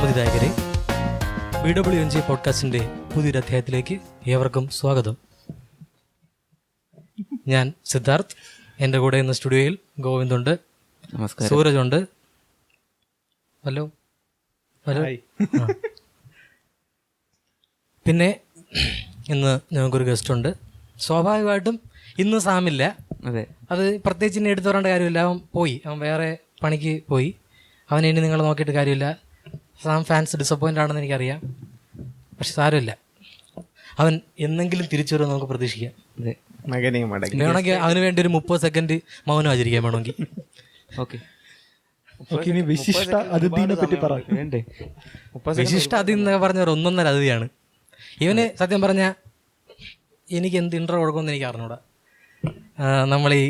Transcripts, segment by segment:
സംവിധായകരെ, BWNJ പോഡ്കാസ്റ്റിൻ്റെ പുതിയൊരു അധ്യായത്തിലേക്ക് ഏവർക്കും സ്വാഗതം. ഞാൻ സിദ്ധാർത്ഥ്. എൻ്റെ കൂടെ ഇന്ന് സ്റ്റുഡിയോയിൽ ഗോവിന്ദുണ്ട്, സൂരജുണ്ട്. Hello hello. പിന്നെ ഇന്ന് ഞങ്ങൾക്കൊരു ഗസ്റ്റ് ഉണ്ട്. സ്വാഭാവികമായിട്ടും ഇന്ന് സാമില്ല. അതെ, അത് പ്രത്യേകിച്ച് ഇനി എടുത്തു പറയേണ്ട കാര്യമില്ല. അവൻ പോയി, അവൻ വേറെ പണിക്ക് പോയി. അവനെ ഇനി നിങ്ങൾ നോക്കിയിട്ട് കാര്യമില്ല. സാം ഫാൻസ് ഡിസപ്പോയിൻ്റ് ആണെന്ന് എനിക്കറിയാം, പക്ഷെ സാരമില്ല. അവൻ എന്നെങ്കിലും തിരിച്ചു വരുമെന്ന് നമുക്ക് പ്രതീക്ഷിക്കാം. വേണമെങ്കിൽ അവന് വേണ്ടി ഒരു 30 സെക്കൻഡ് മൗനം ആചരിക്കാൻ വേണമെങ്കിൽ. ഓക്കെ. വിശിഷ്ട അതിഥിനെ പറ്റി പറയണ്ടേ? വിശിഷ്ട അതിഥി എന്നൊക്കെ പറഞ്ഞവർ 1.5 അതിഥിയാണ് ഇവന്. സത്യം പറഞ്ഞാൽ എനിക്ക് എന്ത് ഇൻട്രോ കൊടുക്കുമെന്ന് എനിക്ക് അറിഞ്ഞൂടാ. നമ്മൾ ഈ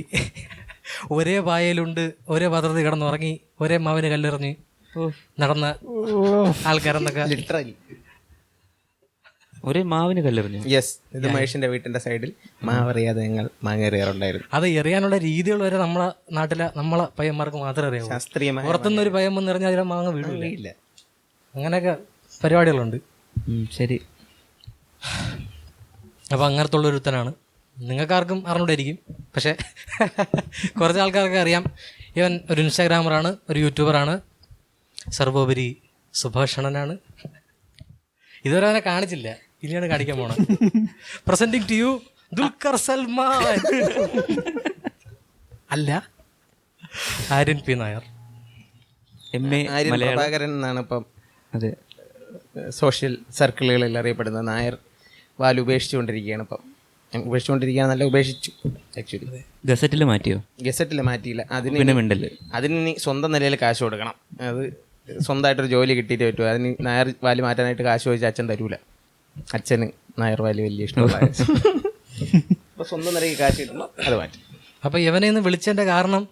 ഒരേ പായലുണ്ട്, ഒരേ പാത്രത്തിൽ കിടന്നുറങ്ങി, ഒരേ മാവിന് കല്ലെറിഞ്ഞ് നടന്ന ആൾക്കാരെന്നൊക്കെ. ഒരേ മാവിന് കല്ലെറിഞ്ഞു. യെസ്, ഇത് മഹേഷിന്റെ വീട്ടിന്റെ സൈഡിൽ മാവറിയാതെ ഞങ്ങൾ മാങ്ങ എറിയാറുണ്ടായിരുന്നു. അത് എറിയാനുള്ള രീതികൾ വരെ നമ്മളെ നാട്ടിലെ നമ്മളെ പയ്യന്മാർക്ക് മാത്രമേ അറിയാവൂ. ശാസ്ത്രീയമായ പുറത്തുനിന്നൊരു പയ്യൻ വന്ന് എറിഞ്ഞാൽ അതിലെ മാങ്ങ വീടില്ല. അങ്ങനെയൊക്കെ പരിപാടികളുണ്ട്. ശരി. അപ്പം അങ്ങനത്തെ ഉള്ളൊരുത്തനാണ്. നിങ്ങൾക്കാർക്കും അറിഞ്ഞൂടായിരിക്കും, പക്ഷേ കുറച്ച് ആൾക്കാർക്ക് അറിയാം. ഇവൻ ഒരു ഇൻസ്റ്റാഗ്രാമറാണ്, ഒരു യൂട്യൂബറാണ്, സർവോപരി സുഭാഷണനാണ്. ഇതുവരെ അവനെ കാണിച്ചില്ല, ഇനിയാണ് കാണിക്കാൻ പോണത്. Presenting to you Dulquer Salmaan. അല്ല, ആര്യൻ പി നായർ. MA ആര്യൻ പ്രഭാകരൻ എന്നാണ് ഇപ്പം അതെ സോഷ്യൽ സർക്കിളുകളിൽ അറിയപ്പെടുന്നത്. നായർ വാല് ഉപേക്ഷിച്ചുകൊണ്ടിരിക്കുകയാണ് ഇപ്പം. ഉപേക്ഷിച്ചുകൊണ്ടിരിക്കുകയാണ്, ഉപേക്ഷിച്ചു. ആക്ച്വലി ഗസറ്റിൽ മാറ്റിയോ? ഗസറ്റിൽ മാറ്റിയില്ല. പിന്നെ മിണ്ടല്. അതിന് സ്വന്തം നിലയിൽ കാശ് കൊടുക്കണം. അത് സ്വന്തമായിട്ടൊരു ജോലി കിട്ടിയിട്ട് പറ്റുമോ. അതിന് നായർ വാല് മാറ്റാനായിട്ട് കാശ് ചോദിച്ചാൽ അച്ഛൻ തരൂല. അച്ഛന് നായർ വാല് വലിയ ഇഷ്ടമുള്ള അപ്പോൾ സ്വന്തം നിലയിൽ കാശ് കിട്ടണം, അത് മാറ്റി. അപ്പോൾ ഇവനെ ഇന്ന് വിളിച്ചതിൻ്റെ കാരണം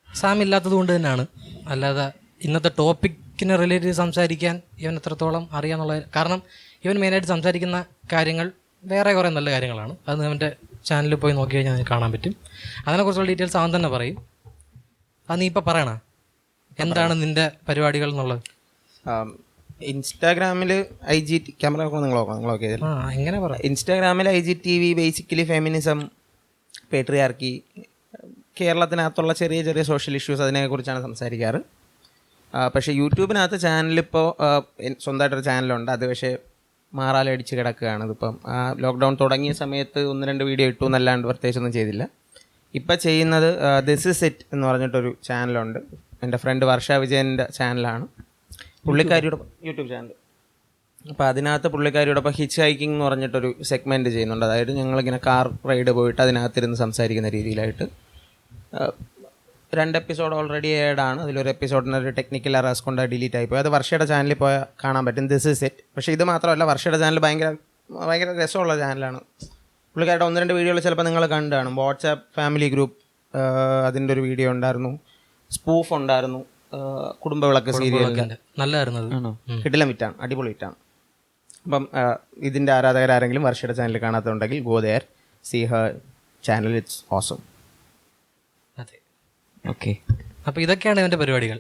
സാമില്ലാത്തത് കൊണ്ട് തന്നെയാണ്. അല്ലാതെ ഇന്നത്തെ ടോപ്പിക്കിനെ റിലേറ്റ് ചെയ്ത് സംസാരിക്കാൻ ഇവൻ എത്രത്തോളം അറിയാമെന്നുള്ള കാരണം. ഇവൻ മെയിനായിട്ട് സംസാരിക്കുന്ന കാര്യങ്ങൾ വേറെ കുറേ നല്ല കാര്യങ്ങളാണ്. അത് അവൻ്റെ ചാനലിൽ പോയി നോക്കി കഴിഞ്ഞാൽ അതിന് കാണാൻ പറ്റും. അതിനെക്കുറിച്ചുള്ള ഡീറ്റെയിൽസ് അവൻ തന്നെ പറയും. അത് നീ ഇപ്പോൾ പറയണ എന്താണ് നിൻ്റെ പരിപാടികൾ എന്നുള്ളത്? ഇൻസ്റ്റാഗ്രാമിൽ IG ക്യാമറ നിങ്ങളൊക്കെ എങ്ങനെ പറയാം? ഇൻസ്റ്റാഗ്രാമിൽ IGTV ബേസിക്കലി ഫെമിനിസം, പേട്രിയാർക്കി, കേരളത്തിനകത്തുള്ള ചെറിയ ചെറിയ സോഷ്യൽ ഇഷ്യൂസ്, അതിനെക്കുറിച്ചാണ് സംസാരിക്കാറ്. പക്ഷേ യൂട്യൂബിനകത്ത് ചാനലിപ്പോൾ സ്വന്തമായിട്ടൊരു ചാനലുണ്ട്. അത് പക്ഷേ മാറാലടിച്ച് കിടക്കുകയാണ്. ഇതിപ്പം ലോക്ക്ഡൗൺ തുടങ്ങിയ സമയത്ത് 1-2 വീഡിയോ ഇട്ടു എന്നല്ലാണ്ട് പ്രത്യേകിച്ചൊന്നും ചെയ്തില്ല. ഇപ്പം ചെയ്യുന്നത് ദിസ് ഇസ് ഇറ്റ് എന്ന് പറഞ്ഞിട്ടൊരു ചാനലുണ്ട്. എൻ്റെ ഫ്രണ്ട് വർഷ വിജയൻ്റെ ചാനലാണ്. പുള്ളിക്കാരിയുടെ യൂട്യൂബ് ചാനൽ. അപ്പോൾ അതിനകത്ത് പുള്ളിക്കാരിയോടൊപ്പം ഹിച്ച് ഹൈക്കിംഗ് എന്ന് പറഞ്ഞിട്ടൊരു സെഗ്മെൻറ്റ് ചെയ്യുന്നുണ്ട്. അതായത് ഞങ്ങളിങ്ങനെ കാർ റൈഡ് പോയിട്ട് അതിനകത്തിരുന്ന് സംസാരിക്കുന്ന രീതിയിലായിട്ട്. 2 എപ്പിസോഡ് ഓൾറെഡി ഏഡാണ്. അതിലൊരു എപ്പിസോഡിനൊരു ടെക്നിക്കൽ എറേഴ്സ് കൊണ്ട് ഡിലീറ്റ് ആയിപ്പോയി. അത് വർഷയുടെ ചാനലിൽ പോയാൽ കാണാൻ പറ്റും. This is it. പക്ഷേ ഇത് മാത്രമല്ല, വർഷയുടെ ചാനൽ ഭയങ്കര രസമുള്ള ചാനലാണ്. പുള്ളിക്കാരുടെ 1-2 വീഡിയോകൾ ചിലപ്പോൾ നിങ്ങൾ കണ്ടാണ്. വാട്സാപ്പ് ഫാമിലി ഗ്രൂപ്പ്, അതിൻ്റെ ഒരു വീഡിയോ ഉണ്ടായിരുന്നു. സ്പൂഫ് ഉണ്ടായിരുന്നു. കുടുംബവിളക്ക് സീരിയലിൻ്റെ നല്ലതായിരുന്നു. കിടിലം വിറ്റാണ്, അടിപൊളി വിറ്റാണ്. അപ്പം ഇതിൻ്റെ ആരാധകരാരെങ്കിലും വർഷയുടെ ചാനൽ കാണാത്തുണ്ടെങ്കിൽ go there, see her channel, it's awesome. അതെ, ഓക്കെ. അപ്പോൾ ഇതൊക്കെയാണ് ഇവൻ്റെ പരിപാടികൾ.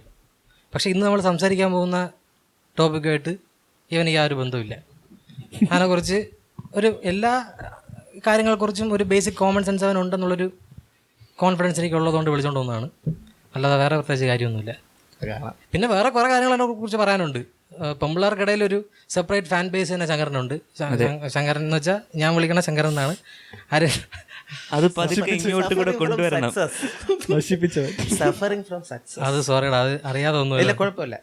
പക്ഷേ ഇന്ന് നമ്മൾ സംസാരിക്കാൻ പോകുന്ന ടോപ്പിക്കുമായിട്ട് ഇവന് യാതൊരു ബന്ധവുമില്ല. അതിനെക്കുറിച്ച് ഒരു എല്ലാ കാര്യങ്ങളെക്കുറിച്ചും ഒരു ബേസിക് കോമൺ സെൻസ് അവനുണ്ടെന്നുള്ളൊരു കോൺഫിഡൻസ് എനിക്ക് ഉള്ളതുകൊണ്ട് വിളിച്ചുകൊണ്ട് പോകുന്നതാണ്. അല്ലാതെ വേറെ പ്രത്യേകിച്ച് കാര്യമൊന്നുമില്ല. പിന്നെ വേറെ കുറേ കാര്യങ്ങൾ അതിനെക്കുറിച്ച് പറയാനുണ്ട്. പെമ്പിള്ളേർക്കിടയിൽ ഒരു സെപ്പറേറ്റ് ഫാൻ ബേസ് തന്നെ ശങ്കരനുണ്ട്. ശങ്കരൻ എന്ന് വെച്ചാൽ ഞാൻ വിളിക്കണ ശങ്കരൻ എന്നാണ്. അത് ഇങ്ങോട്ട് കൂടെ കൊണ്ടുവരണം. അത് സോറിയുടെ, അത് അറിയാതെ ഒന്നുമില്ല, കുഴപ്പമില്ല.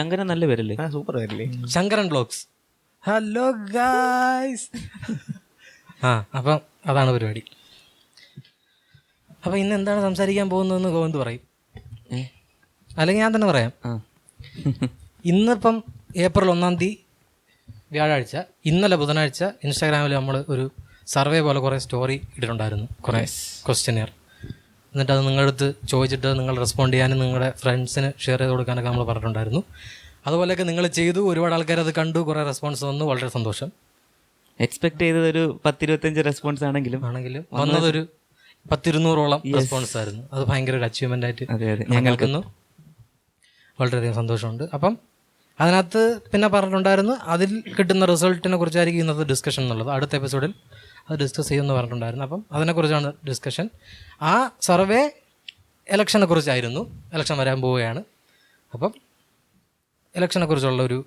ശങ്കരൻ നല്ല പേരല്ലേ? സൂപ്പർ പേരല്ലേ, ശങ്കരൻ ബ്ലോഗ്സ്. Hello guys. അപ്പം അതാണ് പരിപാടി. അപ്പം ഇന്ന് എന്താണ് സംസാരിക്കാൻ പോകുന്നതെന്ന് ഗോവിന്ദ് പറയും, അല്ലെങ്കിൽ ഞാൻ തന്നെ പറയാം. ഇന്നിപ്പം ഏപ്രിൽ 1 വ്യാഴാഴ്ച. ഇന്നലെ ബുധനാഴ്ച ഇൻസ്റ്റാഗ്രാമിൽ നമ്മൾ ഒരു സർവേ പോലെ കുറേ സ്റ്റോറി ഇട്ടിട്ടുണ്ടായിരുന്നു, കുറേ ക്വസ്റ്റ്യനെയർ. എന്നിട്ട് അത് നിങ്ങളുടെ അടുത്ത് ചോദിച്ചിട്ട് നിങ്ങൾ റെസ്പോണ്ട് ചെയ്യാനും നിങ്ങളുടെ ഫ്രണ്ട്സിന് ഷെയർ ചെയ്ത് കൊടുക്കാനൊക്കെ നമ്മൾ പറഞ്ഞിട്ടുണ്ടായിരുന്നു. അതുപോലെയൊക്കെ നിങ്ങൾ ചെയ്തു. ഒരുപാട് ആൾക്കാർ അത് കണ്ടു, കുറേ റെസ്പോൺസ് വന്നു. വളരെ സന്തോഷം. എക്സ്പെക്ട് ചെയ്തത് ഒരു 10-25 റെസ്പോൺസ് ആണെങ്കിലും വന്നതൊരു 100-200ഓളം റെസ്പോൺസ് ആയിരുന്നു. അത് ഭയങ്കര ഒരു അച്ചീവ്മെൻ്റ് ആയിട്ട് ഞങ്ങൾക്കുന്നു. വളരെയധികം സന്തോഷമുണ്ട്. അപ്പം അതിനകത്ത് പിന്നെ പറഞ്ഞിട്ടുണ്ടായിരുന്നു അതിൽ കിട്ടുന്ന റിസൾട്ടിനെ കുറിച്ചായിരിക്കും ഇന്നത്തെ ഡിസ്കഷൻ എന്നുള്ളത്. അടുത്ത എപ്പിസോഡിൽ അത് ഡിസ്കസ് ചെയ്യുമെന്ന് പറഞ്ഞിട്ടുണ്ടായിരുന്നു. അപ്പം അതിനെക്കുറിച്ചാണ് ഡിസ്കഷൻ. ആ സർവേ ഇലക്ഷനെ കുറിച്ചായിരുന്നു. ഇലക്ഷൻ വരാൻ പോവുകയാണ്. അപ്പം ഇലക്ഷനെ കുറിച്ചുള്ള ഒരു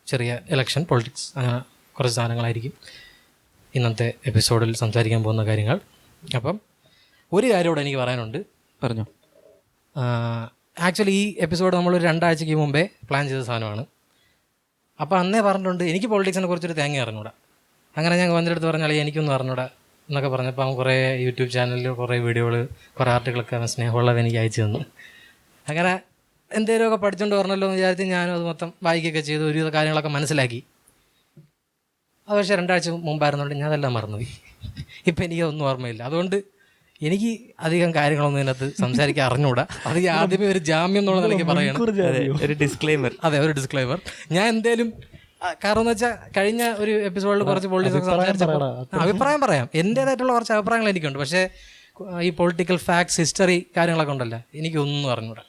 ചെറിയ ഇലക്ഷൻ പൊളിറ്റിക്സ് അങ്ങനെ കുറച്ച് സാധനങ്ങളായിരിക്കും ഇന്നത്തെ എപ്പിസോഡിൽ സംസാരിക്കാൻ പോകുന്ന കാര്യങ്ങൾ. അപ്പം ഒരു കാര്യം കൂടെ എനിക്ക് പറയാനുണ്ട്. പറഞ്ഞോ. ആക്ച്വലി ഈ എപ്പിസോഡ് നമ്മളൊരു 2 ആഴ്ചയ്ക്ക് മുമ്പേ പ്ലാൻ ചെയ്ത സാധനമാണ്. അപ്പോൾ അന്നേ പറഞ്ഞിട്ടുണ്ട് എനിക്ക് പൊളിറ്റിക്സിനെ കുറിച്ചൊരു തേങ്ങ അറിഞ്ഞൂടാ. അങ്ങനെ ഞാൻ ഗോവിന്ദൻ്റെ അടുത്ത് പറഞ്ഞാൽ എനിക്കൊന്നും അറിഞ്ഞൂടാ എന്നൊക്കെ പറഞ്ഞപ്പോൾ അവൻ കുറേ യൂട്യൂബ് ചാനലിൽ കുറേ വീഡിയോകൾ കുറേ ആർട്ടിക്കിളൊക്കെ അവൻ സ്നേഹമുള്ളത് എനിക്ക് അയച്ചു തന്നു. അങ്ങനെ എന്തെങ്കിലുമൊക്കെ പഠിച്ചുകൊണ്ട് പറഞ്ഞല്ലോ എന്ന് വിചാരിച്ച് ഞാനും അത് മൊത്തം വായിക്കുകയൊക്കെ ചെയ്ത് ഒരുവിധ കാര്യങ്ങളൊക്കെ മനസ്സിലാക്കി. അത് പക്ഷേ 2 ആഴ്ച മുമ്പായിരുന്നുകൊണ്ട് ഞാൻ അതെല്ലാം മറന്നുപോയി. ഇപ്പം എനിക്കതൊന്നും ഓർമ്മയില്ല. അതുകൊണ്ട് എനിക്ക് അധികം കാര്യങ്ങളൊന്നും ഇതിനകത്ത് സംസാരിക്കാൻ അറിഞ്ഞൂടാ. അത് ആദ്യമേ ഒരു ജാമ്യം എന്നുള്ള നിലയ്ക്ക് പറയണം. ഒരു ഡിസ്ക്ലെയിമർ. അതെ, ഒരു ഡിസ്ക്ലൈമർ. ഞാൻ എന്തേലും കാരണം എന്ന് വെച്ചാൽ കഴിഞ്ഞ ഒരു എപ്പിസോഡിൽ കുറച്ച് പൊളിറ്റിക്സ് സംസാരിച്ചപ്പോൾ അഭിപ്രായം പറയാം. എൻ്റേതായിട്ടുള്ള കുറച്ച് അഭിപ്രായങ്ങൾ എനിക്കുണ്ട്. പക്ഷേ ഈ പൊളിറ്റിക്കൽ ഫാക്ട്സ്, ഹിസ്റ്ററി കാര്യങ്ങളൊക്കെ ഉണ്ടല്ലോ, എനിക്കൊന്നും അറിഞ്ഞൂടാ.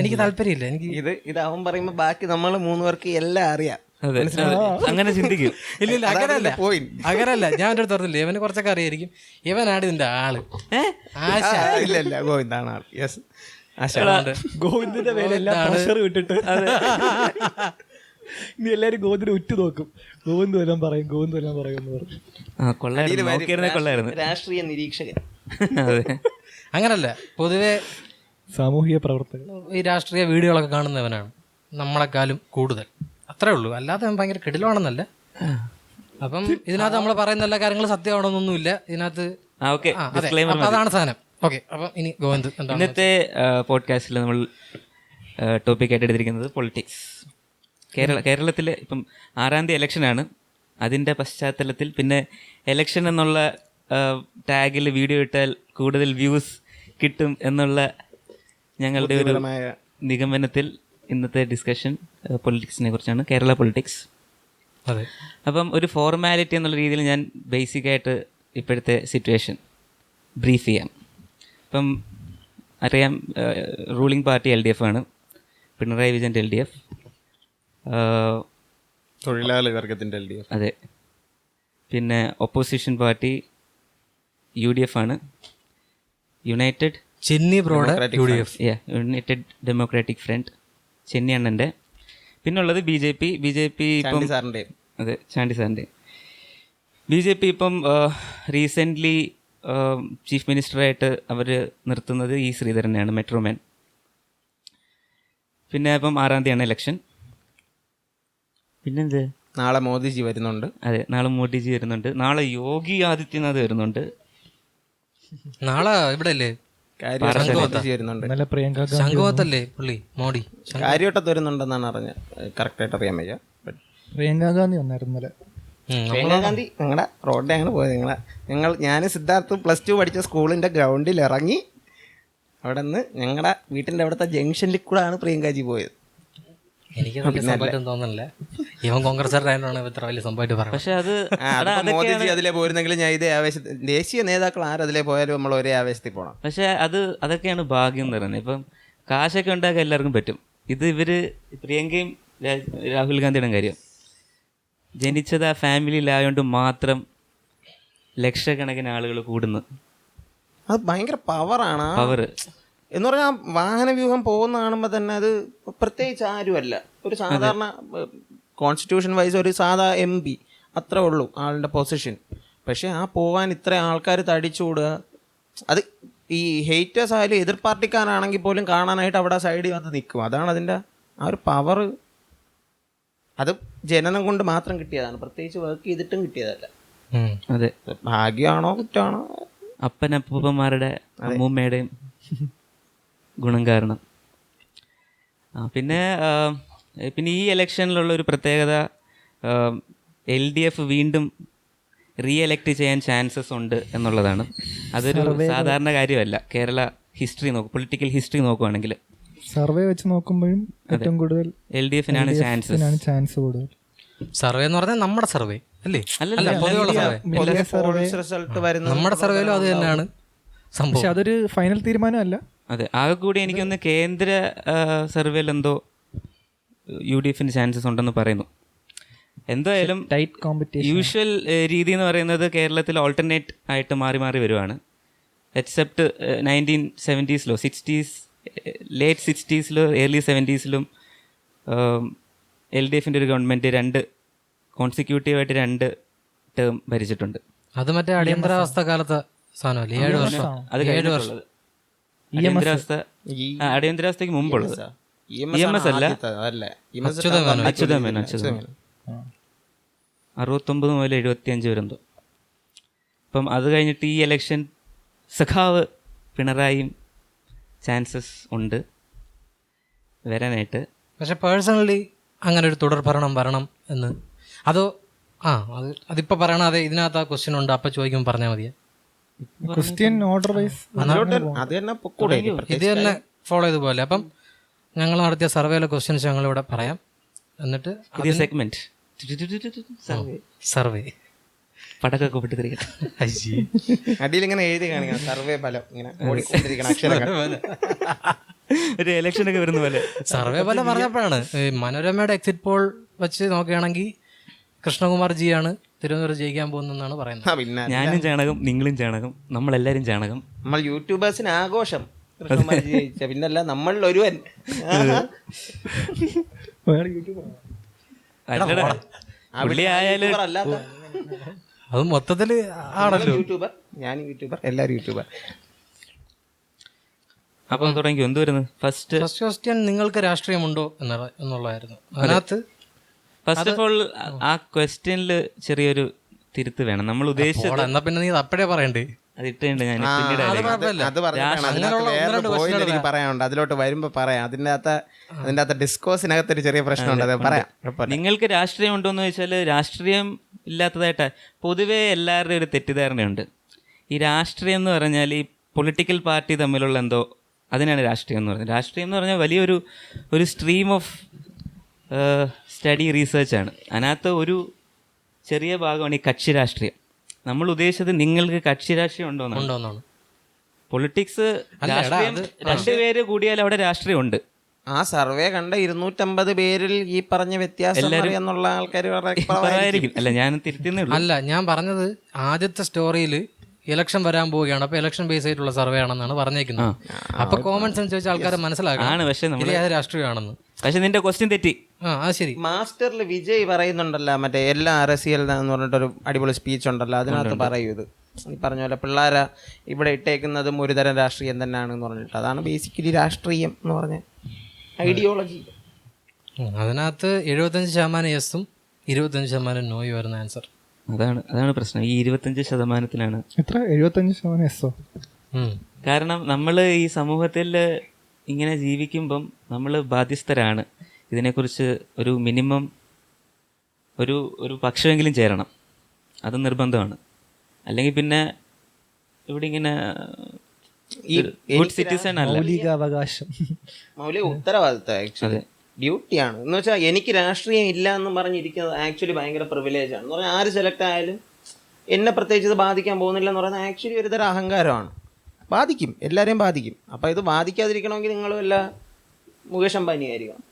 എനിക്ക് താല്പര്യമില്ല. എനിക്ക് ഇത് അവൻ പറയുമ്പോൾ ബാക്കി നമ്മൾ 3 പേർക്ക് എല്ലാം അറിയാം. അതെ, അങ്ങനെ ചിന്തിക്കും. ഇല്ല അങ്ങനല്ല. ഞാൻ എൻ്റെ അടുത്ത് പറഞ്ഞില്ലേ ഇവന് കുറച്ചൊക്കെ അറിയായിരിക്കും. ഇവനാണ് ഇതിന്റെ ആള്. ആശ ഇല്ല ഗോവിന്ദാണ് ആൾ. യെസ്, ഗോവിന്ദിന്റെ മേലെല്ലാം പ്രഷർ വിട്ടിട്ട് ഇനി എല്ലാരും ഗോവിന്ദിനെ ഉറ്റു നോക്കും. ഗോവിന്ദ് എല്ലാം പറയും എന്ന് പറഞ്ഞു. കൊള്ളായിരുന്നു. രാഷ്ട്രീയ നിരീക്ഷകൻ. അതെ, അങ്ങനല്ല. പൊതുവെ സാമൂഹിക പ്രവർത്തകൻ ഈ രാഷ്ട്രീയ വീഡിയോകളൊക്കെ കാണുന്നവനാണ് നമ്മളെക്കാളും കൂടുതൽ. അത്രേ ഉള്ളൂ. അല്ലാതെ ഭയങ്കര കിടിലാണെന്നല്ല. അപ്പം ഇതിനകത്ത് നമ്മൾ പറയുന്ന എല്ലാ കാര്യങ്ങളും സത്യമാണെന്നൊന്നുമില്ല ഇതിനകത്ത്. അതാണ് സാധനം. ഓക്കെ, അപ്പം ഇനി ഗോവിന്ദ് എന്താണ് ഇന്നത്തെ പോഡ്കാസ്റ്റിൽ നമ്മൾ ടോപ്പിക്കായിട്ട് എടുത്തിരിക്കുന്നത് പൊളിറ്റിക്സ്. കേരളത്തിൽ ഇപ്പം 6-ാം തീയതി ഇലക്ഷനാണ്. അതിൻ്റെ പശ്ചാത്തലത്തിൽ പിന്നെ ഇലക്ഷൻ എന്നുള്ള ടാഗിൽ വീഡിയോ ഇട്ടാൽ കൂടുതൽ വ്യൂസ് കിട്ടും എന്നുള്ള ഞങ്ങളുടെ ഒരു നിഗമനത്തിൽ ഇന്നത്തെ ഡിസ്കഷൻ പൊളിറ്റിക്സിനെ കുറിച്ചാണ്. കേരള പൊളിറ്റിക്സ്. അതെ. അപ്പം ഒരു ഫോർമാലിറ്റി എന്നുള്ള രീതിയിൽ ഞാൻ ബേസിക്കായിട്ട് ഇപ്പോഴത്തെ സിറ്റുവേഷൻ ബ്രീഫ് ചെയ്യാം. ഇപ്പം അറിയാം, റൂളിംഗ് പാർട്ടി LDF ആണ്. പിണറായി വിജയൻ്റെ LDF, തൊഴിലാളി വർഗത്തിൻ്റെ LDF. അതെ. പിന്നെ ഒപ്പോസിഷൻ പാർട്ടി UDF ആണ്. യുണൈറ്റഡ് ഡെമോക്രാറ്റിക് ഫ്രണ്ട്, ചെന്നി അണ്ണൻ്റെ. പിന്നുള്ളത് BJP ഇപ്പം. അതെ, ചാണ്ടി സാറിൻ്റെ. BJP ഇപ്പം റീസെൻ്റ്ലി ചീഫ് മിനിസ്റ്ററായിട്ട് അവർ നിർത്തുന്നത് E. ശ്രീധരനെയാണ്, മെട്രോമാൻ. പിന്നെ ഇപ്പം 6-ാം തീയതിയാണ് ഇലക്ഷൻ. പിന്നെന്ത്, നാളെ മോദിജി വരുന്നുണ്ട്. അതെ, നാളെ മോദിജി വരുന്നുണ്ട്. നാളെ യോഗി ആദിത്യനാഥ് വരുന്നുണ്ട്. നാളെ ഇവിടെ അല്ലേ ശംഖുവത്തല്ലേ പുള്ളി? മോഡി കാര്യവട്ടത്ത് വരുന്നുണ്ടെന്നാണ് അറിഞ്ഞത്. കറക്റ്റായിട്ട് അറിയാൻ വയ്യ. പ്രിയങ്ക ഗാന്ധി വന്നായിരുന്നു ഇന്നലെ. പ്രിയങ്ക ഗാന്ധി ഞങ്ങളുടെ റോഡിൽ അങ്ങനെ പോയത്. ഞാൻ സിദ്ധാർത്ഥ് +2 പഠിച്ച സ്കൂളിൻ്റെ ഗ്രൗണ്ടിൽ ഇറങ്ങി അവിടെ നിന്ന് ഞങ്ങളുടെ വീട്ടിൻ്റെ അവിടുത്തെ ജംഗ്ഷനിൽ കൂടെയാണ് പ്രിയങ്കാജി പോയത്. എനിക്ക് സംഭവമായിട്ടും തോന്നുന്നില്ല. ഇവൻ കോൺഗ്രസ്സുകാരനാണ് ഇത്ര വലിയ സംഭവമായിട്ട് പറഞ്ഞു. പക്ഷെ അത് മോദിജി അതിലെ പോയിരുന്നെങ്കിൽ ഞാൻ ഇതേ ആവേശത്തിൽ, ദേശീയ നേതാക്കൾ ആരതിലെ പോയാലും നമ്മൾ ഒരേ ആവേശത്തിൽ പോകണം. പക്ഷെ അതൊക്കെയാണ് ഭാഗ്യം എന്ന് പറയുന്നത്. ഇപ്പം കാശൊക്കെ ഉണ്ടാക്കാൻ എല്ലാവർക്കും പറ്റും. ഇത് പ്രിയങ്കയും രാഹുൽ ഗാന്ധിയുടെ കാര്യം ജനിച്ചത് ആ ഫാമിലിയിലായതുകൊണ്ട് മാത്രം ലക്ഷക്കണക്കിന് ആളുകൾ കൂടുന്നു. അത് ഭയങ്കര പവറാണ്. പവർ എന്ന് പറഞ്ഞാൽ വാഹന വ്യൂഹം പോകുന്ന കാണുമ്പോൾ തന്നെ അത് പ്രത്യേകിച്ച് ആരുമല്ല, ഒരു സാധാരണ കോൺസ്റ്റിറ്റ്യൂഷൻ വൈസ് ഒരു സാധാ MP അത്രേ ഉള്ളൂ ആളുടെ പൊസിഷൻ. പക്ഷേ ആ പോകാൻ ഇത്ര ആൾക്കാർ തടിച്ചുകൂടുക, അത് ഈ ഹെയ്റ്റേഴ്സ് ആയാലും എതിർ പാർട്ടിക്കാരാണെങ്കിൽ പോലും കാണാനായിട്ട് അവിടെ സൈഡിൽ വന്ന് നിൽക്കും. അതാണ് അതിൻ്റെ ആ ഒരു പവർ. അത് ജനനം കൊണ്ട് മാത്രം കിട്ടിയതാണ്, പ്രത്യേകിച്ച് വർക്ക് ചെയ്തിട്ടും കിട്ടിയതല്ല. അതെ, ഭാഗ്യമാണോ കുറ്റമാണോ? അപ്പനപ്പൂപ്പന്മാരുടെ അമ്മൂമ്മയുടെയും ഗുണം കാരണം. പിന്നെ ഈ ഇലക്ഷനിലുള്ള ഒരു പ്രത്യേകത, LDF വീണ്ടും റീഎലക്ട് ചെയ്യാൻ ചാൻസസ് ഉണ്ട് എന്നുള്ളതാണ്. അതൊരു സാധാരണ കാര്യമല്ല. കേരള ഹിസ്റ്ററി പൊളിറ്റിക്കൽ ഹിസ്റ്ററി നോക്കുവാണെങ്കിൽ സർവേ വെച്ച് നോക്കുമ്പോഴും ഏറ്റവും കൂടുതൽ LDF-നാണ് ചാൻസ് കൂടുതൽ. സർവേ എന്ന് പറഞ്ഞാൽ നമ്മുടെ സർവേ അല്ലേ? അല്ല, പൊതുവെയുള്ള സർവേ. നമ്മുടെ സർവേയിലും അത് തന്നെയാണ് സംഭവം. പക്ഷെ അതൊരു ഫൈനൽ തീരുമാനമല്ല. അതെ, ആകെ കൂടി എനിക്കൊന്ന് കേന്ദ്ര സർവേയിൽ എന്തോ UDFന് ചാൻസസ് ഉണ്ടെന്ന് പറയുന്നു. എന്തായാലും ടൈറ്റ് കോമ്പറ്റീഷൻ. യൂഷ്വൽ രീതി എന്ന് പറയുന്നത് കേരളത്തിൽ ഓൾട്ടർനേറ്റ് ആയിട്ട് മാറി മാറി വരുവാണ്. Except 1970s, 60s, late 60s, early 70s LDFൻ്റെ ഒരു ഗവൺമെൻറ് 2 കോൺസിക്യൂട്ടീവായിട്ട് 2 ടേം ഭരിച്ചിട്ടുണ്ട്. അത് മറ്റേ അടിയന്തരാവസ്ഥ കാലത്തെ സാധനമല്ലേ? 7 വർഷം. അത് കഴിഞ്ഞിട്ടുള്ളത് അടിയന്തരാവസ്ഥ, അടിയന്തരാവസ്ഥയ്ക്ക് മുമ്പുള്ളത് EMS അല്ല, അച്യുതമേനോൻ 69 മുതൽ 75 വരെ എന്തോ. അപ്പം അത് കഴിഞ്ഞിട്ട് ഈ ഇലക്ഷൻ സഖാവ് പിണറായിയും ചാൻസസ് ഉണ്ട് വരാനായിട്ട്. പക്ഷെ പേഴ്സണലി അങ്ങനെ ഒരു തുടർ ഭരണം വരണം എന്ന്, അതോ അതിപ്പോൾ പറയണം, അതെ ഇതിനകത്ത് ആ ക്വസ്റ്റ്യൻ ഉണ്ട് അപ്പം ചോദിക്കുമ്പോൾ പറഞ്ഞാൽ മതിയെ? ക്വസ്റ്റ്യൻ ഓർഡർ വൈസ് ഇത് തന്നെ ഫോളോ ചെയ്ത് പോലെ. അപ്പം ഞങ്ങൾ നടത്തിയ സർവേയിലെ ക്വസ്റ്റ്യൻസ് ഞങ്ങളിവിടെ പറയാം. എന്നിട്ട് പുതിയ സെഗ്മെന്റ് സർവേ പടക്കൊക്കെ പൊട്ടിത്തിരിക്കട്ടെ. അടിയിൽ ഇങ്ങനെ എഴുതി കാണിക്കണം സർവേ ഫലം, ഇങ്ങനെ ഓടിക്കൊണ്ടിരിക്കണം അക്ഷരങ്ങൾ. ഒരു ഇലക്ഷനൊക്കെ വരുന്ന പോലെ സർവേ ഫലം പറഞ്ഞപ്പോഴാണ് മനോരമയുടെ എക്സിറ്റ് പോൾ വെച്ച് നോക്കുകയാണെങ്കിൽ കൃഷ്ണകുമാർ ജിയാണ് തിരുവനന്തപുരം ജയിക്കാൻ പോകുന്നതെന്നാണ് പറയുന്നത്. പിന്നെ ഞാനും ചാണകം, നിങ്ങളും ചാണകം, നമ്മളെല്ലാരും ചാണകം. നമ്മൾ യൂട്യൂബേഴ്സിന് ആഘോഷം കൃഷ്ണകുമാർ ജയിച്ച, പിന്നല്ല നമ്മളിൽ ഒരുവൻ. പുള്ളി ആയാലും അത് മൊത്തത്തില് ആണല്ലോ യൂട്യൂബർ, ഞാൻ യൂട്യൂബർ, എല്ലാവരും യൂട്യൂബർ. അപ്പം തുടങ്ങി എന്ത് വരുന്നത്? ഫസ്റ്റ് ക്വസ്റ്റ്യൻ നിങ്ങൾക്ക് രാഷ്ട്രീയമുണ്ടോ എന്നുള്ളതായിരുന്നു. അതിനകത്ത് ഫസ്റ്റ് ഓഫ് ഓൾ ആ ക്വസ്റ്റ്യനിൽ ചെറിയൊരു തിരുത്ത് വേണം. നമ്മൾ ഉദ്ദേശിച്ചത് എന്നാ പിന്നെ നീ അപ്പഴേ പറയണ്ടേ? അത് ഇട്ടുണ്ട് ഞാൻ പിന്നീട് അത് പറഞ്ഞാണ് എനിക്ക് പറയാനുണ്ട്, അതിലോട്ട് വരുമ്പോ പറയാം. അതിൻ്റെ അകത്ത് ഡിസ്കോസിനകത്ത് ഒരു ചെറിയ പ്രശ്നമുണ്ട്, അത് പറയാം. നിങ്ങൾക്ക് രാഷ്ട്രീയം ഉണ്ടോയെന്ന് ചോദിച്ചാൽ രാഷ്ട്രീയം ഇല്ലാത്തതായിട്ട് പൊതുവേ എല്ലാവരുടെയും ഒരു തെറ്റിദ്ധാരണയുണ്ട്. ഈ രാഷ്ട്രീയം എന്ന് പറഞ്ഞാൽ ഈ പൊളിറ്റിക്കൽ പാർട്ടി തമ്മിലുള്ള എന്തോ, അതിനാണ് രാഷ്ട്രീയം എന്ന് പറയുന്നത്. രാഷ്ട്രീയം എന്ന് പറഞ്ഞാൽ വലിയൊരു സ്ട്രീം ഓഫ് സ്റ്റഡി റിസർച്ചാണ്. അതിനകത്ത് ഒരു ചെറിയ ഭാഗമാണ് ഈ കക്ഷി രാഷ്ട്രീയം. നമ്മൾ ഉദ്ദേശിച്ചത് നിങ്ങൾക്ക് കക്ഷി രാഷ്ട്രീയം ഉണ്ടോന്നാണ്. പൊളിറ്റിക്സ് രാഷ്ട്രീയം 2 പേര് കൂടിയാൽ അവിടെ രാഷ്ട്രീയം ഉണ്ട്. ആ സർവേ കണ്ട 250 പേരിൽ ഈ പറഞ്ഞ വ്യത്യാസം എന്നുള്ള ആൾക്കാർ പറയായിരിക്കും. അല്ല, ഞാൻ തിരുത്തുന്നേ ഉള്ളൂ. അല്ല, ഞാൻ പറഞ്ഞത് ആദ്യത്തെ സ്റ്റോറിയിൽ ഇലക്ഷൻ വരാൻ പോവുകയാണ്, അപ്പൊ ഇലക്ഷൻ ബേസ് ആയിട്ടുള്ള സർവേ ആണെന്നാണ് പറഞ്ഞേക്കുന്നത്. അപ്പൊ കോമൺ സെൻസ് വെച്ചാൽ ആൾക്കാരെ മനസ്സിലാക്കണം പക്ഷെ നമ്മൾ രാഷ്ട്രീയമാണെന്ന്. പക്ഷെ നിന്റെ ക്വസ്റ്റ്യൻ തെറ്റി. അത് ശരി. മാസ്റ്ററിൽ വിജയ് പറയുന്നുണ്ടല്ലോ, മറ്റേ എല്ലാ RSL എന്ന് പറഞ്ഞിട്ടൊരു അടിപൊളി സ്പീച്ച് ഉണ്ടല്ലോ, അതിനകത്ത് പറയൂ ഇത് ഈ പറഞ്ഞ പോലെ പിള്ളേരെ ഇവിടെ ഇട്ടേക്കുന്നതും ഒരു തരം രാഷ്ട്രീയം തന്നെയാണെന്ന് പറഞ്ഞിട്ട്. അതാണ് ബേസിക്കലി രാഷ്ട്രീയം എന്ന് പറഞ്ഞ ഐഡിയോളജി. അതിനകത്ത് 75% യെസും 25% നോയും വരുന്ന ആൻസർ. അതാണ് പ്രശ്നം. ഈ 25%-ലാണ് എത്ര 75% എസ്സോ? കാരണം നമ്മൾ ഈ സമൂഹത്തിൽ ഇങ്ങനെ ജീവിക്കുമ്പം നമ്മൾ ബാധ്യസ്ഥരാണ്. ഇതിനെക്കുറിച്ച് ഒരു മിനിമം ഒരു പക്ഷമെങ്കിലും ചേരണം, അത് നിർബന്ധമാണ്. അല്ലെങ്കിൽ പിന്നെ ഇവിടെ ഇങ്ങനെ ഗുഡ് സിറ്റിസൺ അല്ല, മൗലികാവകാശം, മൗലിക ഉത്തരവാദിത്തം, ആക്ച്വലി ഡ്യൂട്ടിയാണ്. എന്ന് വെച്ചാൽ എനിക്ക് രാഷ്ട്രീയം ഇല്ല എന്ന് പറഞ്ഞിരിക്കുന്നത് ആക്ച്വലി ഭയങ്കര പ്രിവിലേജ് ആണ്. എന്ന് പറഞ്ഞാൽ ആര് സെലക്ട് ആയാലും എന്നെ പ്രത്യേകിച്ച് ഇത് ബാധിക്കാൻ പോകുന്നില്ല എന്ന് പറയുന്നത് ആക്ച്വലി ഒരു തരം അഹങ്കാരമാണ്. ബാധിക്കും, എല്ലാവരെയും ബാധിക്കും. അപ്പം ഇത് ബാധിക്കാതിരിക്കണമെങ്കിൽ നിങ്ങളും എല്ലാ മുകേഷ് അംബാനി ആയിരിക്കണം,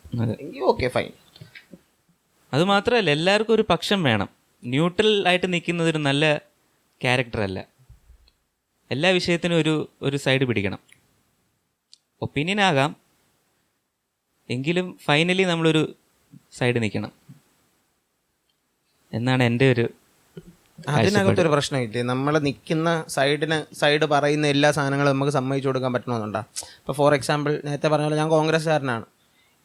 എങ്കിൽ ഓക്കെ ഫൈൻ. അത് മാത്രമല്ല, എല്ലാവർക്കും ഒരു പക്ഷം വേണം. ന്യൂട്രൽ ആയിട്ട് നിൽക്കുന്നത് ഒരു നല്ല ക്യാരക്ടറല്ല. എല്ലാ വിഷയത്തിനും ഒരു സൈഡ് പിടിക്കണം. ഒപ്പീനിയൻ ആകാം, എങ്കിലും ഫൈനലി നമ്മളൊരു സൈഡ് നിൽക്കണം എന്നാണ് എൻ്റെ ഒരു. അതിനകത്തൊരു പ്രശ്നമില്ലേ, നമ്മൾ നിൽക്കുന്ന സൈഡ് പറയുന്ന എല്ലാ സാധനങ്ങളും നമുക്ക് സമ്മതിച്ചു കൊടുക്കാൻ പറ്റണമെന്നുണ്ടോ? ഇപ്പോൾ ഫോർ എക്സാമ്പിൾ നേരത്തെ പറഞ്ഞ പോലെ ഞാൻ കോൺഗ്രസ്സുകാരനാണ്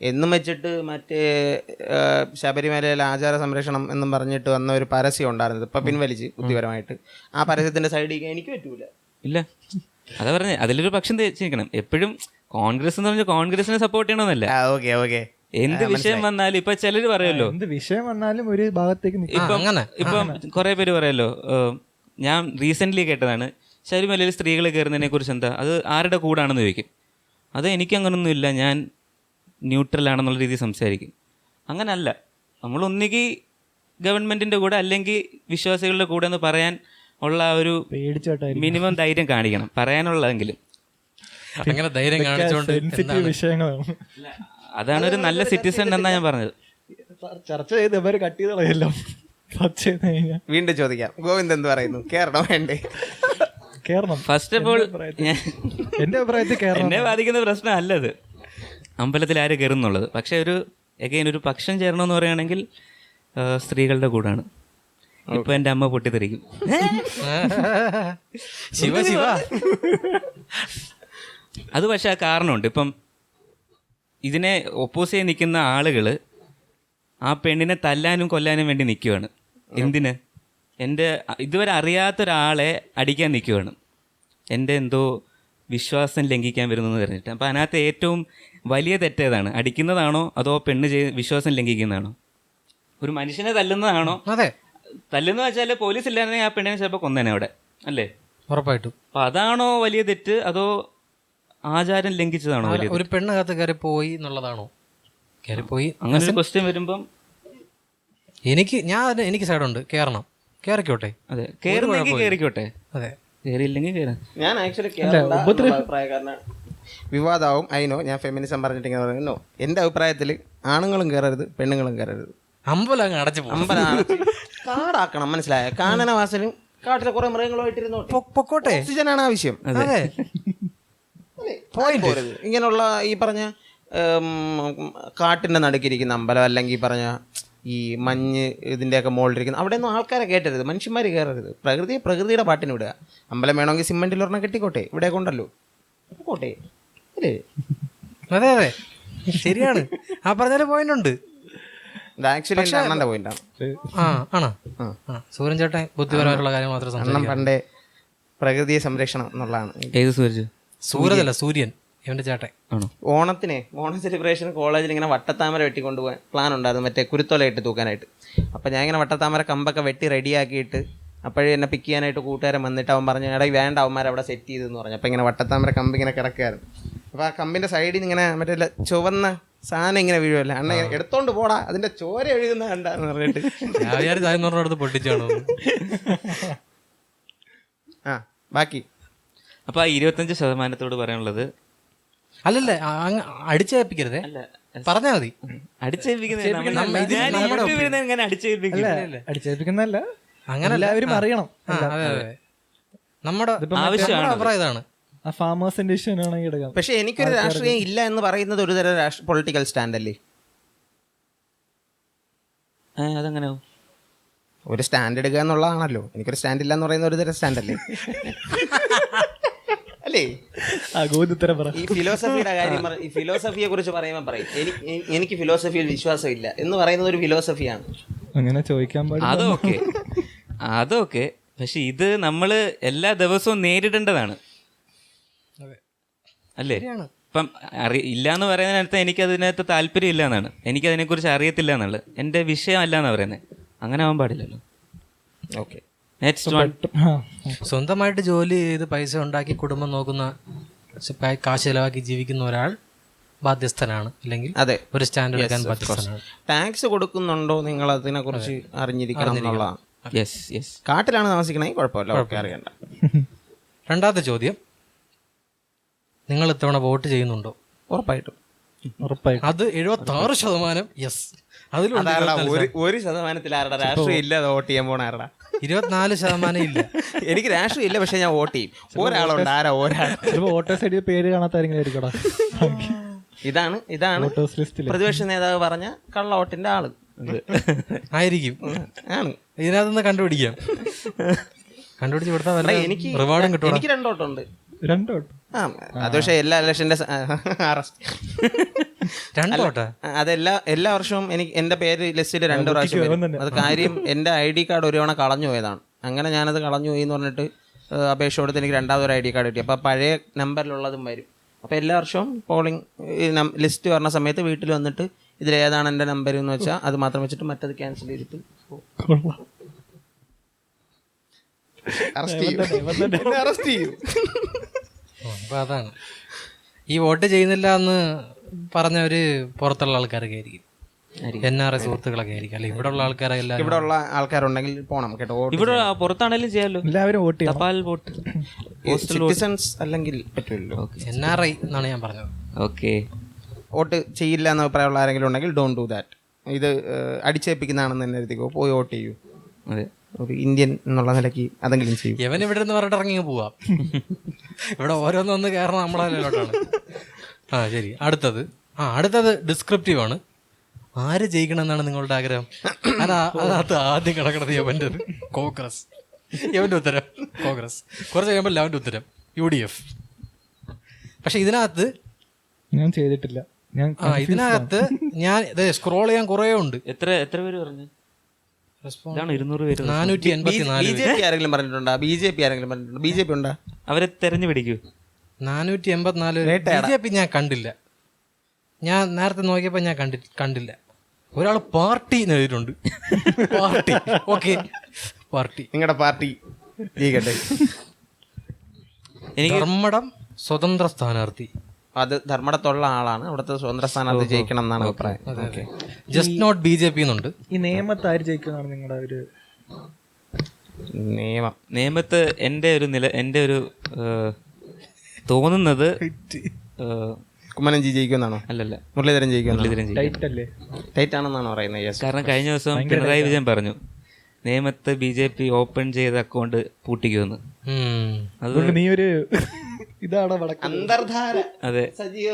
എന്നും വെച്ചിട്ട് മറ്റേ ശബരിമലയിലെ ആചാര സംരക്ഷണം എന്നും പറഞ്ഞിട്ട് വന്ന ഒരു പരസ്യം ഉണ്ടായിരുന്നത് ഇപ്പം പിൻവലിച്ച് ബുദ്ധിപരമായിട്ട്. ആ പരസ്യത്തിൻ്റെ സൈഡ് എനിക്ക് പറ്റൂല. ഇല്ല, അതാ പറഞ്ഞത്, അതിലൊരു പക്ഷം തിരിച്ചിരിക്കണം. എപ്പോഴും കോൺഗ്രസ് എന്ന് പറഞ്ഞാൽ കോൺഗ്രസിനെ സപ്പോർട്ട് ചെയ്യണമെന്നല്ല. ഓക്കെ എന്ത് വിഷയം വന്നാലും ഇപ്പൊ ചിലര് പറയുമല്ലോ, എന്ത് വിഷയം വന്നാലും ഒരു ഭാഗത്തേക്ക് ഇപ്പം കുറെ പേര് പറയല്ലോ. ഞാൻ റീസെന്റ് കേട്ടതാണ്, ശബരിമലയിൽ സ്ത്രീകൾ കയറുന്നതിനെ കുറിച്ച് എന്താ, അത് ആരുടെ കൂടാണെന്ന് ചോദിക്കും. അത് എനിക്കങ്ങനൊന്നും ഇല്ല, ഞാൻ ന്യൂട്രൽ ആണെന്നുള്ള രീതിയിൽ സംസാരിക്കും. അങ്ങനല്ല, നമ്മൾ ഒന്നുകിൽ ഗവൺമെന്റിന്റെ കൂടെ അല്ലെങ്കിൽ വിശ്വാസികളുടെ കൂടെ എന്ന് പറയാൻ ഉള്ള ഒരു മിനിമം ധൈര്യം കാണിക്കണം, പറയാനുള്ളതെങ്കിലും. അങ്ങനെ ധൈര്യം കാണിച്ചുകൊണ്ട് സെൻസിറ്റീവ് വിഷയങ്ങളാണ് അതാണ് ഒരു നല്ല സിറ്റിസൺ എന്നാ ഞാൻ പറഞ്ഞത്. ചർച്ച ചെയ്ത് ഇവര് കട്ട് ചെയ്ത് കളയല്ലോ. ചർച്ച ചെയ്ത് കഴിഞ്ഞാൽ വീണ്ടും ചോദിക്കാം, ഗോവിന്ദ് എന്ത് പറയുന്നു? കേറണോ വേണ്ടേ? കേറണം. ഫസ്റ്റ് ഓഫ് ഓൾ എന്റെ അഭിപ്രായത്തിൽ കേരളം എന്നെ ബാധിക്കുന്ന പ്രശ്നമല്ലത് അമ്പലത്തിൽ ആര് കയറുന്നുള്ളത്. പക്ഷെ ഒരു പക്ഷം ചേരണമെന്ന് പറയുകയാണെങ്കിൽ സ്ത്രീകളുടെ കൂടാണ്. ഇപ്പൊ എൻ്റെ അമ്മ പൊട്ടിത്തെറിക്കും. ശിവ ശിവ. അത് പക്ഷെ ആ കാരണമുണ്ട്. ഇപ്പം ഇതിനെ ഒപ്പോസ് ചെയ്ത് നിൽക്കുന്ന ആളുകൾ ആ പെണ്ണിനെ തല്ലാനും കൊല്ലാനും വേണ്ടി നിൽക്കുകയാണ്. എന്തിന്? എൻ്റെ ഇതുവരെ അറിയാത്തൊരാളെ അടിക്കാൻ നിൽക്കുകയാണ്. എൻ്റെ എന്തോ വിശ്വാസം ലംഘിക്കാൻ വരുന്നെന്ന് പറഞ്ഞിട്ട്. അപ്പം അതിനകത്ത് ഏറ്റവും വലിയ തെറ്റേതാണ്? അടിക്കുന്നതാണോ അതോ പെണ്ണ് വിശ്വാസം ലംഘിക്കുന്നതാണോ? ഒരു മനുഷ്യനെ തല്ലുന്നതാണോ? അതെ, തല്ലുന്ന വെച്ചാൽ പോലീസ് ഇല്ലായിരുന്നെങ്കിൽ ആ പെണ്ണിനെ ചിലപ്പോൾ കൊന്നേനെ അവിടെ, അല്ലേ? ഉറപ്പായിട്ടും. അപ്പം അതാണോ വലിയ തെറ്റ് അതോ ആചാരം ലംഘിച്ചതാണോ വലിയ തെറ്റ്? ഒരു പെണ്ണകത്ത് കയറി പോയി എന്നുള്ളതാണോ? കയറി പോയി അങ്ങനെ ഒരു ക്വസ്റ്റ്യൻ വരുമ്പം എനിക്ക് സൈഡുണ്ട്. കേറണം, കേറിക്കോട്ടെ. അതെ, കയറുന്നെങ്കിൽ കയറിക്കോട്ടെ. അതെ, കയറിയില്ലെങ്കിൽ കയറാം. ഞാൻ ആക്ച്വലി അഭിപ്രായക്കാരനാണ്. വിവാദമാവും അതിനോ ഞാൻ ഫെമിനിസം പറഞ്ഞിട്ട് ഇങ്ങനെ പറയുന്നു. എൻ്റെ അഭിപ്രായത്തിൽ ആണുങ്ങളും കയറരുത്, പെണ്ണുങ്ങളും കയറരുത്. അമ്പലം അങ്ങ് അടച്ചു അമ്പലമാണ് കാടാക്കണം, മനസ്സിലായ? കാനനവാസനും കാട്ടിലെ കുറെ മൃഗങ്ങളുമായിട്ടിരുന്നോ, പൊക്കോട്ടെ. ഓക്സിജനാണ് ആവശ്യം. അതെ, പോരുത് ഇങ്ങനെയുള്ള ഈ പറഞ്ഞ കാട്ടിൻ്റെ നടുക്കിരിക്കുന്ന അമ്പലം, അല്ലെങ്കിൽ പറഞ്ഞ ഈ മഞ്ഞ് ഇതിൻ്റെയൊക്കെ മുകളിലിരിക്കുന്ന അവിടെയൊന്നും ആൾക്കാരെ കയറ്റരുത്, മനുഷ്യന്മാർ കയറരുത്. പ്രകൃതിയുടെ പാട്ടിന് വിടുക. അമ്പലം വേണമെങ്കിൽ സിമെൻറ്റിൽ ഒരെണ്ണം കെട്ടിക്കോട്ടെ, ഇവിടെ കൊണ്ടല്ലോ കോട്ടെ, അല്ലേ? അതെ അതെ, ശരിയാണ്. ആ പറഞ്ഞാലും പോയിന്റ് ഉണ്ട്. ഇത് ആക്ച്വലി എൻ്റെ അണ്ണൻ്റെ പോയിന്റാണ്. ആണോ? സൂര്യൻ ചേട്ടൻ ബുദ്ധിപരമായിട്ടുള്ള കാര്യം മാത്രം അണ്ണൻ സംസാരിക്കാം. പണ്ടേ പ്രകൃതിയെ സംരക്ഷണം എന്നുള്ളതാണ്. ഏത് സൂരജ്? സൂരജല്ല, സൂര്യൻ, ഇവന്റെ ചേട്ടൻ. ആണോ? ഓണം സെലിബ്രേഷൻ കോളേജിൽ ഇങ്ങനെ വട്ടത്താമര വെട്ടിക്കൊണ്ടുപോകാൻ പ്ലാൻ ഉണ്ടായിരുന്നു, മറ്റേ കുരുത്തോലയിട്ട് തൂക്കാനായിട്ട്. അപ്പം ഞാൻ ഇങ്ങനെ വട്ടത്താമര കമ്പൊക്കെ വെട്ടി റെഡിയാക്കിയിട്ട് അപ്പോഴേ എന്നെ പിക്ക് ചെയ്യാനായിട്ട് കൂട്ടുകാരൻ വന്നിട്ട് അവൻ പറഞ്ഞു, എടാ വേണ്ട, അവന്മാർ അവിടെ സെറ്റ് ചെയ്തെന്ന് പറഞ്ഞു. അപ്പം ഇങ്ങനെ വട്ടത്താമര കമ്പ് ഇങ്ങനെ കിടക്കുകയായിരുന്നു. അപ്പോൾ ആ കമ്പിൻ്റെ സൈഡിൽ നിന്ന് ഇങ്ങനെ മറ്റേ ചുവന്ന സാധനം ഇങ്ങനെ വീഴുമല്ലേ, അണ്ണ എടുത്തോണ്ട് പോടാ, അതിൻ്റെ ചോര എഴുതുന്ന കണ്ടാന്ന് പറഞ്ഞിട്ട് പൊട്ടിച്ചാണോ? ആ ബാക്കി അപ്പോൾ ആ 25% പറയാനുള്ളത് അല്ലല്ലേ, അടിച്ചേൽപ്പിക്കരുതേ, പറഞ്ഞാ മതി. അടിച്ചേൽപ്പിക്കുന്നല്ല, അങ്ങനെ എല്ലാവരും അറിയണം. നമ്മുടെ അഭിപ്രായം ഇതാണ്. ആ ഫാമേഴ്സിന്റെ ഇഷ്യൂ ആണെങ്കിൽ എടുക്കാം. പക്ഷെ എനിക്കൊരു രാഷ്ട്രീയം ഇല്ല എന്ന് പറയുന്നത് ഒരു തരം പൊളിറ്റിക്കൽ സ്റ്റാൻഡ് അല്ലേ? അതെങ്ങനെ ഒരു സ്റ്റാൻഡ് എടുക്കുക എന്നുള്ളതാണല്ലോ. എനിക്കൊരു സ്റ്റാൻഡ് ഇല്ല എന്ന് പറയുന്ന ഒരു തരം സ്റ്റാൻഡ് അല്ലേ? അല്ലേ? ഈ ഫിലോസഫിയുടെ കാര്യം ഈ ഫിലോസഫിയെ കുറിച്ച് പറയുമ്പോൾ പറയും എനിക്ക് ഫിലോസഫിയിൽ വിശ്വാസം ഇല്ല എന്ന് പറയുന്നത് ഒരു ഫിലോസഫിയാണ്. അങ്ങനെ ചോദിക്കാൻ പാടില്ല. അതൊക്കെ പക്ഷെ ഇത് നമ്മൾ എല്ലാ ദിവസവും നേരിടേണ്ടതാണ്, അല്ലേ? ഇപ്പം ഇല്ലയെന്ന് പറയുന്നതിനകത്ത് എനിക്കതിനകത്ത് താല്പര്യം ഇല്ല എന്നാണ്, എനിക്കതിനെക്കുറിച്ച് അറിയത്തില്ല എന്നുള്ളത് എൻ്റെ വിഷയമല്ല എന്നാണ് പറയുന്നത്. അങ്ങനെ ആവാൻ പാടില്ലല്ലോ. ഓക്കെ, സ്വന്തമായിട്ട് ജോലി ചെയ്ത് പൈസ ഉണ്ടാക്കി കുടുംബം നോക്കുന്ന, കാശ് ചെലവാക്കി ജീവിക്കുന്ന ഒരാൾ ബാധ്യസ്ഥനാണ്, അല്ലെങ്കിൽ അതെ, ഒരു സ്റ്റാൻഡ് എടുക്കാൻ ബാധ്യസ്ഥനാണ്. ടാക്സ് കൊടുക്കുന്നുണ്ടോ നിങ്ങൾ അതിനെ കുറിച്ച് അറിഞ്ഞിരിക്കണം എന്നുള്ളതാണ്. കാട്ടിലാണ് താമസിക്കണമെങ്കിൽ കുഴപ്പമില്ല, ഓക്കെ, അറിയണ്ട. രണ്ടാമത്തെ ചോദ്യം, നിങ്ങൾ ഇത്തവണ വോട്ട് ചെയ്യുന്നുണ്ടോ? ഉറപ്പായിട്ടും. അത് 76% യെസ്. അതിലുള്ള 1% ആരുടെ രാഷ്ട്രീയം ഇല്ല വോട്ട് ചെയ്യാൻ പോണ ആരുടെ? 24% ഇല്ല. എനിക്ക് രാഷ്ട്രീയം ഇല്ല, പക്ഷെ ഞാൻ വോട്ട് ചെയ്യും. ഒരാളുണ്ട്, വോട്ടേഴ്സ് ഐഡി പേര് കാണാത്തായിരിക്കും. ഇതാണ് പ്രതിപക്ഷ നേതാവ് പറഞ്ഞ കള്ള വോട്ടിന്റെ ആള് ആയിരിക്കും. ആണ്. ഇതിനകത്തുനിന്ന് കണ്ടുപിടിക്കാം. കണ്ടുപിടിച്ച് കൊടുത്താൽ റിവാർഡും കിട്ടും. എനിക്ക് 2 വോട്ടുണ്ട്. അത് പക്ഷേ എല്ലാ ഇലക്ഷന്റെ എല്ലാ വർഷവും എനിക്ക് എന്റെ പേര് ലിസ്റ്റിൽ 2 പ്രാവശ്യം വരും. അത് കാര്യം എന്റെ ID കാർഡ് ഒരു തവണ കളഞ്ഞു പോയതാണ്. അങ്ങനെ ഞാനത് കളഞ്ഞു പോയി എന്ന് പറഞ്ഞിട്ട് അപേക്ഷ കൊടുത്ത് എനിക്ക് 2ാമതൊരു ID കാർഡ് കിട്ടി. അപ്പോൾ പഴയ നമ്പറിലുള്ളതും വരും. അപ്പോൾ എല്ലാ വർഷവും പോളിംഗ് ലിസ്റ്റ് പറഞ്ഞ സമയത്ത് വീട്ടിൽ വന്നിട്ട് ഇതിലേതാണ് എൻ്റെ നമ്പർ എന്ന് വെച്ചാൽ അത് മാത്രം വെച്ചിട്ട് മറ്റത് ക്യാൻസൽ ചെയ്തിട്ട് അറസ്റ്റ് ചെയ്യും. അപ്പോൾ അതാണ് ഈ വോട്ട് ചെയ്യുന്നില്ല എന്ന് പറഞ്ഞവര് പുറത്തുള്ള ആൾക്കാരൊക്കെ ആയിരിക്കും, NRI സുഹൃത്തുക്കളൊക്കെ ആയിരിക്കും, അല്ലെ? ഇവിടെ ഉള്ള ആൾക്കാരെല്ലാം, ഇവിടെ ഉള്ള ആൾക്കാരുണ്ടെങ്കിൽ പോണം കേട്ടോ. ഇവിടെ പുറത്താണെങ്കിലും ചെയ്യാമല്ലോ, എല്ലാവരും വോട്ട് ചെയ്യണം. തപാൽ വോട്ട്. സിറ്റിസൺസ് അല്ലെങ്കിൽ പറ്റുമല്ലോ. NRI എന്നാണ് ഞാൻ പറഞ്ഞത്. ഓക്കെ, വോട്ട് ചെയ്യില്ല എന്ന അഭിപ്രായമുള്ള ആരെങ്കിലും ഉണ്ടെങ്കിൽ ഡോണ്ട് ഡു ദാറ്റ്. ഇത് അടിച്ചേൽപ്പിക്കുന്നതാണെന്ന് തന്നെ എഴുതിക്കോ, പോയി വോട്ട് ചെയ്യൂ. അതെ, ഒരു ഇന്ത്യൻ എന്നുള്ള നിലയ്ക്ക് അതെങ്കിലും ചെയ്യും. ഇവൻ ഇവിടെ നിന്ന് പറഞ്ഞിട്ട് ഇറങ്ങി പോവാം. ഇവിടെ ഓരോന്നൊന്ന് കയറണം നമ്മളതിലോട്ടാണ്. ശരി, അടുത്തത് ഡിസ്ക്രിപ്റ്റീവ് ആണ്. ആര് ജയിക്കണം എന്നാണ് നിങ്ങളുടെ ആഗ്രഹം? അതിനകത്ത് ആദ്യം കിടക്കണത് യവൻ്റെത് കോൺഗ്രസ്. യവൻ്റെ ഉത്തരം കോൺഗ്രസ്. കുറച്ച് കഴിയുമ്പോൾ ലെവൻ്റെ ഉത്തരം UDF. പക്ഷെ ഇതിനകത്ത് ഞാൻ ചെയ്തിട്ടില്ല. ഇതിനകത്ത് ഞാൻ സ്ക്രോൾ ചെയ്യാൻ കുറേ ഉണ്ട്. എത്ര പേര് പറഞ്ഞു? 200 പേര്. 484. BJP ആരെങ്കിലും പറഞ്ഞിട്ടുണ്ടോ? BJP ആരെങ്കിലും പറഞ്ഞിട്ടുണ്ടോ? BJP ഉണ്ടോ? അവരെ തെരഞ്ഞു പിടിക്കൂ. 484. BJP ഞാൻ കണ്ടില്ല. ഞാൻ നേരത്തെ നോക്കിയപ്പോൾ ഞാൻ കണ്ടില്ല. ഒരാൾ പാർട്ടി എഴുതിയിട്ടുണ്ട്. Party, okay, party. നിങ്ങളുടെ പാർട്ടി ജയിക്കട്ടെ. ധർമ്മടം സ്വതന്ത്ര സ്ഥാനാർത്ഥി. അത് ധർമ്മടത്തുള്ള ആളാണ്. അവിടുത്തെ സ്വതന്ത്ര സ്ഥാനാർത്ഥി ജയിക്കണം എന്നാണ് അഭിപ്രായം. ഓക്കെ, ജസ്റ്റ് നോട്ട് BJP എന്നുണ്ട്. ഈ നിയമത്ത് ആര് ജയിക്കുന്നതാണ് നിങ്ങളുടെ ഒരു നിയമത്ത് എൻ്റെ ഒരു തോന്നുന്നത് കുമ്മനംജി ജയിക്കുമെന്നാണോ? അല്ലല്ല, മുരളീധരൻ ജയിക്കുമെന്നാണ്. ടൈറ്റ് അല്ലേ? ടൈറ്റ് ആണെന്നാണ് പറയുന്നത്. യെസ്. കാരണം കഴിഞ്ഞ ദിവസം പിണറായി വിജയൻ പറഞ്ഞു നിയമത്ത് BJP ഓപ്പൺ ചെയ്ത അക്കൗണ്ട് പൂട്ടിക്കുമെന്ന്. അതുകൊണ്ട് നീ ഒരു ഇതാണ് അന്തർധാര. അതെ,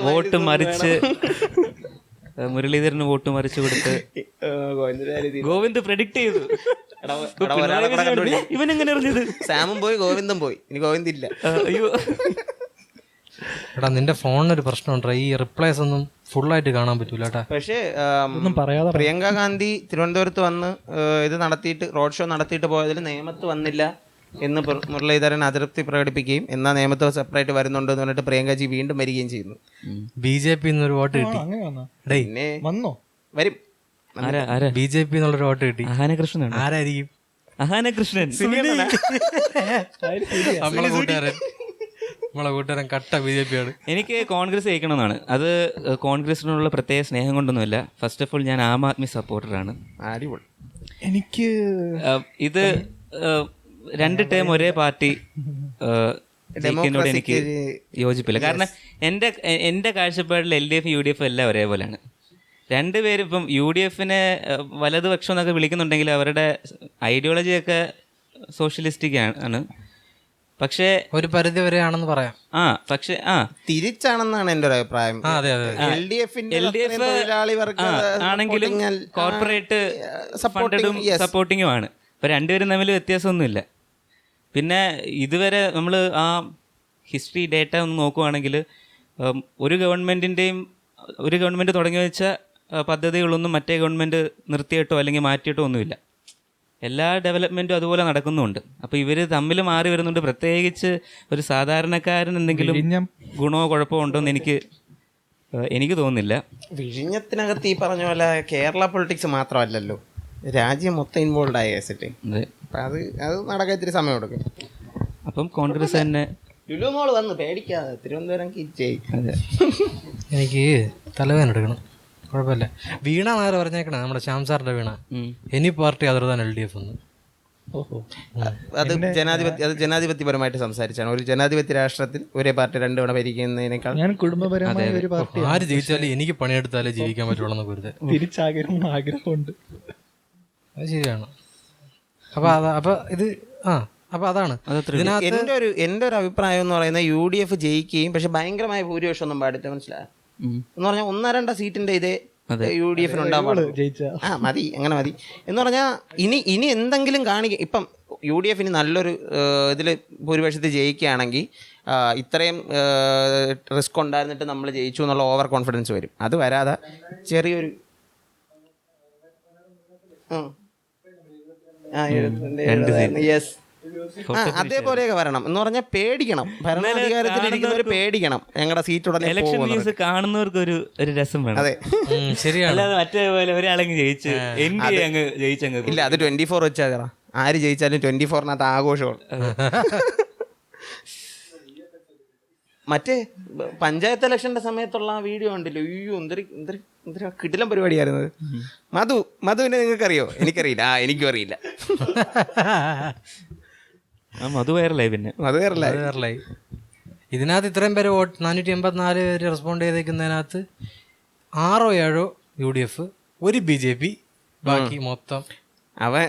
വോട്ട് മറിച്ച് മുരളീധരന് വോട്ട് മറിച്ച് കൊടുത്ത് ഗോവിന്ദ് പ്രെഡിക്റ്റ് ചെയ്തു. ഇവൻ എങ്ങനെ അറിഞ്ഞത്? സാമും പോയി, ഗോവിന്ദും പോയി. ഇനി ഗോവിന്ദ് ഇല്ല. അയ്യോ, എടാ നിന്റെ ഫോണിനൊരു പ്രശ്നമുണ്ടോ? ഈ റിപ്ലൈസ് ഒന്നും ഫുള്ളായിട്ട് കാണാൻ പറ്റൂല കേട്ടാ. പക്ഷേ പ്രിയങ്ക ഗാന്ധി തിരുവനന്തപുരത്ത് വന്ന് ഇത് നടത്തിയിട്ട് റോഡ് ഷോ നടത്തിയിട്ട് പോയതിൽ നിയമത്ത് വന്നില്ല എന്ന് മുരളീധരൻ അതൃപ്തി പ്രകടിപ്പിക്കുകയും എന്നാൽ നിയമത്ത് സെപ്പറേറ്റ് വരുന്നുണ്ട് എന്ന് പറഞ്ഞിട്ട് പ്രിയങ്കജി വീണ്ടും വരികയും ചെയ്യുന്നു. BJP എന്നൊരു വോട്ട് കിട്ടി. പിന്നെ വന്നോ? വരും. BJP എന്നുള്ളൊരു വോട്ട് കിട്ടി. അഹാനകൃഷ്ണൻ. ആരായിരിക്കും? അഹാനകൃഷ്ണൻ, നമ്മളെ കൂട്ടുകാരൻ കട്ട BJP ആണ്. എനിക്ക് കോൺഗ്രസ് ജയിക്കണമെന്നാണ്. അത് കോൺഗ്രസിനുള്ള പ്രത്യേക സ്നേഹം കൊണ്ടൊന്നുമില്ല. ഫസ്റ്റ് ഓഫ് ഓൾ ഞാൻ ആം ആദ്മി സപ്പോർട്ടറാണ്. അടിപൊളി. എനിക്ക് ഇത് 2 ടേം ഒരേ പാർട്ടി ജയിക്കുന്നതിനോട് എനിക്ക് യോജിപ്പില്ല. കാരണം എൻ്റെ കാഴ്ചപ്പാടിൽ LDF UDF എല്ലാം ഒരേപോലെയാണ്. രണ്ടുപേരും ഇപ്പം UDFനെ വലതുപക്ഷം എന്നൊക്കെ വിളിക്കുന്നുണ്ടെങ്കിൽ അവരുടെ ഐഡിയോളജിയൊക്കെ സോഷ്യലിസ്റ്റിക് ആണ്. പക്ഷേ ഒരു പരിധി വരെ ആണെന്ന് പറയാം. പക്ഷേ തിരിച്ചാണെന്നാണ് എൻ്റെ ഒരു അഭിപ്രായം. ആണെങ്കിലും കോർപ്പറേറ്റ് സപ്പോർട്ടിങ്ങും ആണ്. ഇപ്പം രണ്ടുപേരും തമ്മിൽ വ്യത്യാസമൊന്നുമില്ല. പിന്നെ ഇതുവരെ നമ്മൾ ആ ഹിസ്റ്ററി ഡേറ്റ ഒന്ന് നോക്കുവാണെങ്കിൽ ഒരു ഗവൺമെൻറ് തുടങ്ങി വെച്ച പദ്ധതികളൊന്നും മറ്റേ ഗവൺമെൻറ് നിർത്തിയിട്ടോ അല്ലെങ്കിൽ മാറ്റിയിട്ടോ ഒന്നുമില്ല. എല്ലാ ഡെവലപ്മെൻറ്റും അതുപോലെ നടക്കുന്നുണ്ട്. അപ്പോൾ ഇവർ തമ്മിൽ മാറി വരുന്നുണ്ട്. പ്രത്യേകിച്ച് ഒരു സാധാരണക്കാരൻ എന്തെങ്കിലും ഗുണമോ കുഴപ്പമോ ഉണ്ടോയെന്ന് എനിക്ക് തോന്നുന്നില്ല. വിഴിഞ്ഞത്തിനകത്ത് ഈ പറഞ്ഞ പോലെ കേരള പൊളിറ്റിക്സ് മാത്രമല്ലല്ലോ, രാജ്യം മൊത്തം ഇൻവോൾവ് ആയ കേസിട്ട്. അപ്പം അത് നടക്കാൻ ഇത്തിരി സമയം കൊടുക്കും. അപ്പം കോൺഗ്രസ് തന്നെ ലുലുമോള് വന്ന് പേടിക്കാതെ തിരുവനന്തപുരം കിച്ചേ. എനിക്ക് തലവേദന എടുക്കണം, കുഴപ്പമില്ല. വീണ നേരെ പറഞ്ഞേക്കണേ, നമ്മുടെ ശ്യാം സാറിന്റെ വീണ, any party other than LDF എന്ന്. അത് ജനാധിപത്യപരമായിട്ട് സംസാരിച്ചാണ്. ഒരു ജനാധിപത്യ രാഷ്ട്രത്തിൽ ഒരേ പാർട്ടി 2 തവണ ഭരിക്കുന്നതിനേക്കാൾ കുടുംബപരമായ ഒരു പാർട്ടി. ആര് ജയിച്ചാലും എനിക്ക് പണിയെടുത്താലേ ജീവിക്കാൻ പറ്റുള്ളൂ എന്ന് കരുത്. ആഗ്രഹമുണ്ട്. അത് ശരിയാണ്. അപ്പൊ അതാണ് എൻ്റെ ഒരു അഭിപ്രായം എന്ന് പറയുന്നത് UDF ജയിക്കുകയും പക്ഷെ ഭയങ്കരമായ ഭൂരിപക്ഷം ഒന്നും പാടില്ല. മനസ്സിലായോ? എന്ന് പറഞ്ഞാൽ 1-2 സീറ്റിന്റെ ഇതേ UDF ഉണ്ടാവാണ്. മതി, അങ്ങനെ മതി എന്ന് പറഞ്ഞാൽ ഇനി എന്തെങ്കിലും കാണിക്കുക. ഇപ്പം UDF ഇനി നല്ലൊരു ഇതിൽ ഭൂരിപക്ഷത്തിൽ ജയിക്കുകയാണെങ്കിൽ ഇത്രയും റിസ്ക് ഉണ്ടായിരുന്നിട്ട് നമ്മൾ ജയിച്ചു എന്നുള്ള ഓവർ കോൺഫിഡൻസ് വരും. അത് വരാതെ ചെറിയൊരു യെസ് അതേപോലെയൊക്കെ വരണം എന്ന് പറഞ്ഞാൽ പേടിക്കണം. ഭരണാധികാരത്തിലിരിക്കുന്നവർ പേടിക്കണം. ഞങ്ങളുടെ സീറ്റ് ഉടനെ കാണുന്നവർക്ക് ഒരു രസം വേണം. അതെ, ശരിയാണ്. അല്ലാതെ മറ്റേപോലെ ഒരാളെങ്കിൽ ജയിച്ചു ഇല്ല, അത് 24 വെച്ചാൽ ആര് ജയിച്ചാലും 24-നകത്ത് ആഘോഷമാണ്. മറ്റേ പഞ്ചായത്ത് ഇലക്ഷന്റെ സമയത്തുള്ള ആ വീഡിയോ ഉണ്ടല്ലോ, അയ്യോ എന്തൊരു കിടിലം പരിപാടിയായിരുന്നത്. മധുവിനെ നിങ്ങൾക്കറിയോ? എനിക്കറിയില്ല. എനിക്കും അറിയില്ല. അത് വൈറലായി പിന്നെ. അത് കയറില്ല. അത് വേറലായി. ഇതിനകത്ത് ഇത്രയും പേര് 484 പേര് റെസ്പോണ്ട് ചെയ്തേക്കുന്നതിനകത്ത് 6 or 7 UDF, 1 BJP, ബാക്കി മൊത്തം അവൻ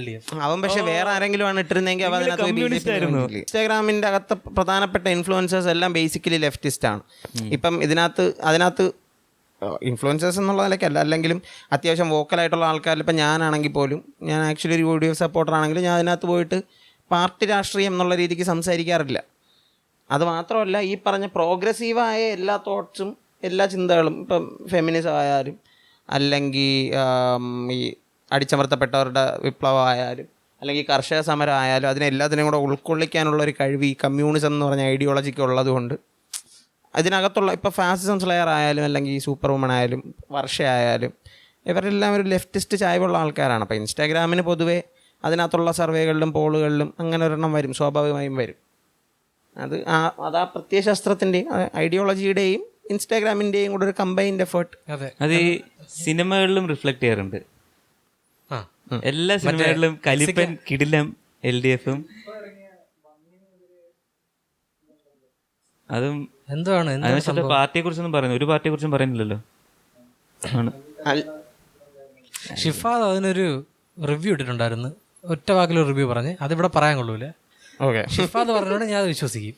LDF. അവൻ പക്ഷെ വേറെ ആരെങ്കിലും ആണ് ഇട്ടിരുന്നെങ്കിൽ അവൻ അതിനകത്ത് ഇൻസ്റ്റാഗ്രാമിന്റെ അകത്ത് പ്രധാനപ്പെട്ട ഇൻഫ്ലുവൻസേഴ്സ് എല്ലാം ബേസിക്കലി ലെഫ്റ്റിസ്റ്റ് ആണ്. ഇപ്പം അതിനകത്ത് ഇൻഫ്ലുവൻസേഴ്സ് എന്നുള്ള നിലയ്ക്കല്ല, അല്ലെങ്കിലും അത്യാവശ്യം വോക്കലായിട്ടുള്ള ആൾക്കാരിൽ ഇപ്പം ഞാനാണെങ്കിൽ പോലും, ഞാൻ ആക്ച്വലി ഒരു UDF സപ്പോർട്ടർ ആണെങ്കിലും ഞാൻ അതിനകത്ത് പോയിട്ട് പാർട്ടി രാഷ്ട്രീയം എന്നുള്ള രീതിക്ക് സംസാരിക്കാറില്ല. അത് മാത്രമല്ല, ഈ പറഞ്ഞ പ്രോഗ്രസീവായ എല്ലാ തോട്ട്സും എല്ലാ ചിന്തകളും, ഇപ്പം ഫെമിനിസം ആയാലും അല്ലെങ്കിൽ ഈ അടിച്ചമർത്തപ്പെട്ടവരുടെ വിപ്ലവമായാലും അല്ലെങ്കിൽ കർഷക സമരം ആയാലും, അതിനെല്ലാത്തിനെയും കൂടെ ഉൾക്കൊള്ളിക്കാനുള്ളൊരു കഴിവ് ഈ കമ്മ്യൂണിസം എന്ന് പറഞ്ഞ ഐഡിയോളജിക്ക് ഉള്ളതുകൊണ്ട് അതിനകത്തുള്ള ഇപ്പോൾ ഫാസിസം സ്ലെയർ ആയാലും അല്ലെങ്കിൽ സൂപ്പർ വുമൺ ആയാലും വർഷ ആയാലും ഇവരെല്ലാം ഒരു ലെഫ്റ്റിസ്റ്റ് ചായ്വുള്ള ആൾക്കാരാണ്. അപ്പോൾ ഇൻസ്റ്റാഗ്രാമിന് പൊതുവേ അതിനകത്തുള്ള സർവേകളിലും പോളുകളിലും അങ്ങനെ ഒരെണ്ണം വരും, സ്വാഭാവികമായും വരും. അത് ആ പ്രത്യയശാസ്ത്രത്തിൻ്റെയും ഐഡിയോളജിയുടെയും ഇൻസ്റ്റാഗ്രാമിൻ്റെയും കൂടെ ഒരു കമ്പൈൻഡ് എഫേർട്ട്. അത് ഈ സിനിമകളിലും റിഫ്ലക്ട് ചെയ്യാറുണ്ട്. എല്ലാ സിനിമകളിലും കലിപ്പൻ, കിടിലം, LDFും അതും എന്താണ് പാർട്ടിയെ കുറിച്ചൊന്നും പറയുന്നത്, ഒരു പാർട്ടിയെ കുറിച്ചും പറയുന്നില്ലല്ലോ. ആണ് ഷിഫാദ് അതിനൊരു റിവ്യൂ ഇട്ടിട്ടുണ്ടായിരുന്നു. ഒറ്റ വാക്കിലൊരു റിവ്യൂ പറഞ്ഞ് അതിവിടെ പറയാൻ കൊള്ളൂല. ഓക്കെ, ഷിഫാദ് പറഞ്ഞോണ്ട് ഞാൻ അത് വിശ്വസിക്കും.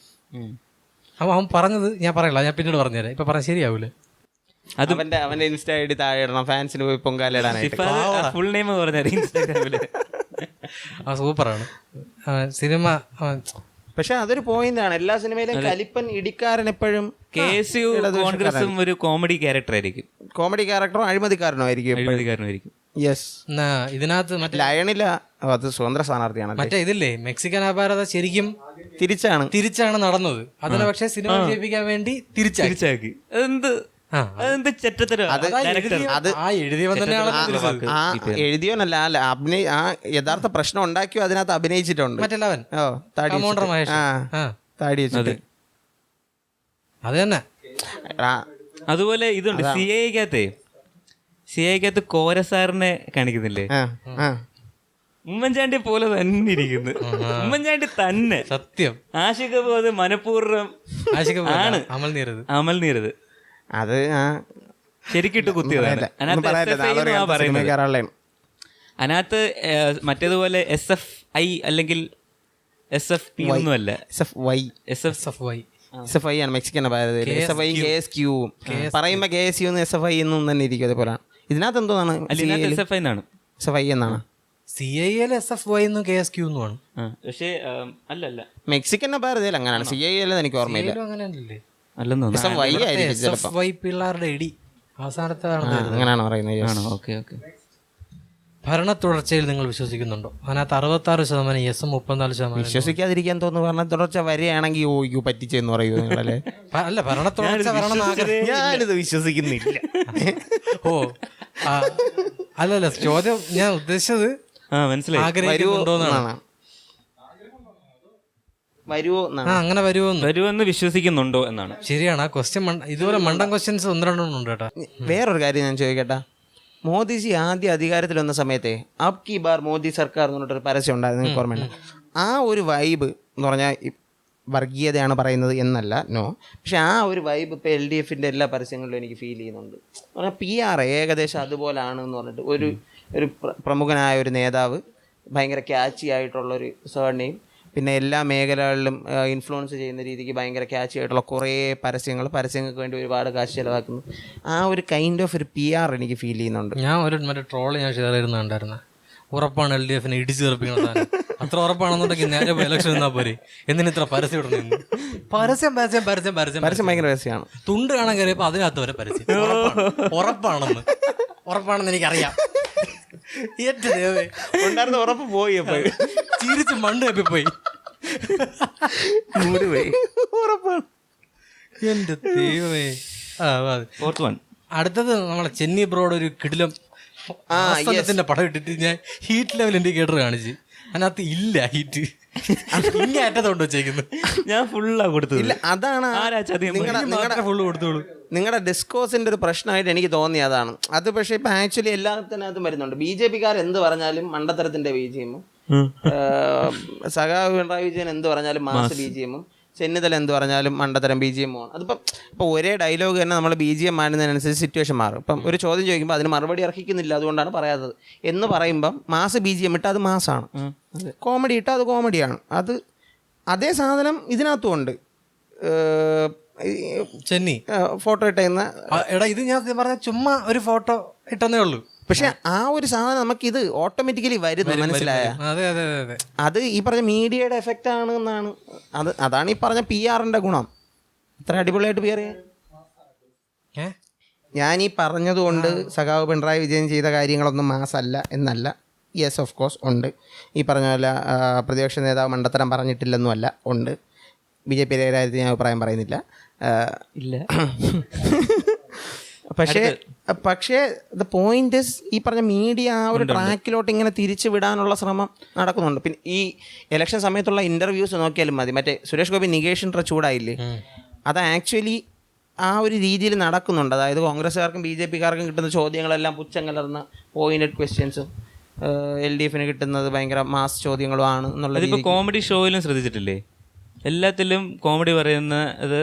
അവൻ പറഞ്ഞത് ഞാൻ പറയല്ല, ഞാൻ പിന്നീട് പറഞ്ഞുതരാം. ഇപ്പൊ പറഞ്ഞ ശരിയാവൂലേ? അത് അവന്റെ ഇൻസ്റ്റ ഐഡി താഴെ ഇടണം, ഫാൻസിന് പോയി പൊങ്കാലിടാനായിട്ട്. ഫുൾ നെയിം പറഞ്ഞാൽ ഇൻസ്റ്റാഗ്രാമില്. ആ സൂപ്പറാണ് സിനിമ. പക്ഷെ അതൊരു പോയിന്റാണ്, എല്ലാ സിനിമയിലും കലിപ്പൻ ഇടിക്കാരൻ എപ്പോഴും KSU കോൺഗ്രസും ഒരു കോമഡി ക്യാരക്ടർ ആയിരിക്കും. കോമഡി ക്യാരക്ടറോ അഴിമതിക്കാരനോ അഴിമതിക്കാരനായിരിക്കും. യെസ്. ഇതിനകത്ത് മറ്റേ ലയണില്ല, അത് സ്വതന്ത്ര സ്ഥാനാർത്ഥിയാണ്. മറ്റേ ഇതില്ലേ മെക്സിക്കൻ അപാരത ശരിക്കും തിരിച്ചാണ് നടന്നത്. അതിനെ പക്ഷെ സിനിമ വിജയിപ്പിക്കാൻ വേണ്ടി തിരിച്ചാക്കി. അതെന്ത് ചെറ്റത്തരം. എഴുതിയോനല്ല, ആ യഥാർത്ഥ പ്രശ്നം ഉണ്ടാക്കിയോ അതിനകത്ത് അഭിനയിച്ചിട്ടുണ്ട്. താടി വെച്ചിട്ട് അത് തന്നെ. അതുപോലെ ഇതുണ്ട് സിഐക്കകത്ത് കോരസാറിനെ കാണിക്കുന്നില്ലേ, ഉമ്മൻചാണ്ടി പോലെ തന്നെ ഇരിക്കുന്നു. ഉമ്മൻചാണ്ടി തന്നെ സത്യം. ആഷിഖ് അത് മനഃപൂർവ്വം ആണ്. അമൽ നീരത് അത് ശരിക്കിട്ട് കുത്തിയതാണ്. അതിനകത്ത് മറ്റേതുപോലെ SFI അല്ലെങ്കിൽ SFP ഒന്നുമല്ല, SFI ആണ് മെക്സിക്കൻ SFI KSQ പറയുമ്പോ KSU SFI എന്നും തന്നെ ഇരിക്കും. അതേപോലെയാണ് ഇതിനകത്ത് എന്തോന്നാണ് SFI എന്നാണ്, SFI എന്നാണ്. CIL SFY എന്നും KSQ എന്നുമാണ്. പക്ഷേ അല്ലല്ല, മെക്സിക്കൻ ഭാരതയിൽ അങ്ങനെയാണ്. CIL എനിക്ക് ഓർമ്മയില്ല. പിള്ളേരുടെ ഇടി അങ്ങനെയാണ് പറയുന്നത്. ഓക്കെ. ഭരണ തുടർച്ചയിൽ നിങ്ങൾ വിശ്വസിക്കുന്നുണ്ടോ? അതിനകത്ത് 66% യെസും 34%. വിശ്വസിക്കാതിരിക്കാൻ തോന്നുന്നു. ഭരണ തുടർച്ച വരികയാണെങ്കിൽ ഓയ്ക്കു പറ്റിച്ചെന്ന് പറയൂ നിങ്ങളല്ലേ? അല്ല, ഭരണ തുടർച്ച ഞാനിത് വിശ്വസിക്കുന്നില്ല. ഓ അല്ലല്ല, ചോദ്യം ഞാൻ ഉദ്ദേശിച്ചത് ആഗ്രഹിക്കുന്നുണ്ടോന്നാണ്. അങ്ങനെ വരുമെന്ന് വിശ്വസിക്കുന്നുണ്ടോ എന്നാണ്. ശരിയാണ്. ആ ക്വസ്റ്റ്യൻ ഇതുപോലെ മണ്ടൻ ക്വസ്റ്റ്യൻസ് 1-2 ഉണ്ട് കേട്ടോ. വേറൊരു കാര്യം ഞാൻ ചോദിക്കട്ടെ, മോദിജി ആദ്യം അധികാരത്തിൽ വന്ന സമയത്തെ അബ് കി ബാർ മോദി സർക്കാർ എന്ന് പറഞ്ഞിട്ടൊരു പരസ്യം ഉണ്ടായിരുന്നു, നിങ്ങൾക്ക് ഓർമ്മയുണ്ട്? ആ ഒരു വൈബ് എന്ന് പറഞ്ഞാൽ വർഗീയതയാണ് പറയുന്നത് എന്നല്ല, നോ, പക്ഷെ ആ ഒരു വൈബ് ഇപ്പോൾ LDFിൻ്റെ എല്ലാ പരസ്യങ്ങളിലും എനിക്ക് ഫീൽ ചെയ്യുന്നുണ്ട്. പറഞ്ഞാൽ PR ഏകദേശം അതുപോലാണ് എന്ന് പറഞ്ഞിട്ട് ഒരു പ്രമുഖനായ ഒരു നേതാവ്, ഭയങ്കര ക്യാച്ചി ആയിട്ടുള്ളൊരു സേർനെയിം, പിന്നെ എല്ലാ മേഖലകളിലും ഇൻഫ്ലുവൻസ് ചെയ്യുന്ന രീതിക്ക് ഭയങ്കര ക്യാച്ചി ആയിട്ടുള്ള കുറേ പരസ്യങ്ങൾക്ക് വേണ്ടി ഒരുപാട് കാശ് ചിലവാക്കുന്നു. ആ ഒരു കൈൻഡ് ഓഫ് ഒരു PR എനിക്ക് ഫീൽ ചെയ്യുന്നുണ്ട്. ഞാൻ മറ്റേ ട്രോള് ഞാൻ ഷെയർ ചെയ്യുന്നുണ്ടായിരുന്നു. ഉറപ്പാണ് LDFിനെ ഇടിച്ചു തെറിപ്പിക്കണം. അത്ര ഉറപ്പാണെന്നുണ്ടെങ്കിൽ നേരെ ഇലക്ഷൻ നിന്നാൽ പോരെ, എന്തിന് ഇത്ര പരസ്യം ഇടണം? പരസ്യം ഭയങ്കര പരസ്യമാണ്. തുണ്ട് കാണാൻ കയറിയപ്പോൾ അതിനകത്ത് വരെ പരസ്യം. ഉറപ്പാണെന്ന് എനിക്കറിയാം. ഉണ്ടായിരുന്ന ഉറപ്പ് പോയി, ചിരിച്ച് മണ്ണ് കപ്പിപ്പോയി. ഉറപ്പാണ്. എന്റെ ദൈവമേ. അടുത്തത് നമ്മളെ ചെന്നി ബ്രോഡ് ഒരു കിടിലം ത്തിന്റെ പടം ഇട്ടിട്ട് ഞാൻ ഹീറ്റ് ലെവൽ ഇൻഡിക്കേറ്റർ കാണിച്ച്, അതിനകത്ത് ഇല്ല ഹീറ്റ്. ഇങ്ങനെ അറ്റത്തോണ്ട് വെച്ചേക്കുന്നു. ഞാൻ ഫുള്ളാ കൊടുത്തില്ല. അതാണ് ഫുള്ള് കൊടുത്തോളൂ. നിങ്ങളുടെ ഡിസ്കോസിന്റെ ഒരു പ്രശ്നമായിട്ട് എനിക്ക് തോന്നി അതാണ് അത്. പക്ഷേ ഇപ്പം ആക്ച്വലി എല്ലാത്തിനകത്തും വരുന്നുണ്ട്. BJP-കാർ എന്ത് പറഞ്ഞാലും മണ്ടത്തരത്തിന്റെ BGM, സഖാവ് പിണറായി വിജയൻ എന്ത് പറഞ്ഞാലും മാസ് BGM-ഉം ചെന്നിത്തല എന്ത് പറഞ്ഞാലും മണ്ടത്തരം BGM-ഉമാണ്. അതിപ്പം ഇപ്പോൾ ഒരേ ഡയലോഗ് തന്നെ നമ്മൾ BGM മാറുന്നതിനനുസരിച്ച് സിറ്റുവേഷൻ മാറും. ഇപ്പം ഒരു ചോദ്യം ചോദിക്കുമ്പോൾ അതിന് മറുപടി അർഹിക്കുന്നില്ല, അതുകൊണ്ടാണ് പറയാത്തത് എന്ന് പറയുമ്പം മാസ് BGM ഇട്ട് അത് മാസാണ്, കോമഡി ഇട്ട് അത് കോമഡിയാണ്. അത് അതേ സാധനം ഇതിനകത്തും ഉണ്ട്. ചെന്നി ഫോട്ടോ ഇട്ടുന്ന എടാ ഇത് ഞാൻ പറഞ്ഞ ചുമ്മാ ഒരു ഫോട്ടോ ഇട്ടെന്നേ ഉള്ളൂ. പക്ഷെ ആ ഒരു സാധനം നമുക്കിത് ഓട്ടോമാറ്റിക്കലി വരുന്നു, മനസ്സിലായ? അതെ അതെ അതെ അതെ. അത് ഈ പറഞ്ഞ മീഡിയയുടെ എഫക്റ്റ് ആണ് എന്നാണ്. അതാണ് ഈ പറഞ്ഞ PR-ന്റെ ഗുണം. ഇത്ര അടിപൊളിയായിട്ട് PR ഞാൻ ഈ പറഞ്ഞതുകൊണ്ട് സഖാവ് പിണറായി വിജയൻ ചെയ്ത കാര്യങ്ങളൊന്നും മാസല്ല എന്നല്ല. യെസ്, ഓഫ് കോഴ്സ് ഉണ്ട്. ഈ പറഞ്ഞ പോലെ പ്രതിപക്ഷ നേതാവ് മണ്ടത്തരം പറഞ്ഞിട്ടില്ലെന്നും അല്ല, ഉണ്ട്. BJP-യുടെ കാര്യത്തിൽ ഞാൻ അഭിപ്രായം പറയുന്നില്ല. ഇല്ല. പക്ഷേ ദ പോയിന്റ് ഇസ്, ഈ പറഞ്ഞ മീഡിയ ആ ഒരു ട്രാക്കിലോട്ട് ഇങ്ങനെ തിരിച്ചു വിടാനുള്ള ശ്രമം നടക്കുന്നുണ്ട്. പിന്നെ ഈ ഇലക്ഷൻ സമയത്തുള്ള ഇൻ്റർവ്യൂസ് നോക്കിയാലും മതി. മറ്റേ സുരേഷ് ഗോപി നികേഷിൻ്റെ ചൂടായില്ലേ, അത് ആക്ച്വലി ആ ഒരു രീതിയിൽ നടക്കുന്നുണ്ട്. അതായത് കോൺഗ്രസ്സുകാർക്കും BJP-കാർക്കും കിട്ടുന്ന ചോദ്യങ്ങളെല്ലാം പുച്ഛം കലർന്ന പോയിന്റഡ് ക്വസ്റ്റ്യൻസും LDF-ന് കിട്ടുന്നത് ഭയങ്കര മാസ് ചോദ്യങ്ങളുമാണ് എന്നുള്ളത്. ഇപ്പോൾ കോമഡി ഷോയിലും ശ്രദ്ധിച്ചിട്ടില്ലേ, എല്ലാത്തിലും കോമഡി പറയുന്നത്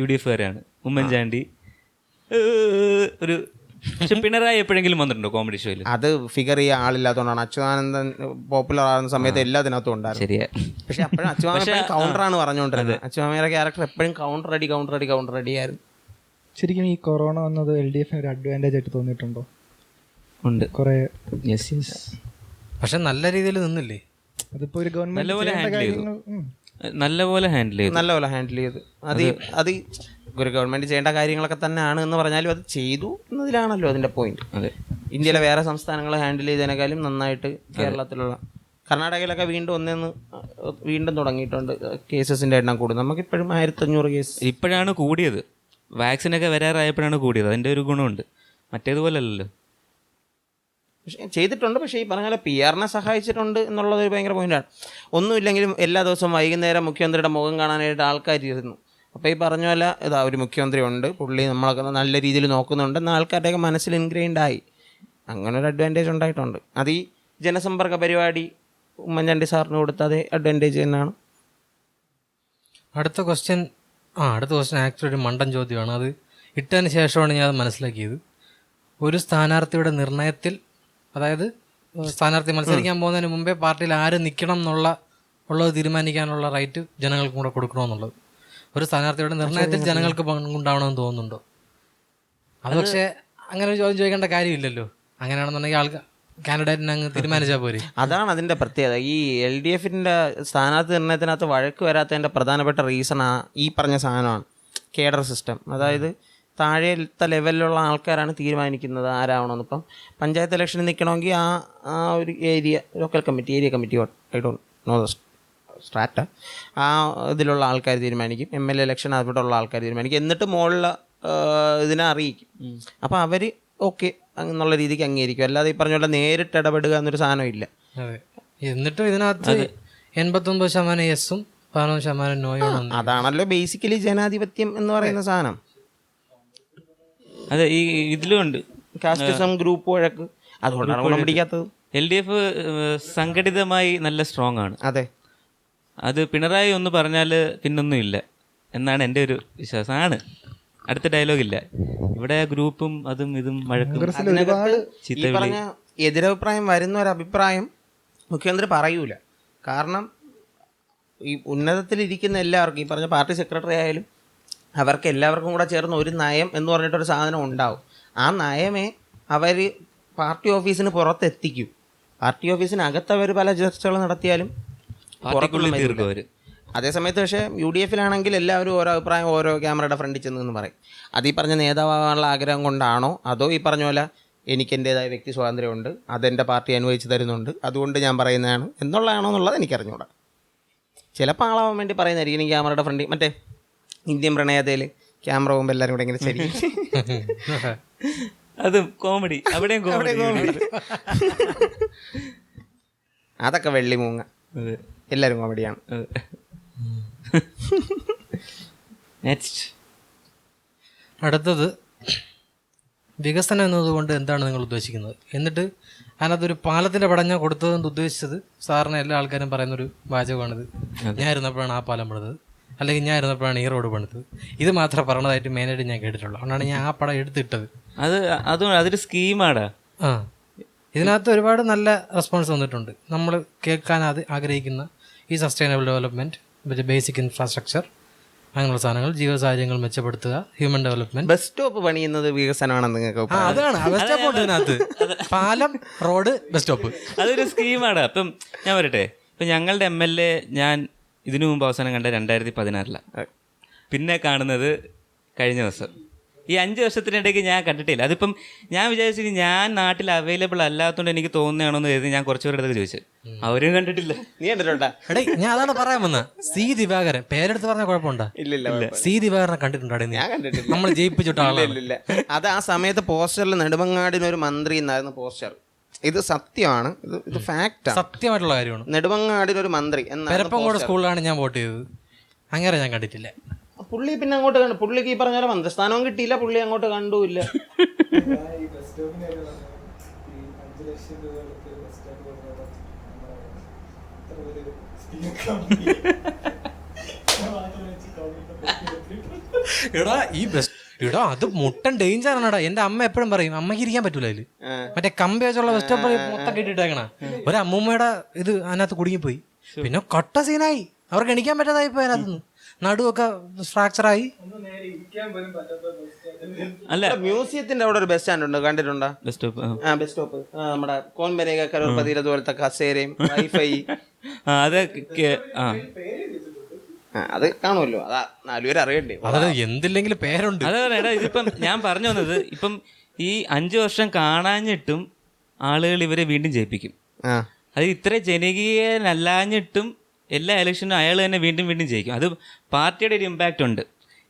UDF-കാരാണ്. ഉമ്മൻചാണ്ടി ഒരു, പക്ഷെ പിണറായി എപ്പോഴെങ്കിലും വന്നിട്ടുണ്ടോ കോമഡി ഷോയിൽ? അത് ഫിഗർ ചെയ്യാൻ ആളില്ലാത്തതുകൊണ്ടാണ്. അച്യുതാനന്ദൻ പോപ്പുലർ ആകുന്ന സമയത്ത് എല്ലാത്തിനകത്തും ഉണ്ടായിരുന്നു. ശരിയാ. പക്ഷെ അപ്പോഴും അച്യുതാനന്ദൻ കൗണ്ടറാണ് പറഞ്ഞുകൊണ്ടിരുന്നത്. അച്യുതാനന്ദയുടെ ക്യാരക്ടർ എപ്പോഴും കൗണ്ടർ അടി ആയിരുന്നു. ശരിക്കും ഈ കൊറോണ വന്നത് LDF-ന് ഒരു അഡ്വാൻറ്റേജ് ആയിട്ട് തോന്നിയിട്ടുണ്ടോ? ഉണ്ട് കുറേ. പക്ഷെ നല്ല രീതിയിൽ നിന്നില്ലേ? അതിപ്പോ ഒരു ഗവൺമെന്റ് നല്ലപോലെ ഹാൻഡിൽ ചെയ്തു. അത് ഒരു ഗവൺമെന്റ് ചെയ്യേണ്ട കാര്യങ്ങളൊക്കെ തന്നെയാണ് എന്ന് പറഞ്ഞാലും അത് ചെയ്തു എന്നതിലാണല്ലോ അതിന്റെ പോയിന്റ്. ഇന്ത്യയിലെ വേറെ സംസ്ഥാനങ്ങൾ ഹാൻഡിൽ ചെയ്തതിനേക്കാളും നന്നായിട്ട് കേരളത്തിലുള്ള, കർണാടകയിലൊക്കെ വീണ്ടും തുടങ്ങിയിട്ടുണ്ട് കേസസിന്റെ എണ്ണം കൂടും. നമുക്കിപ്പോഴും 1500 കേസ് ഇപ്പോഴാണ് കൂടിയത്. വാക്സിനൊക്കെ വരാറായപ്പോഴാണ് കൂടിയത്. അതിൻ്റെ ഒരു ഗുണമുണ്ട്. മറ്റേതുപോലെ അല്ലല്ലോ. പക്ഷേ ചെയ്തിട്ടുണ്ട്. പക്ഷേ ഈ പറഞ്ഞ പോലെ PR-നെ സഹായിച്ചിട്ടുണ്ട് എന്നുള്ളത് ഒരു ഭയങ്കര പോയിന്റാണ്. ഒന്നുമില്ലെങ്കിലും എല്ലാ ദിവസവും വൈകുന്നേരം മുഖ്യമന്ത്രിയുടെ മുഖം കാണാനായിട്ട് ആൾക്കാരിരുന്നു. അപ്പോൾ ഈ പറഞ്ഞ പോലെ ഇതാ ഒരു മുഖ്യമന്ത്രി ഉണ്ട്, പുള്ളി നമ്മളൊക്കെ നല്ല രീതിയിൽ നോക്കുന്നുണ്ട് എന്ന ആൾക്കാരുടെയൊക്കെ മനസ്സിൽ ഇൻഗ്രെയിൻഡ് ആയി. അങ്ങനെ ഒരു അഡ്വാൻറ്റേജ് ഉണ്ടായിട്ടുണ്ട്. അത് ഈ ജനസമ്പർക്ക പരിപാടി ഉമ്മൻചാണ്ടി സാറിന് കൊടുത്ത അതേ അഡ്വാൻറ്റേജ് തന്നെയാണ്. അടുത്ത ക്വസ്റ്റ്യൻ ആക്ച്വലി ഒരു മണ്ടൻ ചോദ്യമാണ്. അത് ഇട്ടതിന് ശേഷമാണ് ഞാൻ അത് മനസ്സിലാക്കിയത്. ഒരു സ്ഥാനാർത്ഥിയുടെ നിർണയത്തിൽ, അതായത് സ്ഥാനാർത്ഥി മത്സരിക്കാൻ പോകുന്നതിന് മുമ്പേ പാർട്ടിയിൽ ആര് നിൽക്കണം ഉള്ളത് തീരുമാനിക്കാനുള്ള റൈറ്റ് ജനങ്ങൾക്കും കൂടെ കൊടുക്കണമെന്നുള്ളത് ഒരു സ്ഥാനാർത്ഥിയുടെ നിർണയത്തിൽ ജനങ്ങൾക്ക് പങ്കുണ്ടാവണമെന്ന് തോന്നുന്നുണ്ടോ? അത് പക്ഷേ അങ്ങനെ ഒരു ചോദ്യം ചോദിക്കേണ്ട കാര്യമില്ലല്ലോ. അങ്ങനെയാണെന്നുണ്ടെങ്കിൽ കാൻഡിഡേറ്റിനെ അങ്ങ് തീരുമാനിച്ചാൽ പോരെ. അതാണ് അതിൻ്റെ പ്രത്യേകത. ഈ LDF-ന്റെ സ്ഥാനാർത്ഥി നിർണയത്തിനകത്ത് വഴക്ക് വരാത്തതിൻ്റെ പ്രധാനപ്പെട്ട റീസൺ ഈ പറഞ്ഞ സാധനമാണ്, കേഡർ സിസ്റ്റം. അതായത് താഴത്തെ ലെവലിലുള്ള ആൾക്കാരാണ് തീരുമാനിക്കുന്നത് ആരാവണമെന്ന്. ഇപ്പം പഞ്ചായത്ത് ഇലക്ഷനിൽ നിൽക്കണമെങ്കിൽ ആ ഒരു local committee, area committee, I don't know the strata, ആ ഇതിലുള്ള ആൾക്കാർ തീരുമാനിക്കും. MLA ഇലക്ഷൻ അവിടെ ഉള്ള ആൾക്കാർ തീരുമാനിക്കും. എന്നിട്ട് മുകളിൽ ഇതിനെ അറിയിക്കും. അപ്പോൾ അവർ ഓക്കെ എന്നുള്ള രീതിക്ക് അംഗീകരിക്കും. അല്ലാതെ ഈ പറഞ്ഞ പോലെ നേരിട്ട് ഇടപെടുക എന്നൊരു സാധനം ഇല്ല. അതെ. എന്നിട്ടും ഇതിനകത്ത് 89% യെസും 11% നോയും. അതാണല്ലോ ബേസിക്കലി ജനാധിപത്യം എന്ന് പറയുന്ന സാധനം. അതെ, ഈ ഇതിലും ഉണ്ട് കാസ്റ്റിസം, ഗ്രൂപ്പ് വഴക്ക്. അതുകൊണ്ടാണ് ഗുണം പിടിക്കാത്തത്. LDF സംഘടിതമായി നല്ല സ്ട്രോങ് ആണ്. അതെ, അത് പിണറായി ഒന്ന് പറഞ്ഞാൽ പിന്നൊന്നും ഇല്ല എന്നാണ് എൻ്റെ ഒരു വിശ്വാസമാണ്. അടുത്ത ഡയലോഗില്ല ഇവിടെ. ഗ്രൂപ്പും അതും ഇതും വഴക്കും ഈ പറഞ്ഞ എതിരഭിപ്രായം വരുന്ന ഒരഭിപ്രായം മുഖ്യമന്ത്രി പറയൂല. കാരണം ഈ ഉന്നതത്തിലിരിക്കുന്ന എല്ലാവർക്കും, ഈ പറഞ്ഞ പാർട്ടി സെക്രട്ടറി ആയാലും അവർക്ക് എല്ലാവർക്കും കൂടെ ചേർന്ന് ഒരു നയം എന്ന് പറഞ്ഞിട്ടൊരു സാധനം ഉണ്ടാവും. ആ നയമേ അവർ പാർട്ടി ഓഫീസിന് പുറത്തെത്തിക്കും. പാർട്ടി ഓഫീസിനകത്ത് അവർ പല ചർച്ചകൾ നടത്തിയാലും അതേസമയത്ത് പക്ഷേ UDF-ലാണെങ്കിൽ എല്ലാവരും ഓരോ അഭിപ്രായം ഓരോ ക്യാമറയുടെ ഫ്രണ്ടിൽ ചെന്ന് പറയും. അത് ഈ പറഞ്ഞ നേതാവാകാനുള്ള ആഗ്രഹം കൊണ്ടാണോ, അതോ ഈ പറഞ്ഞ പോലെ എനിക്ക് എൻ്റേതായ വ്യക്തി സ്വാതന്ത്ര്യമുണ്ട്, അതെൻ്റെ പാർട്ടി അനുവദിച്ച് തരുന്നുണ്ട്, അതുകൊണ്ട് ഞാൻ പറയുന്നതാണ് എന്നുള്ളതാണോ എന്നുള്ളത് എനിക്കറിഞ്ഞൂടാ. ചിലപ്പോൾ ആളാവാൻ വേണ്ടി പറയുന്നതായിരിക്കും. എനിക്ക് ക്യാമറയുടെ ഫ്രണ്ടിൽ, മറ്റേ ഇന്ത്യൻ പ്രണയതയിൽ ക്യാമറ പോകുമ്പോൾ എല്ലാവരും കൂടെ ഇങ്ങനെ ശരി, അതും കോമഡി, അവിടെയും കോമഡി. അതൊക്കെ വെള്ളി മൂങ്ങ, എല്ലാവരും കോമഡിയാണ്. അടുത്തത് വികസനം എന്നതുകൊണ്ട് എന്താണ് നിങ്ങൾ ഉദ്ദേശിക്കുന്നത്? എന്നിട്ട് അതിനകത്തൊരു പാലത്തിൻ്റെ പടം ഞാൻ കൊടുത്തതെന്ന് ഉദ്ദേശിച്ചത് സാറിന് എല്ലാ ആൾക്കാരും പറയുന്നൊരു വാചകമാണിത്. ഞാൻ ഇരുന്നപ്പോഴാണ് ആ പാലം പണിതത്, അല്ലെങ്കിൽ ഞാൻ ഇരുന്നപ്പോഴാണ് ഈ റോഡ് പണിതത്. ഇത് മാത്രം പറഞ്ഞതായിട്ട് മെയിനായിട്ട് ഞാൻ കേട്ടിട്ടുള്ളൂ. അതുകൊണ്ടാണ് ഞാൻ ആ പടം എടുത്തിട്ടത്. അതൊരു സ്കീമാടാ. ആ, ഇതിനകത്ത് ഒരുപാട് നല്ല റെസ്പോൺസ് വന്നിട്ടുണ്ട്. നമ്മൾ കേൾക്കാൻ ആഗ്രഹിക്കുന്ന ഈ സസ്റ്റൈനബിൾ ഡെവലപ്മെൻറ്റ്, ബേസിക് ഇൻഫ്രാസ്ട്രക്ചർ, അങ്ങനെയുള്ള സാധനങ്ങൾ, ജീവിത സാഹചര്യങ്ങൾ മെച്ചപ്പെടുത്തുക, ഹ്യൂമൻ ഡെവലപ്മെന്റ്. ബസ് സ്റ്റോപ്പ് പണിയുന്നത് വികസനമാണെന്ന് നിങ്ങൾക്ക് അതാണ് ബസ് സ്റ്റോപ്പ് ഉണ്ട് ഇതിനകത്ത്. പാലം, റോഡ്, ബസ് സ്റ്റോപ്പ്, അതൊരു സ്കീമാണ്. അപ്പം ഞാൻ പറയട്ടെ, ഇപ്പം ഞങ്ങളുടെ MLA ഞാൻ ഇതിനു മുമ്പ് അവസാനം കണ്ട 2016 പിന്നെ കാണുന്നത് കഴിഞ്ഞ ദിവസം. ഈ 5 വർഷത്തിനിടയ്ക്ക് ഞാൻ കണ്ടിട്ടില്ല. അതിപ്പം ഞാൻ വിചാരിച്ചു ഞാൻ നാട്ടിൽ അവൈലബിൾ അല്ലാത്തതുകൊണ്ട് എനിക്ക് തോന്നുകയാണോന്ന് കരുതി ഞാൻ കുറച്ചുപേരുടെ അടുത്ത് ചോദിച്ചു. അവരും കണ്ടിട്ടില്ല. നീ കണ്ടിട്ടുണ്ടാ? എടേ, ഞാൻ അതാണ് പറയാൻ വന്നത്. സി ദിവാകരൻ പേരെടുത്ത് പറഞ്ഞ കുഴപ്പമുണ്ടോ? ഇല്ല. സി ദിവാകരനെ കണ്ടിട്ടുണ്ടോ? ഞാൻ കണ്ടിട്ടില്ല. നമ്മൾ ജയിപ്പിച്ചിട്ട ആളില്ല. അത് ആ സമയത്ത് പോസ്റ്ററിൽ നെടുമങ്ങാടിനൊരു മന്ത്രി എന്നായിരുന്നു പോസ്റ്റർ. ഇത് സത്യമാണ്, ഇത് ഫാക്റ്റാണ്, സത്യമായിട്ടുള്ള കാര്യമാണ്. നെടുമങ്ങാടിനൊരു മന്ത്രി പെരപ്പങ്കോട് സ്കൂളിലാണ് ഞാൻ വോട്ട് ചെയ്തത്. അങ്ങനെ ഞാൻ കണ്ടിട്ടില്ല. പുള്ളി പിന്നെ അങ്ങോട്ട് കണ്ടു. പുള്ളിക്ക് ഈ പറഞ്ഞ പോലെ മന്ത്രിസ്ഥാനവും കിട്ടിയില്ല, പുള്ളി അങ്ങോട്ട് കണ്ടുമില്ല. എടാ അത് മുട്ടൻ ഡേഞ്ചർ ആണടാ. എന്റെ അമ്മ എപ്പോഴും പറയും, അമ്മയ്ക്ക് ഇരിക്കാൻ പറ്റൂല അതില്. മറ്റേ കമ്പി വെച്ചുള്ള ബസ് സ്റ്റോപ്പ് മൊത്തം കെട്ടിട്ടേക്കണ. ഒരു അമ്മൂമ്മയുടെ ഇത് അതിനകത്ത് കുടുങ്ങിപ്പോയി. പിന്നെ കട്ട സീനായി, അവർക്ക് എണിക്കാൻ പറ്റാതായി പോയി. അതിനകത്തുനിന്ന് നടുവൊക്കെ ഫ്രാക്ചറായി. അല്ല, മ്യൂസിയത്തിന്റെ അവിടെ ഒരു ബസ് സ്റ്റാൻഡ് ഉണ്ട്, കണ്ടിട്ടുണ്ടോ? Bus stop. ബസ് സ്റ്റോപ്പ് നമ്മുടെ കോൻബരേഖ കരൂർപതിയിലെ പോലത്തെ കസേരയും വൈഫൈ അത് കാണുമല്ലോ. അതാ 4 പേര് അറിയണ്ടേ? അതെ, എന്തില്ലെങ്കിലും പേരുണ്ട്. അതാണ് ഇതിപ്പം ഞാൻ പറഞ്ഞു വന്നത്. ഇപ്പം ഈ 5 വർഷം കാണാഞ്ഞിട്ടും ആളുകൾ ഇവരെ വീണ്ടും ജയിപ്പിക്കും. അത് ഇത്ര ജനകീയനല്ലാഞ്ഞിട്ടും എല്ലാ ഇലക്ഷനും അയാൾ തന്നെ വീണ്ടും വീണ്ടും ജയിക്കും. അത് പാർട്ടിയുടെ ഒരു ഇമ്പാക്റ്റ് ഉണ്ട്.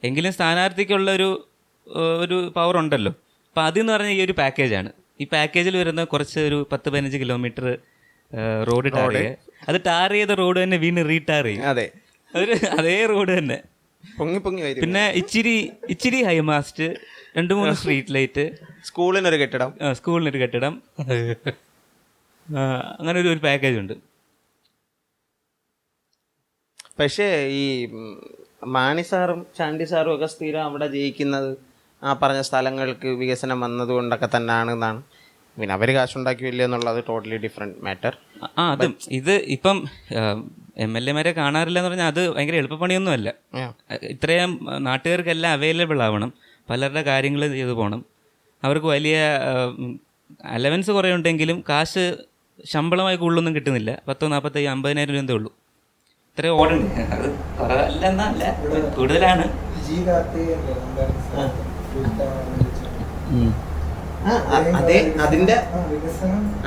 എങ്കിലും സ്ഥാനാർത്ഥിക്കുള്ള ഒരു പവർ ഉണ്ടല്ലോ. അപ്പം അതെന്ന് പറഞ്ഞാൽ ഈ ഒരു പാക്കേജാണ്. ഈ പാക്കേജിൽ വരുന്ന കുറച്ച് ഒരു 10-15 കിലോമീറ്റർ റോഡ് ടാർ ചെയ്യുക. അത് ടാർ ചെയ്ത റോഡ് തന്നെ വീണ്ടും റീടാർ ചെയ്യും. അതെ, അതേ റോഡ് തന്നെ പൊങ്ങി വരും. പിന്നെ ഇച്ചിരി ഹൈമാസ്റ്റ്, 2-3 സ്ട്രീറ്റ് ലൈറ്റ്, സ്കൂളിനൊരു കെട്ടിടം, അങ്ങനെ ഒരു പാക്കേജ് ഉണ്ട്. പക്ഷേ ഈ മാണി സാറും ചാണ്ടി സാറും ഒക്കെ സ്ഥിരം അവിടെ ജയിക്കുന്നത് ആ പറഞ്ഞ സ്ഥലങ്ങൾക്ക് വികസനം വന്നതുകൊണ്ടൊക്കെ തന്നെയാണ് എന്നാണ്. പിന്നെ അവർ കാശുണ്ടാക്കിയില്ല എന്നുള്ളത് ടോട്ടലി ഡിഫറെൻറ്റ് മാറ്റർ. അതും ഇത് ഇപ്പം MLA കാണാറില്ല എന്ന് പറഞ്ഞാൽ അത് ഭയങ്കര എളുപ്പപ്പണിയൊന്നുമല്ല. ഇത്രയും നാട്ടുകാർക്കെല്ലാം അവൈലബിൾ ആവണം, പലരുടെ കാര്യങ്ങൾ ചെയ്തു പോകണം. അവർക്ക് വലിയ അലവൻസ് കുറേ ഉണ്ടെങ്കിലും കാശ് ശമ്പളമായി കൂടുതലൊന്നും കിട്ടുന്നില്ല. 10-40-50,000 രൂപ ഉള്ളൂ. ഇത്രയും ഓടുണ്ട്. അത് കുറവല്ലെന്നല്ല, കൂടുതലാണ്. അതെ, അതിന്റെ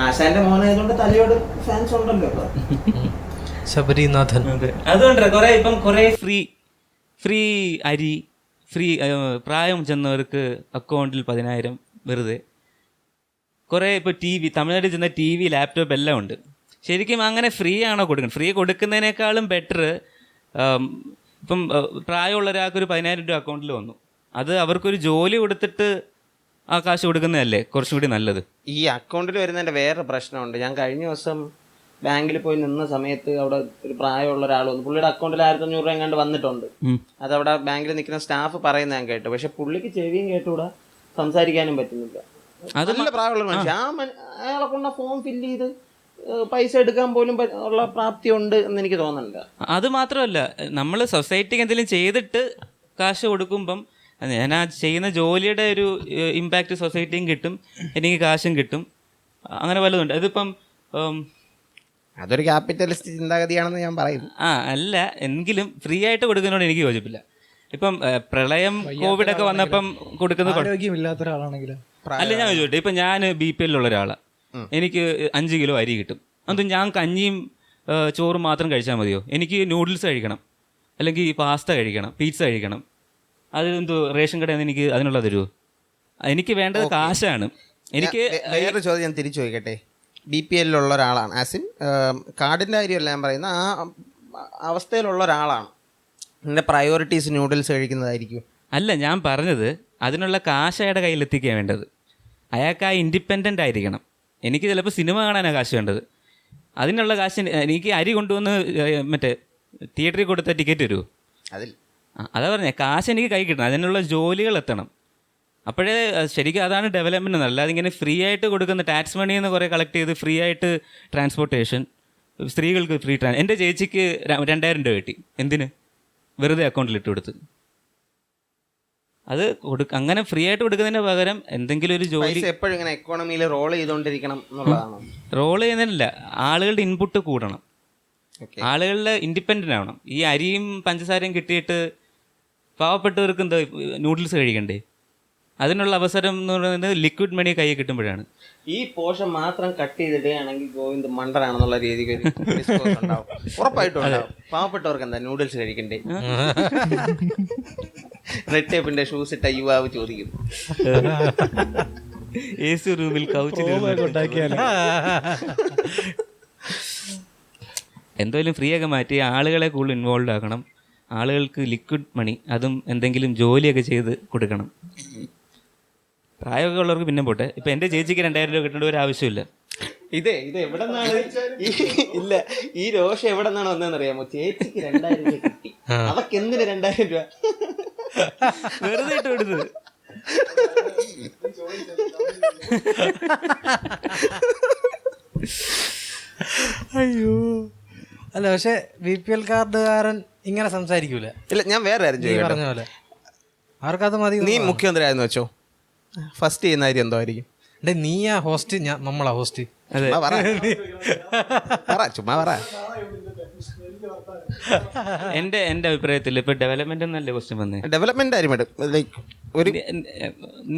ആശാന്റെ മോനായതുകൊണ്ട് തലയോട് ഫാൻസ് ഉണ്ടല്ലോ. ശബരിനാഥൻ. അതുകൊണ്ട് കുറെ ഫ്രീ അരി, ഫ്രീ പ്രായം ചെന്നവർക്ക് അക്കൗണ്ടിൽ 10,000 വെറുതെ. കുറേ ഇപ്പോൾ തമിഴ്നാട്ടിൽ ചെന്ന TV, ലാപ്ടോപ്പ് എല്ലാം ഉണ്ട്. ശരിക്കും അങ്ങനെ ഫ്രീ ആണോ കൊടുക്കുന്നത്? ഫ്രീ കൊടുക്കുന്നതിനേക്കാളും ബെറ്റർ ഇപ്പം പ്രായമുള്ള ഒരാൾക്ക് ഒരു 10,000 രൂപ അക്കൗണ്ടിൽ വന്നു, അത് അവർക്കൊരു ജോലി കൊടുത്തിട്ട് ആ കാശ് കൊടുക്കുന്നതല്ലേ കുറച്ചുകൂടി നല്ലത്. ഈ അക്കൗണ്ടിൽ വരുന്നതിൻ്റെ വേറെ പ്രശ്നമുണ്ട്. ഞാൻ കഴിഞ്ഞ ദിവസം ബാങ്കിൽ പോയി നിന്ന സമയത്ത് അവിടെ ഒരു പ്രായമുള്ള ഒരാൾ വന്നു. പുള്ളിയുടെ അക്കൗണ്ടിൽ 1,500 രൂപ എങ്ങാണ്ട് വന്നിട്ടുണ്ട്. അതവിടെ ബാങ്കിൽ നിൽക്കുന്ന സ്റ്റാഫ് പറയുന്നത് ഞാൻ കേട്ടു. പക്ഷെ പുള്ളിക്ക് ചെവിയും കേട്ടുകൂടാ, സംസാരിക്കാനും പറ്റുന്നില്ല. നല്ല പ്രായമുള്ള മനുഷ്യൻ. അയാളെ കൊണ്ട് ഫോം ഫില്ല് ചെയ്ത് പൈസ എടുക്കാൻ പോലും ഉള്ള പ്രാപ്തി ഉണ്ട് എന്ന് എനിക്ക് തോന്നുന്നില്ല. അത് മാത്രമല്ല, നമ്മൾ സൊസൈറ്റിക്ക് എന്തെങ്കിലും ചെയ്തിട്ട് കാശ് കൊടുക്കുമ്പം ഞാൻ ആ ചെയ്യുന്ന ജോലിയുടെ ഒരു ഇമ്പാക്റ്റ് സൊസൈറ്റിയും കിട്ടും, എനിക്ക് കാശും കിട്ടും. അങ്ങനെ വല്ലതുണ്ട്. അതിപ്പം അതൊരു ക്യാപിറ്റലിസ്റ്റ് ചിന്താഗതിയാണെന്ന് ഞാൻ പറയും. അല്ല, എങ്കിലും ഫ്രീ ആയിട്ട് കൊടുക്കുന്നതിനോട് എനിക്ക് യോജിപ്പില്ല. ഇപ്പം പ്രളയം, കോവിഡ് ഒക്കെ വന്നപ്പം കൊടുക്കുന്നത് ആരോഗ്യമില്ലാത്ത ഒരാളാണെങ്കിൽ അല്ല, ഞാൻ ചോദിച്ചോട്ടെ, ഇപ്പം ഞാൻ BPL ഉള്ള ഒരാളാണ്, എനിക്ക് 5 കിലോ അരി കിട്ടും. അതും ഞാൻ കഞ്ഞിയും ചോറും മാത്രം കഴിച്ചാൽ മതിയോ? എനിക്ക് നൂഡിൽസ് കഴിക്കണം, അല്ലെങ്കിൽ പാസ്ത കഴിക്കണം, പിസ്സ കഴിക്കണം. അതെന്തോ റേഷൻ കടയിൽ നിന്ന് എനിക്ക് അതിനുള്ള തരുമോ? എനിക്ക് വേണ്ടത് കാശാണ്. എനിക്ക് വേറൊരു ചോദ്യം ഞാൻ തിരിച്ചു ചോദിക്കട്ടെ. BPL ഉള്ള ഒരാളാണ്, ആസിൻ കാർഡിൻ്റെ കാര്യമല്ല ഞാൻ പറയുന്നത്, ആ അവസ്ഥയിലുള്ള ഒരാളാണ്. എൻ്റെ പ്രയോറിറ്റീസ് നൂഡിൽസ് കഴിക്കുന്നതായിരിക്കും. അല്ല, ഞാൻ പറഞ്ഞത് അതിനുള്ള കാശ് അയാളുടെ കയ്യിലെത്തിക്കാൻ വേണ്ടത്. അയാൾക്ക് ആ ഇൻഡിപെൻഡൻ്റ് ആയിരിക്കണം. എനിക്ക് ചിലപ്പോൾ സിനിമ കാണാനാണ് കാശ് വേണ്ടത്. അതിനുള്ള കാശ് എനിക്ക് അരി കൊണ്ടുവന്ന് മറ്റേ തിയേറ്ററിൽ കൊടുത്ത ടിക്കറ്റ് തരുമോ? അതിൽ അതാ പറഞ്ഞേ, കാശ് എനിക്ക് കൈ കിട്ടണം, അതിനുള്ള ജോലികൾ എത്തണം. അപ്പോഴേ ശരിക്കും അതാണ് ഡെവലപ്മെൻറ്റ്. അല്ലാതെ ഇങ്ങനെ ഫ്രീ ആയിട്ട് കൊടുക്കുന്ന ടാക്സ് മണിയിൽ നിന്ന് കുറേ കളക്ട് ചെയ്ത് ഫ്രീ ആയിട്ട് ട്രാൻസ്പോർട്ടേഷൻ, സ്ത്രീകൾക്ക് ഫ്രീ എൻ്റെ ചേച്ചിക്ക് 2000 രൂപ കിട്ടി. എന്തിന്? വെറുതെ അക്കൗണ്ടിൽ ഇട്ട് കൊടുത്ത്. അത് അങ്ങനെ ഫ്രീ ആയിട്ട് കൊടുക്കുന്നതിന് പകരം എന്തെങ്കിലും ഒരു ജോലി എപ്പോഴും ഇങ്ങനെ എക്കോണമിയിൽ റോൾ ചെയ്തുകൊണ്ടിരിക്കണം എന്നുള്ളതാണ്. റോൾ ചെയ്യുന്നതിനല്ല, ആളുകളുടെ ഇൻപുട്ട് കൂടണം, ആളുകളുടെ ഇൻഡിപെൻഡൻ്റ് ആവണം. ഈ അരിയും പഞ്ചസാരയും കിട്ടിയിട്ട് പാവപ്പെട്ടവർക്ക് എന്താ നൂഡിൽസ് കഴിക്കണ്ടേ? അതിനുള്ള അവസരം എന്ന് പറയുന്നത് ലിക്വിഡ് മണി കൈ കിട്ടുമ്പോഴാണ്. ഈ പോഷൻ മാത്രം കട്ട് ചെയ്തിടുകയാണെങ്കിൽ ഗോവിന്ദ് മണ്ടനാണെന്നുള്ള രീതിക്ക് ഉറപ്പായിട്ടും ഉണ്ടാവും. പാവപ്പെട്ടവർക്ക് എന്താ നൂഡിൽസ് കഴിക്കണ്ടേ? റെഡ് ടേപ്പിന്റെ ഷൂസ് ഇട്ട യുവാവ് ചോദിക്കുന്നു. AC റൂമിൽ എന്തായാലും ഫ്രീ ഒക്കെ മാറ്റി ആളുകളെ കൂടുതൽ ഇൻവോൾവ് ആക്കണം. ആളുകൾക്ക് ലിക്വിഡ് മണി, അതും എന്തെങ്കിലും ജോലിയൊക്കെ ചെയ്ത് കൊടുക്കണം. പ്രായമൊക്കെ ഉള്ളവർക്ക് പിന്നെ പോട്ടെ. ഇപ്പം എൻ്റെ ചേച്ചിക്ക് 2000 രൂപ കിട്ടേണ്ട ഒരു ആവശ്യമില്ല. ഇത് എവിടെ നിന്നാണ് ഇല്ല ഈ രോഷം എവിടെ നിന്നാണ് വന്നതെന്ന് അറിയാമോ? ചേച്ചിക്ക് 2000 രൂപ കിട്ടി, അവർക്ക് എന്തിന് 2000 രൂപ വെറുതെ ഇട്ട് കൊടുത്തത്. അയ്യോ അല്ല, പക്ഷെ BPL കാർഡുകാരൻ ഇങ്ങനെ സംസാരിക്കൂല. ഇല്ല, ഞാൻ വേറെ കാര്യം പറഞ്ഞ പോലെ അവർക്കത് മതി. നീ മുഖ്യമന്ത്രി ആയെന്ന് വെച്ചോ, ഫസ്റ്റ് ചെയ്യുന്ന കാര്യം എന്തോ ആയിരിക്കും? നീയാ ഹോസ്റ്റ്, നമ്മളാ ഹോസ്റ്റ്. ചുമ്മാ പറ. എൻ്റെ അഭിപ്രായത്തിൽ ഇപ്പൊ ഡെവലപ്മെന്റ് എന്നല്ലേ ക്വസ്റ്റ്യൻ വന്നേ, ഡെവലപ്മെന്റ് കാര്യം ഒരു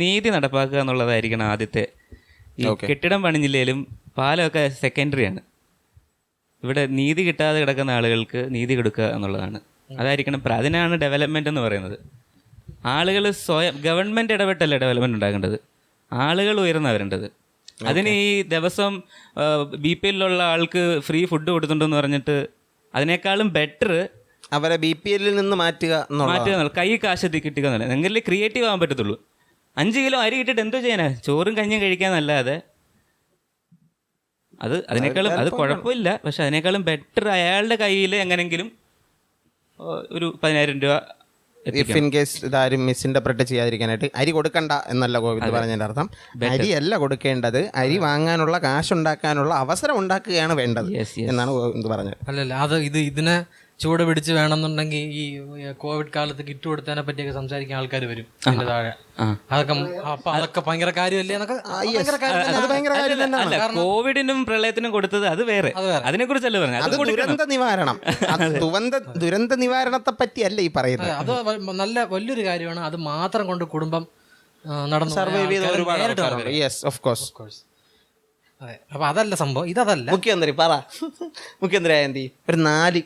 നീതി നടപ്പാക്കുക എന്നുള്ളതായിരിക്കണം ആദ്യത്തെ. ഈ കെട്ടിടം പണിഞ്ഞില്ലേലും പാലമൊക്കെ സെക്കൻഡറിയാണ്. ഇവിടെ നീതി കിട്ടാതെ കിടക്കുന്ന ആളുകൾക്ക് നീതി കൊടുക്കുക എന്നുള്ളതാണ്, അതായിരിക്കണം. അതിനാണ് ഡെവലപ്മെന്റ് എന്ന് പറയുന്നത്. ആളുകൾ സ്വയം, ഗവൺമെൻറ് ഇടപെട്ടല്ല ഡെവലപ്മെൻറ്റ് ഉണ്ടാക്കേണ്ടത്, ആളുകൾ ഉയർന്നു വരേണ്ടത്. അതിന് ഈ ദിവസം BPL ആൾക്ക് ഫ്രീ ഫുഡ് കൊടുത്തിട്ടുണ്ടെന്ന് പറഞ്ഞിട്ട് അതിനേക്കാളും ബെറ്റർ അവരെ BPL നിന്ന് മാറ്റുക, കൈ കാശ് കിട്ടുക എന്നല്ല. എങ്കിലും ക്രിയേറ്റീവ് ആകാൻ പറ്റത്തുള്ളൂ. 5 കിലോ അരി കിട്ടിയിട്ട് എന്തോ ചെയ്യാനാ? ചോറും കഞ്ഞിയും കഴിക്കാന്നല്ലാതെ. അതിനേക്കാളും അത് കുഴപ്പമില്ല, പക്ഷെ അതിനേക്കാളും ബെറ്റർ അയാളുടെ കയ്യിൽ എങ്ങനെങ്കിലും ഒരു 10000 രൂപ. ഇഫ് ഇൻ കേസ് ഇതാരും മിസ്ഇൻ്റർപ്രറ്റ് ചെയ്യാതിരിക്കാനായിട്ട്, അരി കൊടുക്കണ്ട എന്നല്ല ഗോവിന്ദ് പറഞ്ഞതിൻ്റെ അർത്ഥം. അരിയല്ല കൊടുക്കേണ്ടത്, അരി വാങ്ങാനുള്ള കാശുണ്ടാക്കാനുള്ള അവസരം ഉണ്ടാക്കുകയാണ് വേണ്ടത് എന്നാണ് ഗോവിന്ദ് പറഞ്ഞത്. അല്ലല്ല, അത് ഇതിനെ ചൂട് പിടിച്ച് വേണമെന്നുണ്ടെങ്കിൽ ഈ കോവിഡ് കാലത്ത് കിറ്റ് കൊടുത്തതിനെ പറ്റിയൊക്കെ സംസാരിക്കാൻ ആൾക്കാർ വരും അതിന്റെ താഴെ. അതൊക്കെ ഭയങ്കര കാര്യമല്ലേ എന്നൊക്കെ. കോവിഡിനും പ്രളയത്തിനും കൊടുത്തത് അത് വേറെ, അതിനെ കുറിച്ചല്ലേ പറഞ്ഞത്. ദുരന്ത നിവാരണം, ദുരന്ത നിവാരണത്തെ പറ്റിയല്ല ഈ പറയുന്നത്. അത് നല്ല വലിയൊരു കാര്യമാണ്. അത് മാത്രം കൊണ്ട് കുടുംബം നടന്നു സർവൈവ് ചെയ്ത ഒരുപാട് ആൾക്കാരുണ്ട്. Yes, of course. അതെ, അപ്പൊ അതല്ല സംഭവം, ഇതല്ല. മുഖ്യമന്ത്രി മുഖ്യമന്ത്രി ആയന്തി ഒരു 4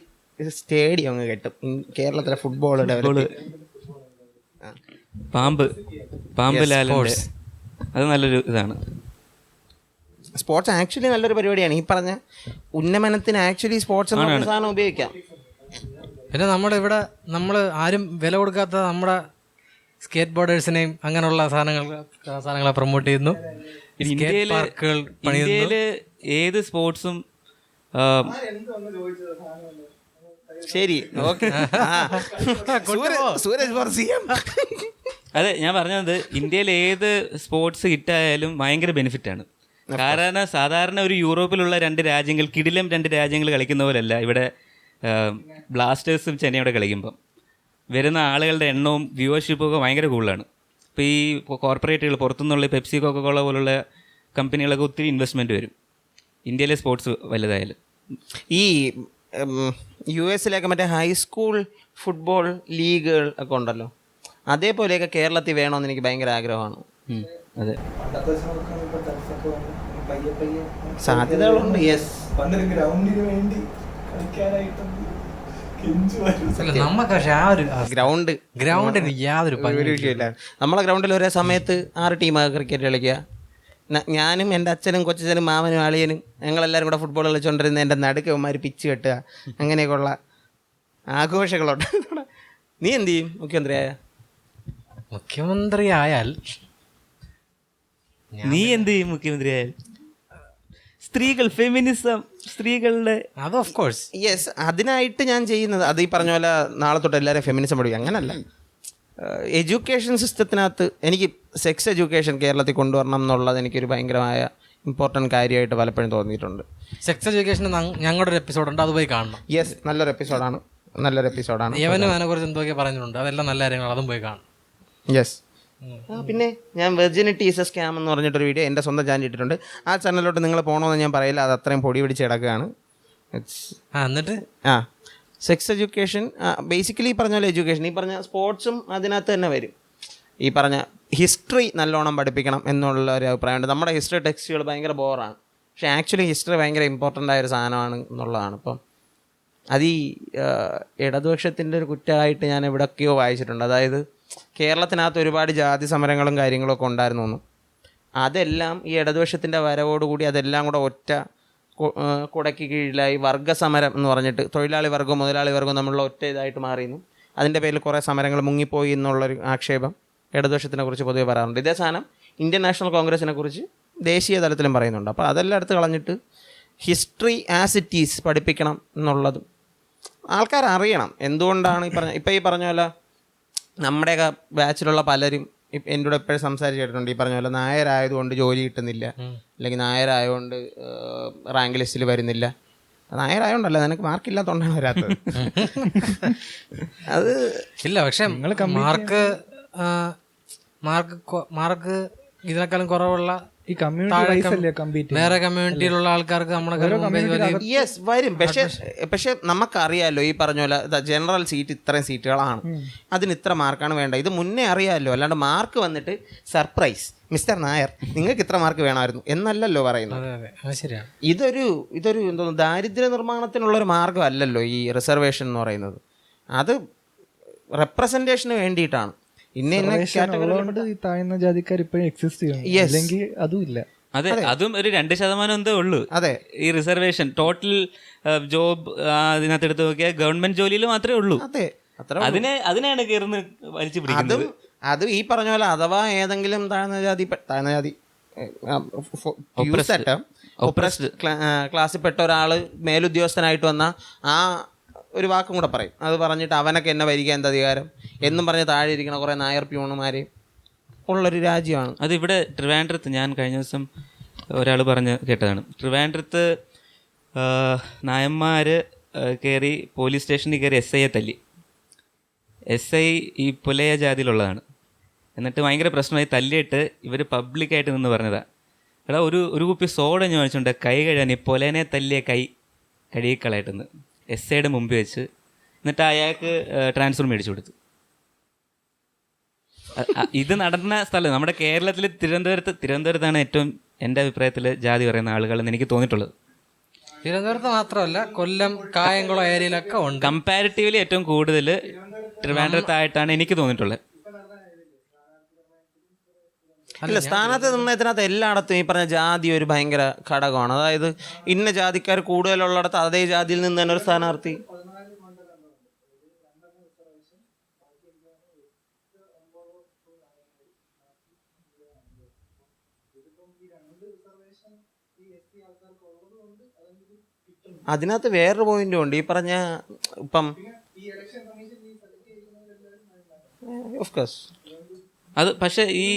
സ്റ്റേഡിയം അങ്ങ് കെട്ടും കേരളത്തിലെ ഫുട്ബോൾ ഡെവലപ്പ്. പാമ്പ് ലാലിന്റെ അത് നല്ലൊരു ഇതാണ്. സ്പോർട്സ് ആക്ച്വലി നല്ലൊരു പരിപാടിയാണ്. ഈ പറഞ്ഞ ഉന്നമനത്തിന് ആക്ച്വലി സ്പോർട്സ് സാധനം ഉപയോഗിക്കാം. പിന്നെ നമ്മുടെ ഇവിടെ നമ്മൾ ആരും വില കൊടുക്കാത്ത നമ്മുടെ സ്കേറ്റ് ബോർഡേഴ്സിനെയും അങ്ങനെയുള്ള സാധനങ്ങളെ പ്രൊമോട്ട് ചെയ്യുന്നു. ഇന്ത്യയില് ഏത് സ്പോർട്സും ശരി, ഓക്കെ. അതെ, ഞാൻ പറഞ്ഞത് ഇന്ത്യയിൽ ഏത് സ്പോർട്സ് ഹിറ്റായാലും ഭയങ്കര ബെനിഫിറ്റാണ്. കാരണം സാധാരണ ഒരു യൂറോപ്പിലുള്ള 2 രാജ്യങ്ങൾ, കിടിലം 2 രാജ്യങ്ങൾ കളിക്കുന്ന പോലെയല്ല ഇവിടെ ബ്ലാസ്റ്റേഴ്സും ചെന്നൈയോടെ കളിക്കുമ്പം വരുന്ന ആളുകളുടെ എണ്ണവും വ്യൂവർഷിപ്പും ഒക്കെ ഭയങ്കര കൂടുതലാണ്. ഇപ്പോൾ ഈ കോർപ്പറേറ്റുകൾ പുറത്തുനിന്നുള്ള പെപ്സി, കൊക്കക്കോള പോലുള്ള കമ്പനികളൊക്കെ ഒത്തിരി ഇൻവെസ്റ്റ്മെൻറ്റ് വരും ഇന്ത്യയിലെ സ്പോർട്സ് വലുതായാലും. ഈ US മറ്റേ ഹൈസ്കൂൾ ഫുട്ബോൾ ലീഗുകൾ ഒക്കെ ഉണ്ടല്ലോ, അതേപോലെയൊക്കെ കേരളത്തിൽ വേണമെന്ന് എനിക്ക് ഭയങ്കര ആഗ്രഹമാണ്. അതെ, സാധ്യതകളുണ്ട്. യെസ്, ഗ്രൗണ്ടിന് യാതൊരു വിഷയമില്ല. നമ്മളെ ഗ്രൗണ്ടിൽ ഒരേ സമയത്ത് 6 ടീമാണ് ക്രിക്കറ്റ് കളിക്കുക. ഞാനും എൻ്റെ അച്ഛനും കൊച്ചച്ഛനും മാമനും അളിയനും ഞങ്ങളെല്ലാവരും കൂടെ ഫുട്ബോൾ കളിച്ചുകൊണ്ടിരുന്ന എൻ്റെ നടുക്കന്മാർ പിച്ച് കെട്ടുക, അങ്ങനെയൊക്കെയുള്ള ആഘോഷങ്ങളുണ്ട്. നീ എന്ത് ചെയ്യും മുഖ്യമന്ത്രിയായാൽ? നീ എന്ത് ചെയ്യും മുഖ്യമന്ത്രിയായാൽ? സ്ത്രീകൾ, ഫെമിനിസം, സ്ത്രീകളുടെ അത് ഓഫ് കോഴ്സ്. യെസ്, അതിനായിട്ട് ഞാൻ ചെയ്യുന്നത് അത് ഈ പറഞ്ഞ പോലെ നാളെ തൊട്ട് എല്ലാവരും ഫെമിനിസം പഠിക്കും അങ്ങനല്ല. എഡ്യൂക്കേഷൻ സിസ്റ്റത്തിനകത്ത് എനിക്ക് സെക്സ് എഡ്യൂക്കേഷൻ കേരളത്തിൽ കൊണ്ടുവരണം എന്നുള്ളത് എനിക്കൊരു ഭയങ്കരമായ ഇമ്പോർട്ടൻറ്റ് കാര്യമായിട്ട് പലപ്പോഴും തോന്നിയിട്ടുണ്ട്. സെക്സ് എഡ്യൂക്കേഷൻ ഞങ്ങളുടെ ഒരു എപ്പിസോഡുണ്ട്, അത് പോയി കാണണം. യെസ്, നല്ലൊരു എപ്പിസോഡാണ്. യവനും അതിനെക്കുറിച്ച് എന്തൊക്കെ പറഞ്ഞിട്ടുണ്ട്, അതെല്ലാം നല്ല കാര്യങ്ങൾ, അതും പോയി കാണണം. യെസ്. പിന്നെ ഞാൻ വെർജിനിറ്റി ഈസ് എ സ്കാം എന്ന് പറഞ്ഞിട്ടൊരു വീഡിയോ എൻ്റെ സ്വന്തം ചാനൽ ഇട്ടിട്ടുണ്ട്. ആ ചാനലിലോട്ട് നിങ്ങൾ പോകണമെന്ന് ഞാൻ പറയില്ല, അത് അത്രയും പൊടി പിടിച്ച് കിടക്കുകയാണ്. എന്നിട്ട് സെക്സ് എഡ്യൂക്കേഷൻ ബേസിക്കലി ഈ പറഞ്ഞ പോലെ എഡ്യൂക്കേഷൻ, ഈ പറഞ്ഞ സ്പോർട്സും അതിനകത്ത് തന്നെ വരും. ഈ പറഞ്ഞ ഹിസ്റ്ററി നല്ലോണം പഠിപ്പിക്കണം എന്നുള്ള ഒരു അഭിപ്രായമുണ്ട്. നമ്മുടെ ഹിസ്റ്ററി ടെക്സ്റ്റുകൾ ഭയങ്കര ബോറാണ്, പക്ഷേ ആക്ച്വലി ഹിസ്റ്ററി ഭയങ്കര ഇമ്പോർട്ടൻ്റ് ആയൊരു സാധനമാണ് എന്നുള്ളതാണ്. ഇപ്പം അത് ഈ ഇടതുപക്ഷത്തിൻ്റെ ഒരു കുറ്റമായിട്ട് ഞാൻ എവിടെയൊക്കെയോ വായിച്ചിട്ടുണ്ട്. അതായത് കേരളത്തിനകത്ത് ഒരുപാട് ജാതി സമരങ്ങളും കാര്യങ്ങളൊക്കെ ഉണ്ടായിരുന്നു. അതെല്ലാം ഈ ഇടതുപക്ഷത്തിൻ്റെ വരവോടുകൂടി അതെല്ലാം കൂടെ ഒറ്റ കുടയ്ക്ക് കീഴിലായി വർഗ്ഗസമരം എന്ന് പറഞ്ഞിട്ട് തൊഴിലാളി വർഗ്ഗവും മുതലാളി വർഗ്ഗവും തമ്മിലുള്ള ഒറ്റ ഇതായിട്ട് മാറിയിരുന്നു. അതിൻ്റെ പേരിൽ കുറേ സമരങ്ങൾ മുങ്ങിപ്പോയി എന്നുള്ളൊരു ആക്ഷേപം ഇടതുപക്ഷത്തിനെ കുറിച്ച് പൊതുവെ പറയാറുണ്ട്. ഇതേ സാധനം ഇന്ത്യൻ നാഷണൽ കോൺഗ്രസിനെ കുറിച്ച് ദേശീയ തലത്തിലും പറയുന്നുണ്ട്. അപ്പോൾ അതെല്ലാം എടുത്ത് കളഞ്ഞിട്ട് ഹിസ്റ്ററി ആസ് ഇറ്റ് ഈസ് പഠിപ്പിക്കണം എന്നുള്ളതും ആൾക്കാർ അറിയണം. എന്തുകൊണ്ടാണ് ഈ പറഞ്ഞ പോലെ നമ്മുടെയൊക്കെ ബാച്ചിലുള്ള പലരും എൻ്റെ കൂടെ എപ്പോഴും സംസാരിച്ച് കേട്ടിട്ടുണ്ട്. ഈ പറഞ്ഞ പോലെ നായരായതുകൊണ്ട് ജോലി കിട്ടുന്നില്ല, അല്ലെങ്കിൽ നായരായതുകൊണ്ട് റാങ്ക് ലിസ്റ്റിൽ വരുന്നില്ല. നായരായതുകൊണ്ടല്ല, നിനക്ക് മാർക്കില്ലാത്തതുകൊണ്ടാണ് വരാത്തത്. അത് ഇല്ല, പക്ഷെ മാർക്ക് ഇതിനേക്കാളും കുറവുള്ള ഈ കമ്മ്യൂണിറ്റി വേറെ കമ്മ്യൂണിറ്റിയിലുള്ള ആൾക്കാർക്ക് നമ്മുടെ യെസ് വരും. പക്ഷെ നമുക്കറിയാമല്ലോ ഈ പറഞ്ഞ പോലെ ജനറൽ സീറ്റ് ഇത്രയും സീറ്റുകളാണ്, അതിന് ഇത്ര മാർക്കാണ് വേണ്ട, ഇത് മുന്നേ അറിയാമല്ലോ. അല്ലാണ്ട് മാർക്ക് വന്നിട്ട് സർപ്രൈസ് മിസ്റ്റർ നായർ നിങ്ങൾക്ക് ഇത്ര മാർക്ക് വേണമായിരുന്നു എന്നല്ലല്ലോ പറയുന്നത്. ഇതൊരു എന്തോ ദാരിദ്ര്യ നിർമ്മാണത്തിനുള്ളൊരു മാർഗ്ഗം അല്ലല്ലോ ഈ റിസർവേഷൻ എന്ന് പറയുന്നത്. അത് റെപ്രസെന്റേഷന് വേണ്ടിയിട്ടാണ്. താഴ്ന്ന ജാതിക്കാർ ഇപ്പോഴും എക്സിസ്റ്റ് ചെയ്യുന്നു, അല്ലെങ്കിൽ അതും ഇല്ല. അതെ, അതും ഒരു 2% എന്തേ ഉള്ളൂ. അതെ, ഈ റിസർവേഷൻ ടോട്ടൽ ജോബ് അതിനകത്ത് എടുത്ത് നോക്കിയാൽ ഗവൺമെന്റ് ജോലിയിൽ മാത്രമേ ഉള്ളൂ. അതെ, അതിനെയാണ് കയറുന്ന വലിച്ചു പിടിക്കുന്നത്. അത് ഈ പറഞ്ഞ പോലെ അഥവാ ഏതെങ്കിലും താഴ്ന്ന ജാതി ക്ലാസ്സിൽപ്പെട്ട ഒരാൾ മേലുദ്യോഗസ്ഥനായിട്ട് വന്ന ആ ഒരു വാക്കും കൂടെ പറയും. അത് പറഞ്ഞിട്ട് അവനൊക്കെ എന്നെ ഭരിക്കാൻ എന്ത് അധികാരം എന്നും പറഞ്ഞ് താഴെ ഇരിക്കണ കുറേ നായർ പ്യൂണുമാർ ഉള്ളൊരു രാജ്യമാണ്. അതിവിടെ ട്രിവാൻഡ്രത്ത് ഞാൻ കഴിഞ്ഞ ദിവസം ഒരാൾ പറഞ്ഞ് കേട്ടതാണ്. ട്രിവാൻഡ്രത്ത് നായന്മാർ കയറി പോലീസ് സ്റ്റേഷനിൽ കയറി SIയെ തല്ലി. SI ഈ പുലയ ജാതിയിലുള്ളതാണ്. എന്നിട്ട് ഭയങ്കര പ്രശ്നമായി തല്ലിയിട്ട് ഇവർ പബ്ലിക്കായിട്ട് നിന്ന് പറഞ്ഞതാണ്, എടാ ഒരു കുപ്പി സോഡ ഞാൻ വാങ്ങിച്ചുകൊണ്ട് കൈ കഴുകാൻ ഈ പുലേനെ തല്ലിയ കൈ കഴുകിക്കളയായിട്ടെന്ന് SIയുടെ മുമ്പിൽ വെച്ച്. എന്നിട്ട് അയാൾക്ക് ട്രാൻസ്ഫർ മേടിച്ചു കൊടുത്തു. ഇത് നടന്ന സ്ഥലം നമ്മുടെ കേരളത്തിൽ തിരുവനന്തപുരത്താണ് ഏറ്റവും എൻ്റെ അഭിപ്രായത്തിൽ ജാതി പറയുന്ന ആളുകളെന്ന് എനിക്ക് തോന്നിയിട്ടുള്ളത്. തിരുവനന്തപുരത്ത് മാത്രമല്ല, കൊല്ലം, കായംകുളം ഏരിയയിലൊക്കെ ഉണ്ട്. കമ്പാരിറ്റീവ്ലി ഏറ്റവും കൂടുതൽ ട്രിവാൻഡ്രത്തായിട്ടാണ് എനിക്ക് തോന്നിയിട്ടുള്ളത്. അല്ല, സ്ഥാനത്ത് നിന്നതിനകത്ത് എല്ലായിടത്തും ഈ പറഞ്ഞ ജാതി ഒരു ഭയങ്കര ഘടകമാണ്. അതായത് ഇന്ന ജാതിക്കാർ കൂടുതലുള്ളിടത്ത് അതേ ജാതിയിൽ നിന്ന് തന്നെ ഒരു സ്ഥാനാർത്ഥി. അതിനകത്ത് വേറൊരു പോയിന്റും ഉണ്ട്. ഈ പറഞ്ഞ ഇപ്പം അത് പക്ഷേ ഈ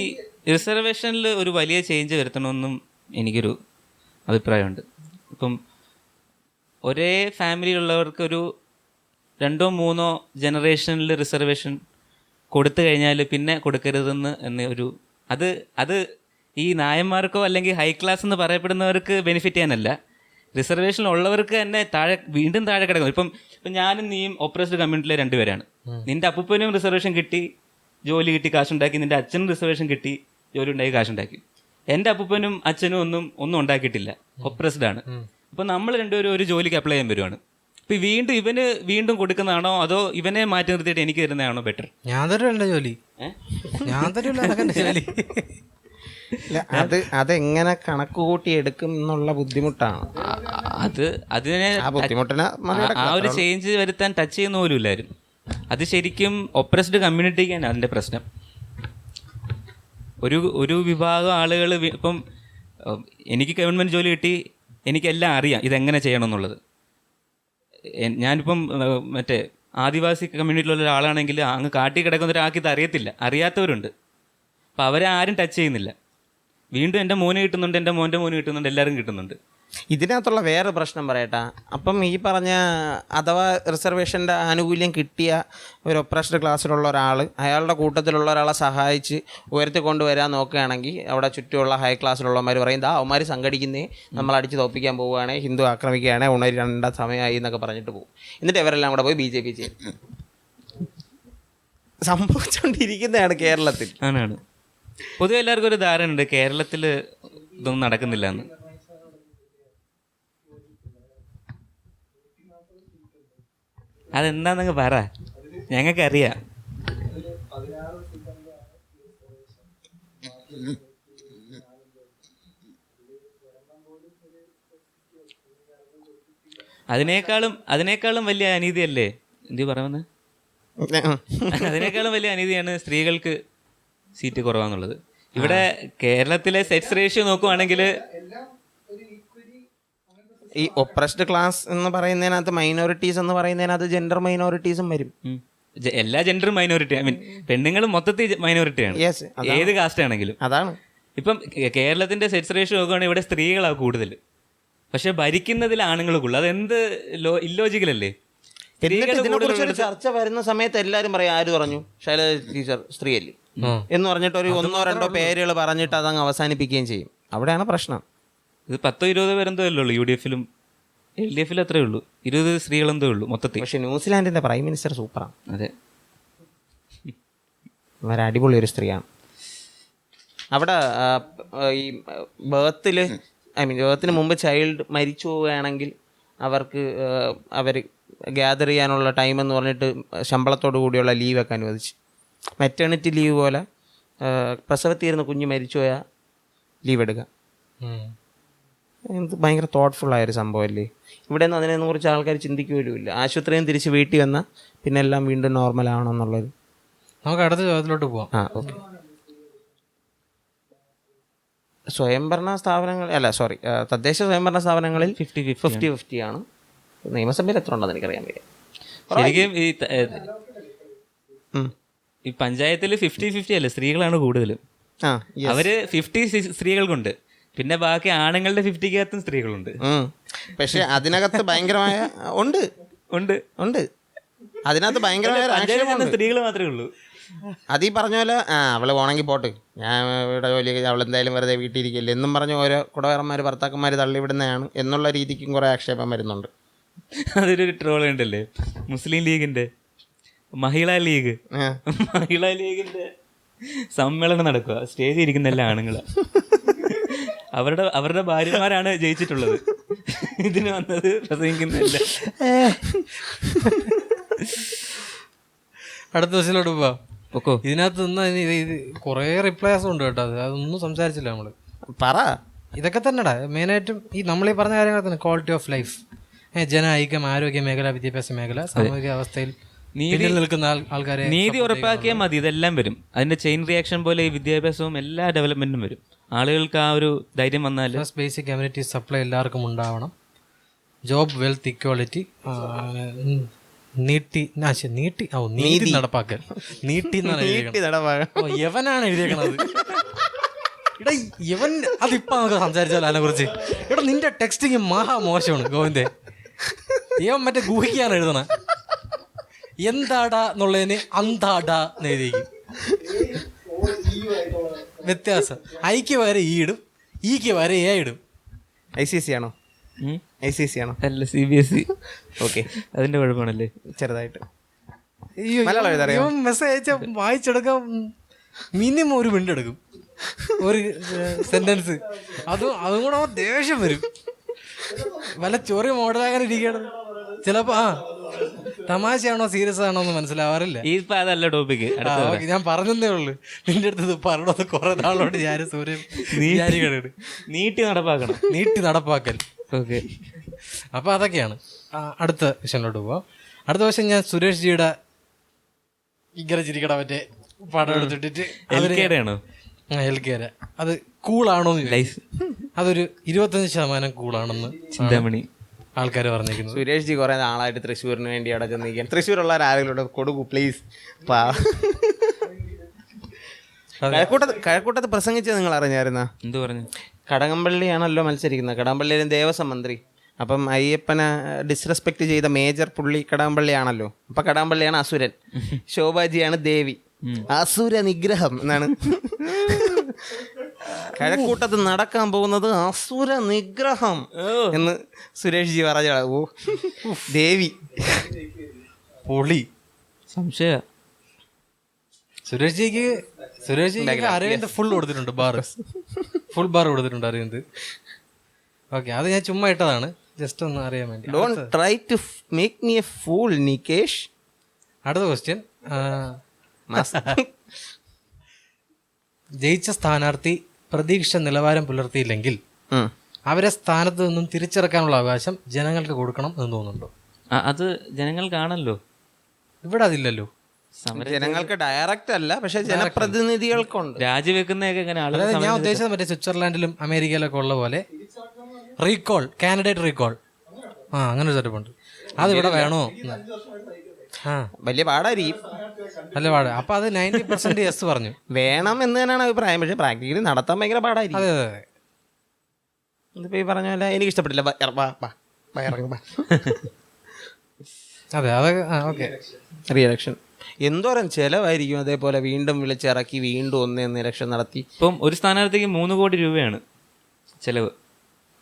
റിസർവേഷനിൽ ഒരു വലിയ ചേഞ്ച് വരുത്തണമെന്നും എനിക്കൊരു അഭിപ്രായമുണ്ട്. ഇപ്പം ഒരേ ഫാമിലിയിലുള്ളവർക്ക് ഒരു 2-3 ജനറേഷനിൽ റിസർവേഷൻ കൊടുത്തു കഴിഞ്ഞാൽ പിന്നെ കൊടുക്കരുതെന്ന് എന്നൊരു അത് ഈ നായന്മാർക്കോ അല്ലെങ്കിൽ ഹൈ ക്ലാസ് എന്ന് പറയപ്പെടുന്നവർക്ക് ബെനിഫിറ്റ് ചെയ്യാനല്ല, റിസർവേഷനിലുള്ളവർക്ക് തന്നെ വീണ്ടും താഴെ കിടക്കും. ഇപ്പം ഞാനും നീയും ഒപ്രസ്ഡ് കമ്മ്യൂണിറ്റിയിലെ 2 പേരാണ്. നിന്റെ അപ്പൂപ്പനും റിസർവേഷൻ കിട്ടി, ജോലി കിട്ടി, കാശുണ്ടാക്കി. നിന്റെ അച്ഛനും റിസർവേഷൻ കിട്ടി, ജോലി ഉണ്ടാക്കി, കാശുണ്ടാക്കി. എൻ്റെ അപ്പൂപ്പനും അച്ഛനും ഒന്നും ഉണ്ടാക്കിയിട്ടില്ല, ഒപ്രസ്ഡ് ആണ്. അപ്പം നമ്മൾ രണ്ടുപേരും ഒരു ജോലിക്ക് അപ്ലൈ ചെയ്യാൻ വരുവാണ്. ഇപ്പം ഇവന് വീണ്ടും കൊടുക്കുന്നതാണോ അതോ ഇവനെ മാറ്റി നിർത്തിയിട്ട് എനിക്ക് തരുന്നതാണോ ബെറ്റർ? ഞാൻ തരുമല്ല ജോലി, ഞാൻ തരുമല്ല ജോലി. അതെങ്ങനെ കണക്ക് കൂട്ടി എടുക്കും എന്നുള്ള ബുദ്ധിമുട്ടാണ്. അതിനെ ആ ഒരു ചേഞ്ച് വരുത്താൻ ടച്ച് ചെയ്യുന്ന പോലും ഇല്ലായിരുന്നു. അത് ശരിക്കും ഒപ്രസ്ഡ് കമ്മ്യൂണിറ്റിക്കാണ് അതിൻ്റെ പ്രശ്നം. ഒരു വിഭാഗം ആളുകൾ ഇപ്പം എനിക്ക് ഗവൺമെൻറ് ജോലി കിട്ടി, എനിക്കെല്ലാം അറിയാം ഇതെങ്ങനെ ചെയ്യണം എന്നുള്ളത്. ഞാനിപ്പം മറ്റേ ആദിവാസി കമ്മ്യൂണിറ്റിയിലുള്ള ഒരാളാണെങ്കിൽ അങ്ങ് കാട്ടി കിടക്കുന്ന ഒരാൾക്ക് ഇത് അറിയാത്തവരുണ്ട്. അപ്പം അവരെ ആരും ടച്ച് ചെയ്യുന്നില്ല. വീണ്ടും എൻ്റെ മോന് കിട്ടുന്നുണ്ട്, എൻ്റെ മോൻ്റെ മോന് കിട്ടുന്നുണ്ട്, എല്ലാവരും കിട്ടുന്നുണ്ട്. ഇതിനകത്തുള്ള വേറെ പ്രശ്നം പറയട്ടാ. അപ്പം ഈ പറഞ്ഞ അഥവാ റിസർവേഷൻ്റെ ആനുകൂല്യം കിട്ടിയ ഒരു ഒപ്രസ്ഡ് ക്ലാസ്സിലുള്ള ഒരാൾ അയാളുടെ കൂട്ടത്തിലുള്ള ഒരാളെ സഹായിച്ച് ഉയർത്തി കൊണ്ടുവരാൻ നോക്കുകയാണെങ്കിൽ അവിടെ ചുറ്റുമുള്ള ഹൈ ക്ലാസ്സിലുള്ളവന്മാർ പറയും, അവന്മാർ സംഘടിക്കുന്നേ, നമ്മൾ അടിച്ച് തോപ്പിക്കാൻ പോവുകയാണെങ്കിൽ, ഹിന്ദു ആക്രമിക്കുകയാണെങ്കിൽ ഉണരേണ്ട സമയമായി എന്നൊക്കെ പറഞ്ഞിട്ട് പോകും. എന്നിട്ട് ഇവരെല്ലാം കൂടെ പോയി BJP ചെയ്യും. സംഭവിച്ചുകൊണ്ടിരിക്കുന്നതാണ് കേരളത്തിൽ. ആണ്. പൊതുവെ എല്ലാവർക്കും ഒരു ധാരണ ഉണ്ട് കേരളത്തിൽ ഇതൊന്നും നടക്കുന്നില്ല എന്ന്. അതെന്താന്നങ്ങ് പറ, ഞങ്ങൾക്കറിയാം. അതിനേക്കാളും വലിയ അനീതിയല്ലേ എന്ത് പറയുന്നത്? അതിനേക്കാളും വലിയ അനീതിയാണ് സ്ത്രീകൾക്ക് സീറ്റ് കുറവാന്നുള്ളത്. ഇവിടെ കേരളത്തിലെ സെക്സ് റേഷ്യോ നോക്കുവാണെങ്കിൽ ഈ ഒപ്രസ്ഡ് ക്ലാസ് എന്ന് പറയുന്നതിനകത്ത് മൈനോറിറ്റീസ് എന്ന് പറയുന്നതിനകത്ത് ജെൻഡർ മൈനോറിറ്റീസും വരും. എല്ലാ ജെൻഡറും മൈനോറിറ്റി, ഐ മീൻ പെണ്ണുങ്ങളും മൊത്തത്തിൽ മൈനോറിറ്റിയാണ്, ഏത് കാസ്റ്റ് ആണെങ്കിലും. അതാണ് ഇപ്പം കേരളത്തിന്റെ സെക്സ് റേഷ്യോ നോക്കുകയാണെങ്കിൽ ഇവിടെ സ്ത്രീകളാണ് കൂടുതൽ, പക്ഷെ ഭരിക്കുന്നതിൽ ആണുങ്ങൾക്കുള്ളൂ. അതെന്ത് ഇല്ലോജിക്കലല്ലേ? ഇതിനെക്കുറിച്ചൊരു ചർച്ച വരുന്ന സമയത്ത് എല്ലാവരും പറയും, ആര് പറഞ്ഞു ശൈലജ ടീച്ചർ സ്ത്രീയല്ലേ എന്ന് പറഞ്ഞിട്ട് ഒരു 1-2 പേരുകൾ പറഞ്ഞിട്ട് അതങ്ങ് അവസാനിപ്പിക്കുകയും ചെയ്യും. അവിടെയാണ് പ്രശ്നം. ഇത് 10-20 പേരെന്തോ അല്ലേ ഉള്ളൂ. UDF ലും LDF ലും അത്രേ ഉള്ളൂ, 20 സ്ത്രീകളെന്തോ ഉള്ളൂ മൊത്തത്തിൽ. പക്ഷെ ന്യൂസിലാൻഡിന്റെ പ്രൈം മിനിസ്റ്റർ സൂപ്പറാണ്. അതെ, വളരെ അടിപൊളി ഒരു സ്ത്രീയാണ്. അവിടെ ഈ ബേർത്തിന് മുമ്പ് ചൈൽഡ് മരിച്ചു പോവുകയാണെങ്കിൽ അവർക്ക് അവർ ഗ്യാദർ ചെയ്യാനുള്ള ടൈം എന്ന് പറഞ്ഞിട്ട് ശമ്പളത്തോടു കൂടിയുള്ള ലീവൊക്കെ അനുവദിച്ചു. മെറ്റേണിറ്റി ലീവ് പോലെ പ്രസവത്തിയിരുന്ന കുഞ്ഞ് മരിച്ചു പോയാൽ ലീവ് എടുക്കാം. ഭയങ്കര തോട്ട്ഫുള്ളായൊരു സംഭവമല്ലേ. ഇവിടെ നിന്ന് അതിനെ കുറിച്ച് ആൾക്കാർ ചിന്തിക്കുകയുമില്ല. ആശുപത്രിയിൽ നിന്ന് തിരിച്ച് വീട്ടിൽ വന്നാൽ പിന്നെ എല്ലാം വീണ്ടും നോർമൽ ആവണമെന്നുള്ളത്. നമുക്ക് അടുത്ത ചോദ്യത്തിലോട്ട് പോവാം. ഓക്കെ. സ്വയംഭരണ സ്ഥാപനങ്ങൾ തദ്ദേശ സ്വയംഭരണ സ്ഥാപനങ്ങളിൽ 50-50 ആണ്. നിയമസഭയിൽ എത്ര ഉണ്ടെന്ന് എനിക്കറിയാൻ വയ്യ. ശരിക്കും ഈ പഞ്ചായത്തിൽ 50-50 അല്ലേ, സ്ത്രീകളാണ് കൂടുതലും. അവര് 50 സ്ത്രീകൾക്കുണ്ട്, പിന്നെ ബാക്കി ആണുങ്ങളുടെ 50-കകത്തും സ്ത്രീകളുണ്ട്. പക്ഷെ അതിനകത്ത് ഭയങ്കരമായ ഉണ്ട് അതിനകത്ത് ഭയങ്കരമായ സ്ത്രീകൾ മാത്രമേ ഉള്ളൂ. അതീ പറഞ്ഞ പോലെ അവള് പോണെങ്കിൽ പോട്ട്, ഞാൻ ഇവിടെ ജോലി അവളെന്തായാലും വെറുതെ വീട്ടിലിരിക്കില്ല എന്നും പറഞ്ഞ് ഓരോ കുടവേറന്മാർ ഭർത്താക്കന്മാർ തള്ളിവിടുന്നതാണ് എന്നുള്ള രീതിക്കും കുറെ ആക്ഷേപം വരുന്നുണ്ട്. അതൊരു ട്രോൾ ഉണ്ടല്ലേ, മുസ്ലിം ലീഗിന്റെ മഹിളാ ലീഗിന്റെ സമ്മേളനം നടക്കുക, സ്റ്റേജിൽ ഇരിക്കുന്ന എല്ലാ ആണുങ്ങളാ. അവരുടെ ഭാര്യമാരാണ് ജയിച്ചിട്ടുള്ളത്, ഇതിന് വന്നത് പ്രസംഗിക്കുന്നില്ല. അടുത്ത ദിവസത്തിലോട്ട് പോവാം. ഇതിനകത്ത് കുറേ റിപ്ലൈസ് ഉണ്ട് കേട്ടോ. അതൊന്നും സംസാരിച്ചില്ല നമ്മള്. പറ. ഇതൊക്കെ തന്നെടാ മെയിനായിട്ടും ഈ നമ്മളീ പറഞ്ഞ കാര്യങ്ങൾ തന്നെ. ക്വാളിറ്റി ഓഫ് ലൈഫ്, ജന ഐക്യം, ആരോഗ്യ മേഖല, വിദ്യാഭ്യാസ മേഖല, സാമൂഹിക അവസ്ഥയിൽ നിൽക്കുന്ന ആൾക്കാരെ നീതി ഉറപ്പാക്കിയാൽ മതി, ഇതെല്ലാം വരും. അതിന്റെ ചെയിൻ റിയാക്ഷൻ പോലെ ഈ വിദ്യാഭ്യാസവും എല്ലാ ഡെവലപ്മെന്റും വരും. ആളുകൾക്ക് ആ ഒരു ധൈര്യം വന്നാൽ ബേസിക് കമ്മ്യൂണിറ്റി സപ്ലൈ എല്ലാവർക്കും ഉണ്ടാവണം. ജോബ്, വെൽത്ത് ഇക്വാളിറ്റി, നീട്ടി നടപ്പാക്കൽ. യവനാണ് എഴുതിയേക്കണത്. എടാ യവൻ അതിപ്പോ നമുക്ക് സംസാരിച്ചാലോ അതിനെ കുറിച്ച്. എടാ നിന്റെ ടെക്സ്റ്റിങ് മഹാ മോശമാണ് ഗോവിന്ദേ. യവൻ മറ്റേ ഗുഹിക്കാണ് എഴുതണ. എന്താടാ എന്നുള്ളതിന് അന്താടാ എന്ന് എഴുതിയേക്കും. വ്യത്യാസം. ഐക്ക് വരെ ഈ ഇടും, ഈക്ക് വരെ എ ഇടും. ICC ആണോ? അല്ല, CBSE. ഓക്കെ, അതിന്റെ കുഴപ്പമാണല്ലേ ചെറുതായിട്ട്. മെസ്സേജ് അയച്ച വായിച്ചെടുക്കാൻ മിനിമം ഒരു മിനിറ്റ് എടുക്കും ഒരു സെന്റൻസ്. അതും കൂടെ ദേഷ്യം വരും. വല്ല ചൊറി മോഡലാകാൻ ഇരിക്കണം. ചിലപ്പോ തമാശയാണോ സീരിയസ് ആണോ എന്ന് മനസ്സിലാവാറില്ല. അതല്ല ടോപ്പിക്ക്. ഞാൻ പറഞ്ഞതേ ഉള്ളു നിന്റെ അടുത്ത് പറഞ്ഞത് കുറെ നാളോട് ഞാൻ സൂര്യൻ നീട്ടി നടപ്പാക്കൽ. ഓക്കെ, അപ്പൊ അതൊക്കെയാണ്. അടുത്ത വിഷയത്തിലോട്ട് പോവാം. അടുത്ത വർഷം ഞാൻ സുരേഷ് ജിയുടെ ഇങ്ങനെ ചിരിക്കട മറ്റേ പടം എടുത്തിട്ടിട്ട് ആണോ ഹെൽത്ത് കെയർ അത് കൂളാണോന്ന് ചോദിച്ചു. അതൊരു 25% കൂളാണെന്ന് ചിന്താമണി ആൾക്കാർ പറഞ്ഞിരിക്കുന്നത്. സുരേഷ് ജി കുറെ നാളായിട്ട് തൃശ്ശൂരിന് വേണ്ടി അവിടെ ചെന്നിരിക്കാൻ. തൃശ്ശൂരുള്ള ആരെങ്കിലും കൊടുക്കൂ പ്ലീസ്. കഴക്കൂട്ടത്ത് പ്രസംഗിച്ചത് നിങ്ങൾ അറിഞ്ഞായിരുന്ന? എന്ത് പറഞ്ഞു? കടകംപള്ളിയാണല്ലോ മത്സരിക്കുന്നത്, കടകംപള്ളിയിലെ ദേവസ്വം മന്ത്രി. അപ്പം അയ്യപ്പനെ ഡിസ്റെസ്പെക്ട് ചെയ്ത മേജർ പുള്ളി കടകംപള്ളിയാണല്ലോ. അപ്പം കടകംപള്ളിയാണ് അസുരൻ, ശോഭാജിയാണ് ദേവി. അസുര നിഗ്രഹം എന്നാണ് കഴക്കൂട്ടത്ത് നടക്കാൻ പോകുന്നത്, അസുര നിഗ്രഹം എന്ന് സുരേഷ് ജി പറഞ്ഞ. ഓ ദേവി പൊളി സംശയ. സുരേഷ് ജിക്ക് അരവിന്ദ് ഫുൾ കൊടുത്തിട്ടുണ്ട്, ഫുൾ ബാർ കൊടുത്തിട്ടുണ്ട് അരവിന്ദ്. ഓക്കെ, അത് ഞാൻ ചുമ്മാ ഇട്ടതാണ്, ജസ്റ്റ് ഒന്ന് അറിയാൻ വേണ്ടി. Don't try to make me a fool Nikesh. അടുത്ത ക്വസ്റ്റ്യൻ, ജയിച്ച സ്ഥാനാർത്ഥി പ്രതീക്ഷ നിലവാരം പുലർത്തിയില്ലെങ്കിൽ അവരെ സ്ഥാനത്ത് നിന്നും തിരിച്ചിറക്കാനുള്ള അവകാശം ജനങ്ങൾക്ക് കൊടുക്കണം എന്ന് തോന്നുന്നുണ്ടോ? അത് ജനങ്ങൾക്കാണല്ലോ, ഇവിടെ അതില്ലല്ലോ. ജനങ്ങൾക്ക് ഡയറക്റ്റ് അല്ല, പക്ഷെ ജനപ്രതിനിധികൾക്കുണ്ട്. രാജിവെക്കുന്നതൊക്കെ എങ്ങനെ? അതായത് ഞാൻ ഉദ്ദേശിച്ചത് മറ്റേ സ്വിറ്റ്സർലാൻഡിലും അമേരിക്കയിലൊക്കെ ഉള്ള പോലെ റീകോൾ, കാൻഡിഡേറ്റ് റീകോൾ, അങ്ങനെ ഒരു സെറ്റപ്പ് ഉണ്ട്. അത് ഇവിടെ വേണോ? വലിയ പാടായിരിക്കും, നല്ല പാട്. അപ്പൊ അത് 90% യെസ് പറഞ്ഞു, വേണം എന്ന് തന്നെയാണ് അഭിപ്രായം. പക്ഷെ പ്രാക്ടിക്കലി നടത്താൻ ഭയങ്കര പാടായിരിക്കും. അതെ അതെ. ഇതിപ്പോ ഈ പറഞ്ഞ പോലെ എനിക്ക് ഇഷ്ടപ്പെട്ടില്ല. അതെ അതെ. ഓക്കെ, റീഇലക്ഷൻ എന്തോരം ചെലവായിരിക്കും. അതേപോലെ വീണ്ടും വിളിച്ചിറക്കി വീണ്ടും ഒന്ന് ഇലക്ഷൻ നടത്തി. ഇപ്പം ഒരു സ്ഥാനാർത്ഥിക്ക് 3 കോടി രൂപയാണ് ചെലവ്,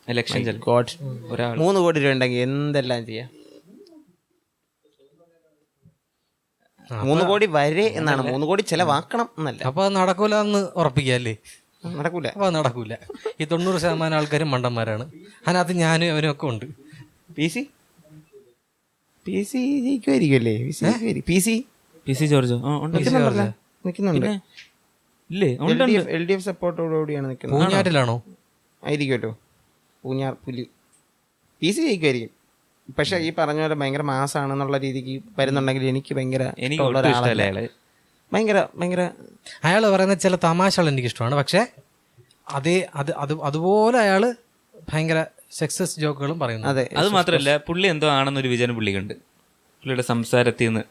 ഇലക്ഷൻ ചെലവ്. ഒരാൾ 3 കോടി രൂപ ഉണ്ടെങ്കിൽ എന്തെല്ലാം ചെയ്യാം. 3 കോടി വരെ എന്നാണ്, 3 കോടി ചെലവാക്കണം എന്നല്ല. അപ്പൊ അത് നടക്കൂല എന്ന് ഉറപ്പിക്കല്ലേ? നടക്കൂല. അപ്പൊ അത് നടക്കൂല. ഈ 90% ആൾക്കാരും മണ്ടന്മാരാണ്, അതിനകത്ത് ഞാനും അവനും ഒക്കെ ഉണ്ട്. പി സി ജയിക്കുമായിരിക്കുമല്ലേ? പി സി ജോർജോ നിൽക്കുന്നുണ്ട്. ഇല്ലേ? LDF സപ്പോർട്ടോടുകൂടിയാണ് നിൽക്കുന്നത്. പൂഞ്ഞാറ്റിലാണോ? ആയിരിക്കുമല്ലോ, പൂഞ്ഞാർ പുലി. പി സി ജയിക്കുമായിരിക്കും. പക്ഷെ ഈ പറഞ്ഞ പോലെ ഭയങ്കര മാസാണെന്നുള്ള രീതിക്ക് വരുന്നുണ്ടെങ്കിൽ എനിക്ക് ഭയങ്കര അയാൾ പറയുന്ന ചില തമാശകൾ എനിക്ക് ഇഷ്ടമാണ്. പക്ഷെ അതുപോലെ അയാള് ഭയങ്കര സക്സസ് ജോക്കുകളും പറയുന്നു. അതെ, അത് മാത്രമല്ല, പുള്ളി എന്തോ ആണെന്നൊരു വിചാരം പുള്ളിക്കുണ്ട്, പുള്ളിയുടെ സംസാരത്തിൽ നിന്ന്.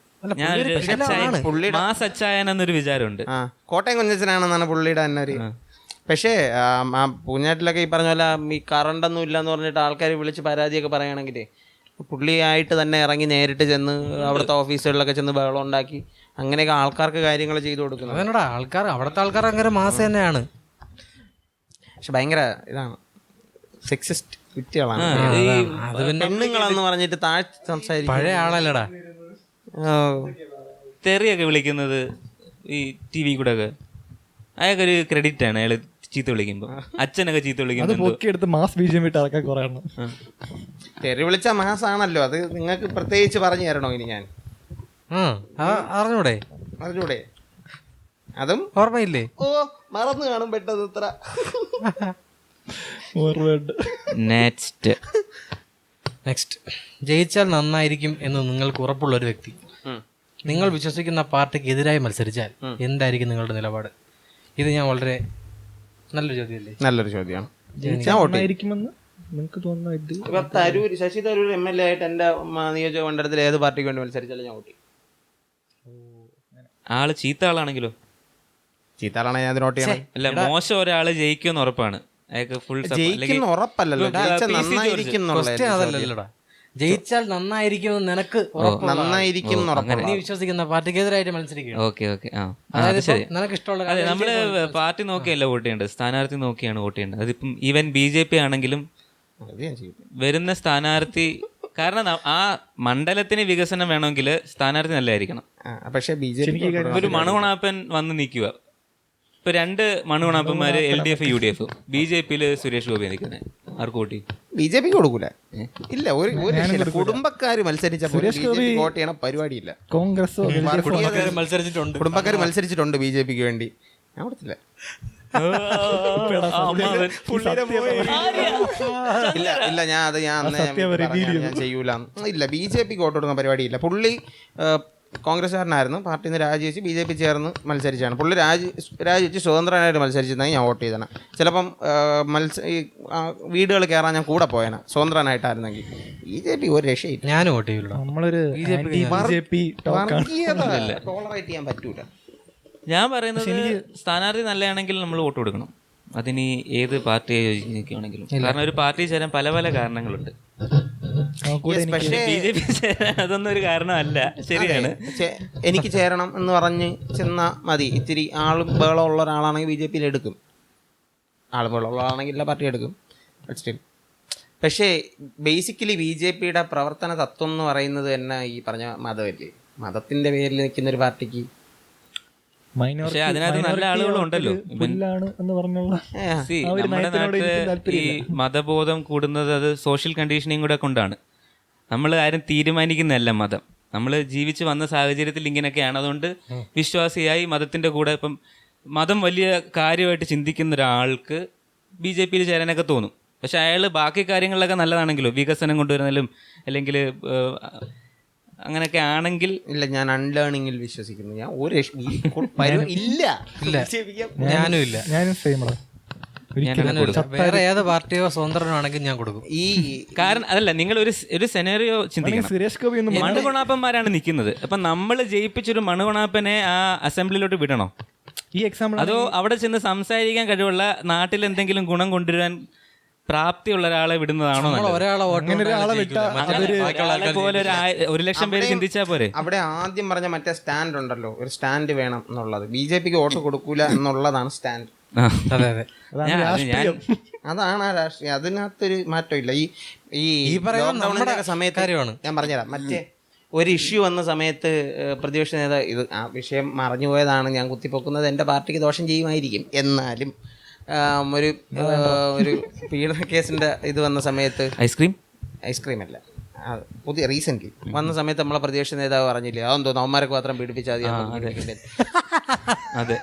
മാസ് അച്ചായൻ എന്നൊരു വിചാരമുണ്ട്. കോട്ടയം കുഞ്ഞച്ചനാണെന്നാണ് പുള്ളിയുടെ തന്നെ ഒരു. പക്ഷേ പൂഞ്ഞാറ്റിലൊക്കെ ഈ പറഞ്ഞ പോലെ ഈ കറണ്ടൊന്നും ഇല്ലയെന്ന് പറഞ്ഞിട്ട് ആൾക്കാർ വിളിച്ച് പരാതിയൊക്കെ പറയുകയാണെങ്കിലേ പുള്ളിയായിട്ട് തന്നെ ഇറങ്ങി നേരിട്ട് ചെന്ന് അവിടുത്തെ ഓഫീസുകളിലൊക്കെ ചെന്ന് ബഹളം ഉണ്ടാക്കി അങ്ങനെയൊക്കെ ആൾക്കാർക്ക് കാര്യങ്ങൾ ചെയ്തു കൊടുക്കുന്നത്. അവിടുത്തെ ആൾക്കാർ അങ്ങനെ മാസം തന്നെയാണ്. പക്ഷെ ഭയങ്കര ഇതാണ്, സെക്സിസ്റ്റ് കുറ്റികളാണ്. പെണ്ണുങ്ങളെന്ന് പറഞ്ഞിട്ട് താഴ്ത്തി സംസാരിക്കും. പഴയ ആളല്ലടാ തെറിയൊക്കെ വിളിക്കുന്നത് ഈ TV കൂടെ ഒക്കെ. അയാൾക്കൊരു ക്രെഡിറ്റ് ആണ്, അയാൾ ചീത്ത വിളിക്കുമ്പോൾ. അച്ഛനൊക്കെ ചീത്ത വിളിക്കുമ്പോൾ മാസ് ബീജം വിട്ട് ഇറക്കാൻ കുറെ എണ്ണം. തെറി വിളിച്ച മാസാണല്ലോ, അത് നിങ്ങൾക്ക് പ്രത്യേകിച്ച് പറഞ്ഞു തരണോ ഇനി? ഞാൻ അറിഞ്ഞൂടെ? അതും ഓർമ്മയില്ലേ? ഓ മറന്നു കാണും പെട്ടത് ഇത്ര. നെക്സ്റ്റ്, ജയിച്ചാൽ നന്നായിരിക്കും എന്ന് നിങ്ങൾക്ക് ഉറപ്പുള്ള ഒരു വ്യക്തി നിങ്ങൾ വിശ്വസിക്കുന്ന പാർട്ടിക്ക് എതിരായി മത്സരിച്ചാൽ എന്തായിരിക്കും നിങ്ങളുടെ നിലപാട്? ഇത് ഞാൻ വളരെ നല്ലൊരു ചോദ്യമല്ലേ? നല്ലൊരു ചോദ്യമാണ്. ശശി തരൂർ MLA ആയിട്ട് എന്റെ നിയോജക മണ്ഡലത്തിൽ ഏത് പാർട്ടിക്ക് വേണ്ടി മത്സരിച്ചാലും ഞാൻ വോട്ട് ചെയ്യും. ആള് ചീത്ത ആളാണെങ്കിലോ? ചീത്ത ആളാണെങ്കിൽ ഞാൻ വോട്ട് ചെയ്യണം. അല്ല, മോശം ഒരാള് ജയിക്കുമെന്ന് ഉറപ്പാണ്, അയാൾക്ക് ഫുൾ ജയിക്കുന്ന ഉറപ്പല്ലല്ലോ, അതല്ലല്ലോടാ. ജയിച്ചാൽ നന്നായിരിക്കും നിനക്ക് നന്നായിരിക്കും നീ വിശ്വസിക്കുന്ന പാർട്ടിക്ക് എതിരായിട്ട് മത്സരിക്കുക. നിനക്ക് ഇഷ്ടമുള്ള നമ്മള് പാർട്ടി നോക്കിയല്ല വോട്ട് ചെയ്യേണ്ടത്, സ്ഥാനാർത്ഥി നോക്കിയാണ് വോട്ട് ചെയ്യേണ്ടത്. അതിപ്പം ഈവൻ BJP ആണെങ്കിലും വരുന്ന സ്ഥാനാർത്ഥി, കാരണം ആ മണ്ഡലത്തിന് വികസനം വേണമെങ്കിൽ സ്ഥാനാർത്ഥി നല്ലതായിരിക്കണം. പക്ഷെ ഒരു മണുകുണാപ്പൻ വന്ന് നിൽക്കുക, ഇപ്പൊ 2 മണുകുണാപ്പന്മാര് LDF UDF, BJPയില് സുരേഷ് ഗോപി നിൽക്കുന്നത്, ആർക്ക് വോട്ട് ചെയ്യും? BJP കൊടുക്കൂല. ഇല്ല, ഒരു കുടുംബക്കാര് മത്സരിച്ച വോട്ട് ചെയ്യണ പരിപാടിയില്ല. കോൺഗ്രസ് മത്സരിച്ചിട്ടുണ്ട്, കുടുംബക്കാര് മത്സരിച്ചിട്ടുണ്ട് BJPക്ക് വേണ്ടി. ഞാൻ കൊടുത്തില്ല. ഇല്ല ഞാൻ ചെയ്യൂല. ഇല്ല, BJPക്ക് വോട്ട് കൊടുക്കുന്ന പരിപാടിയില്ല. പുള്ളി കോൺഗ്രസ്സുകാരനായിരുന്നു, പാർട്ടിയിൽ നിന്ന് രാജിവെച്ച് BJP ചേർന്ന് മത്സരിച്ചാണ്. പുള്ളി രാജിവെച്ച് സ്വതന്ത്രനായിട്ട് മത്സരിച്ചിരുന്നെങ്കിൽ ഞാൻ വോട്ട് ചെയ്തേനെ. ചിലപ്പം വീടുകൾ കയറാൻ ഞാൻ കൂടെ പോയേനെ സ്വതന്ത്രനായിട്ടായിരുന്നെങ്കിൽ. BJP ഒരു രക്ഷയില്ല. ഞാനും വോട്ട് ചെയ്യില്ല. നമ്മളൊരു ടോളറേറ്റ് ചെയ്യാൻ പറ്റൂല. ഞാൻ പറയുന്നത് സ്ഥാനാർത്ഥി നല്ലതാണെങ്കിൽ നമ്മൾ വോട്ട് കൊടുക്കണം. അതിന് ഏത് പാർട്ടിയെ യോജിക്കുകയാണെങ്കിലും. കാരണം ഒരു പാർട്ടി ചേരാൻ പല പല കാരണങ്ങളുണ്ട്. പക്ഷേ BJP ചേരാൻ അതൊന്നും ഒരു കാരണമല്ല. ശരിയാണ്, എനിക്ക് ചേരണം എന്ന് പറഞ്ഞ് ചെന്നാൽ മതി. ഇത്തിരി ആളും ബഹളമുള്ള ഒരാളാണെങ്കിൽ BJP എടുക്കും, ആളും ബഹളമുള്ള ആളാണെങ്കിൽ എല്ലാ പാർട്ടി എടുക്കും. പക്ഷേ ബേസിക്കലി BJPയുടെ പ്രവർത്തന തത്വം എന്ന് പറയുന്നത് തന്നെ ഈ പറഞ്ഞ മതമല്ലേ. മതത്തിൻ്റെ പേരിൽ നിൽക്കുന്ന ഒരു പാർട്ടിക്ക് പക്ഷെ അതിനകത്ത് നല്ല ആളുകളും ഉണ്ടല്ലോ. നമ്മുടെ നാട്ടിൽ ഈ മതബോധം കൂടുന്നത് അത് സോഷ്യൽ കണ്ടീഷനിങ് കൂടെ കൊണ്ടാണ്. നമ്മൾ ആരും തീരുമാനിക്കുന്നതല്ല മതം, നമ്മൾ ജീവിച്ച് വന്ന സാഹചര്യത്തിൽ ഇങ്ങനെയൊക്കെയാണ്. അതുകൊണ്ട് വിശ്വാസിയായി മതത്തിൻ്റെ കൂടെ ഇപ്പം മതം വലിയ കാര്യമായിട്ട് ചിന്തിക്കുന്ന ഒരാൾക്ക് BJP ചേരാനൊക്കെ തോന്നും. പക്ഷെ അയാൾ ബാക്കി കാര്യങ്ങളിലൊക്കെ നല്ലതാണെങ്കിലോ, വികസനം കൊണ്ടുവരുന്നതിലും അല്ലെങ്കിൽ അങ്ങനെയൊക്കെ ആണെങ്കിൽ. ഇല്ല, ഞാൻ അൺലേണിങ്ങിൽ വിശ്വസിക്കുന്നു. ഞാൻ ഒരു ഇല്ല, ഞാനും ഇല്ല. വേറെ ഏത് പാർട്ടിയോ സ്വതന്ത്രനാണെങ്കിൽ ഞാൻ കൊടുക്കും. ഈ കാരണം അതല്ല, നിങ്ങൾ ഒരു സെനറിയോ ചിന്തിക്കണം. മണുകൊണാപ്പന്മാരാണ് നിൽക്കുന്നത്. അപ്പം നമ്മൾ ജയിപ്പിച്ചൊരു മണുകൊണാപ്പനെ ആ അസംബ്ലിയിലോട്ട് വിടണോ? ഈ എക്സാമ്പിൾ അതോ അവിടെ ചെന്ന് സംസാരിക്കാൻ കഴിവുള്ള നാട്ടിൽ എന്തെങ്കിലും ഗുണം കൊണ്ടുവരാൻ പ്രാപ്തിയുള്ള ഒരാളെ വിടുന്നതാണോ? പോലെ 1,00,000 പേര് ചിന്തിച്ചാൽ പോരെ? അവിടെ ആദ്യം പറഞ്ഞ മറ്റേ സ്റ്റാൻഡ് ഉണ്ടല്ലോ, ഒരു സ്റ്റാൻഡ് വേണം എന്നുള്ളത്. BJPക്ക് വോട്ട് കൊടുക്കൂല എന്നുള്ളതാണ് സ്റ്റാൻഡ്. അതാണ് ആ രാഷ്ട്രീയം. അതിനകത്തൊരു മാറ്റമില്ല. ഈ ലോക്ക്ഡൌണിന്റെ സമയത്ത് ഞാൻ പറഞ്ഞുതരാം. മറ്റേ ഒരു ഇഷ്യൂ വന്ന സമയത്ത് പ്രതിപക്ഷ നേതാവ് ഇത് ആ വിഷയം മറഞ്ഞുപോയതാണ്, ഞാൻ കുത്തിപ്പൊക്കുന്നത് എൻ്റെ പാർട്ടിക്ക് ദോഷം ചെയ്യുമായിരിക്കും, എന്നാലും ഒരു പീഡന കേസിൻ്റെ ഇത് വന്ന സമയത്ത് ഐസ്ക്രീം അല്ല, പുതിയ റീസെൻ്റ്ലി വന്ന സമയത്ത് നമ്മളെ പ്രതിപക്ഷ നേതാവ് പറഞ്ഞില്ലേ, അതെന്ന് തോന്നുന്നു അവന്മാരൊക്കെ മാത്രം പീഡിപ്പിച്ചാൽ അതെ.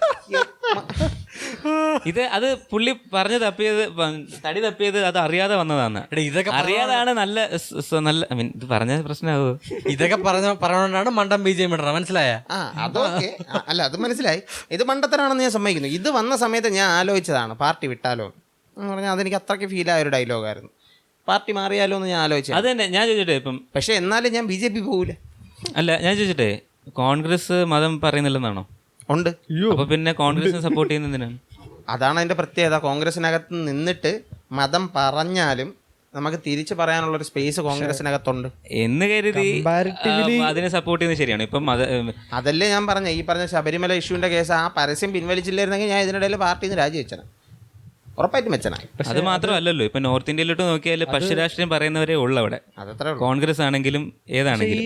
അത് പുള്ളി പറഞ്ഞു തടി തപ്പിയത് അത് അറിയാതെ വന്നതാണ്. ഇതൊക്കെ അറിയാതാണ് നല്ല ഇത് പറഞ്ഞ പ്രശ്നമാവോ? ഇതൊക്കെ പറഞ്ഞുകൊണ്ടാണ് മണ്ടം BJP ഇടണം, മനസ്സിലായ? അതൊക്കെ അല്ല, അത് മനസ്സിലായി. ഇത് മണ്ടത്തരാണെന്ന് ഞാൻ സമ്മതിക്കുന്നു. ഇത് വന്ന സമയത്ത് ഞാൻ ആലോചിച്ചതാണ് പാർട്ടി വിട്ടാലോ എന്ന് പറഞ്ഞാൽ. അതെനിക്ക് അത്രയ്ക്ക് ഫീലായ ഒരു ഡയലോഗായിരുന്നു. പാർട്ടി മാറിയാലോ എന്ന് ഞാൻ ആലോചിച്ചു. അത് തന്നെ ഞാൻ ചോദിച്ചിട്ടെ ഇപ്പം. പക്ഷെ എന്നാലും ഞാൻ BJP പോകൂല. അല്ല, ഞാൻ ചോദിച്ചിട്ടെ, കോൺഗ്രസ് മതം പറയുന്നില്ലെന്നാണോ? ഉണ്ട്. അപ്പൊ പിന്നെ കോൺഗ്രസിനെ സപ്പോർട്ട് ചെയ്യുന്നതിനാണ്. അതാണ് അതിന്റെ പ്രത്യേകത. കോൺഗ്രസിനകത്ത് നിന്നിട്ട് മതം പറഞ്ഞാലും നമുക്ക് തിരിച്ചു പറയാനുള്ളൊരു സ്പേസ് കോൺഗ്രസിനകത്തുണ്ട് എന്ന് കരുതി അതിനെ സപ്പോർട്ട് ചെയ്യുന്നത് ശരിയാണ്. ഇപ്പം അതല്ലേ ഞാൻ പറഞ്ഞ ഈ പറഞ്ഞ ശബരിമല ഇഷ്യൂവിന്റെ കേസ് ആ പരസ്യം പിൻവലിച്ചില്ലായിരുന്നെങ്കിൽ ഞാൻ ഇതിനിടയിൽ പാർട്ടിയിൽ നിന്ന് രാജിവെച്ചന, ഉറപ്പായിട്ടും വെച്ചന. അത് മാത്രമല്ലോ, ഇപ്പൊ നോർത്ത് ഇന്ത്യയിലോട്ട് നോക്കിയാൽ പക്ഷരാഷ്ട്രീയം പറയുന്നവരെ ഉള്ളു അവിടെ. കോൺഗ്രസ് ആണെങ്കിലും ഏതാണെങ്കിലും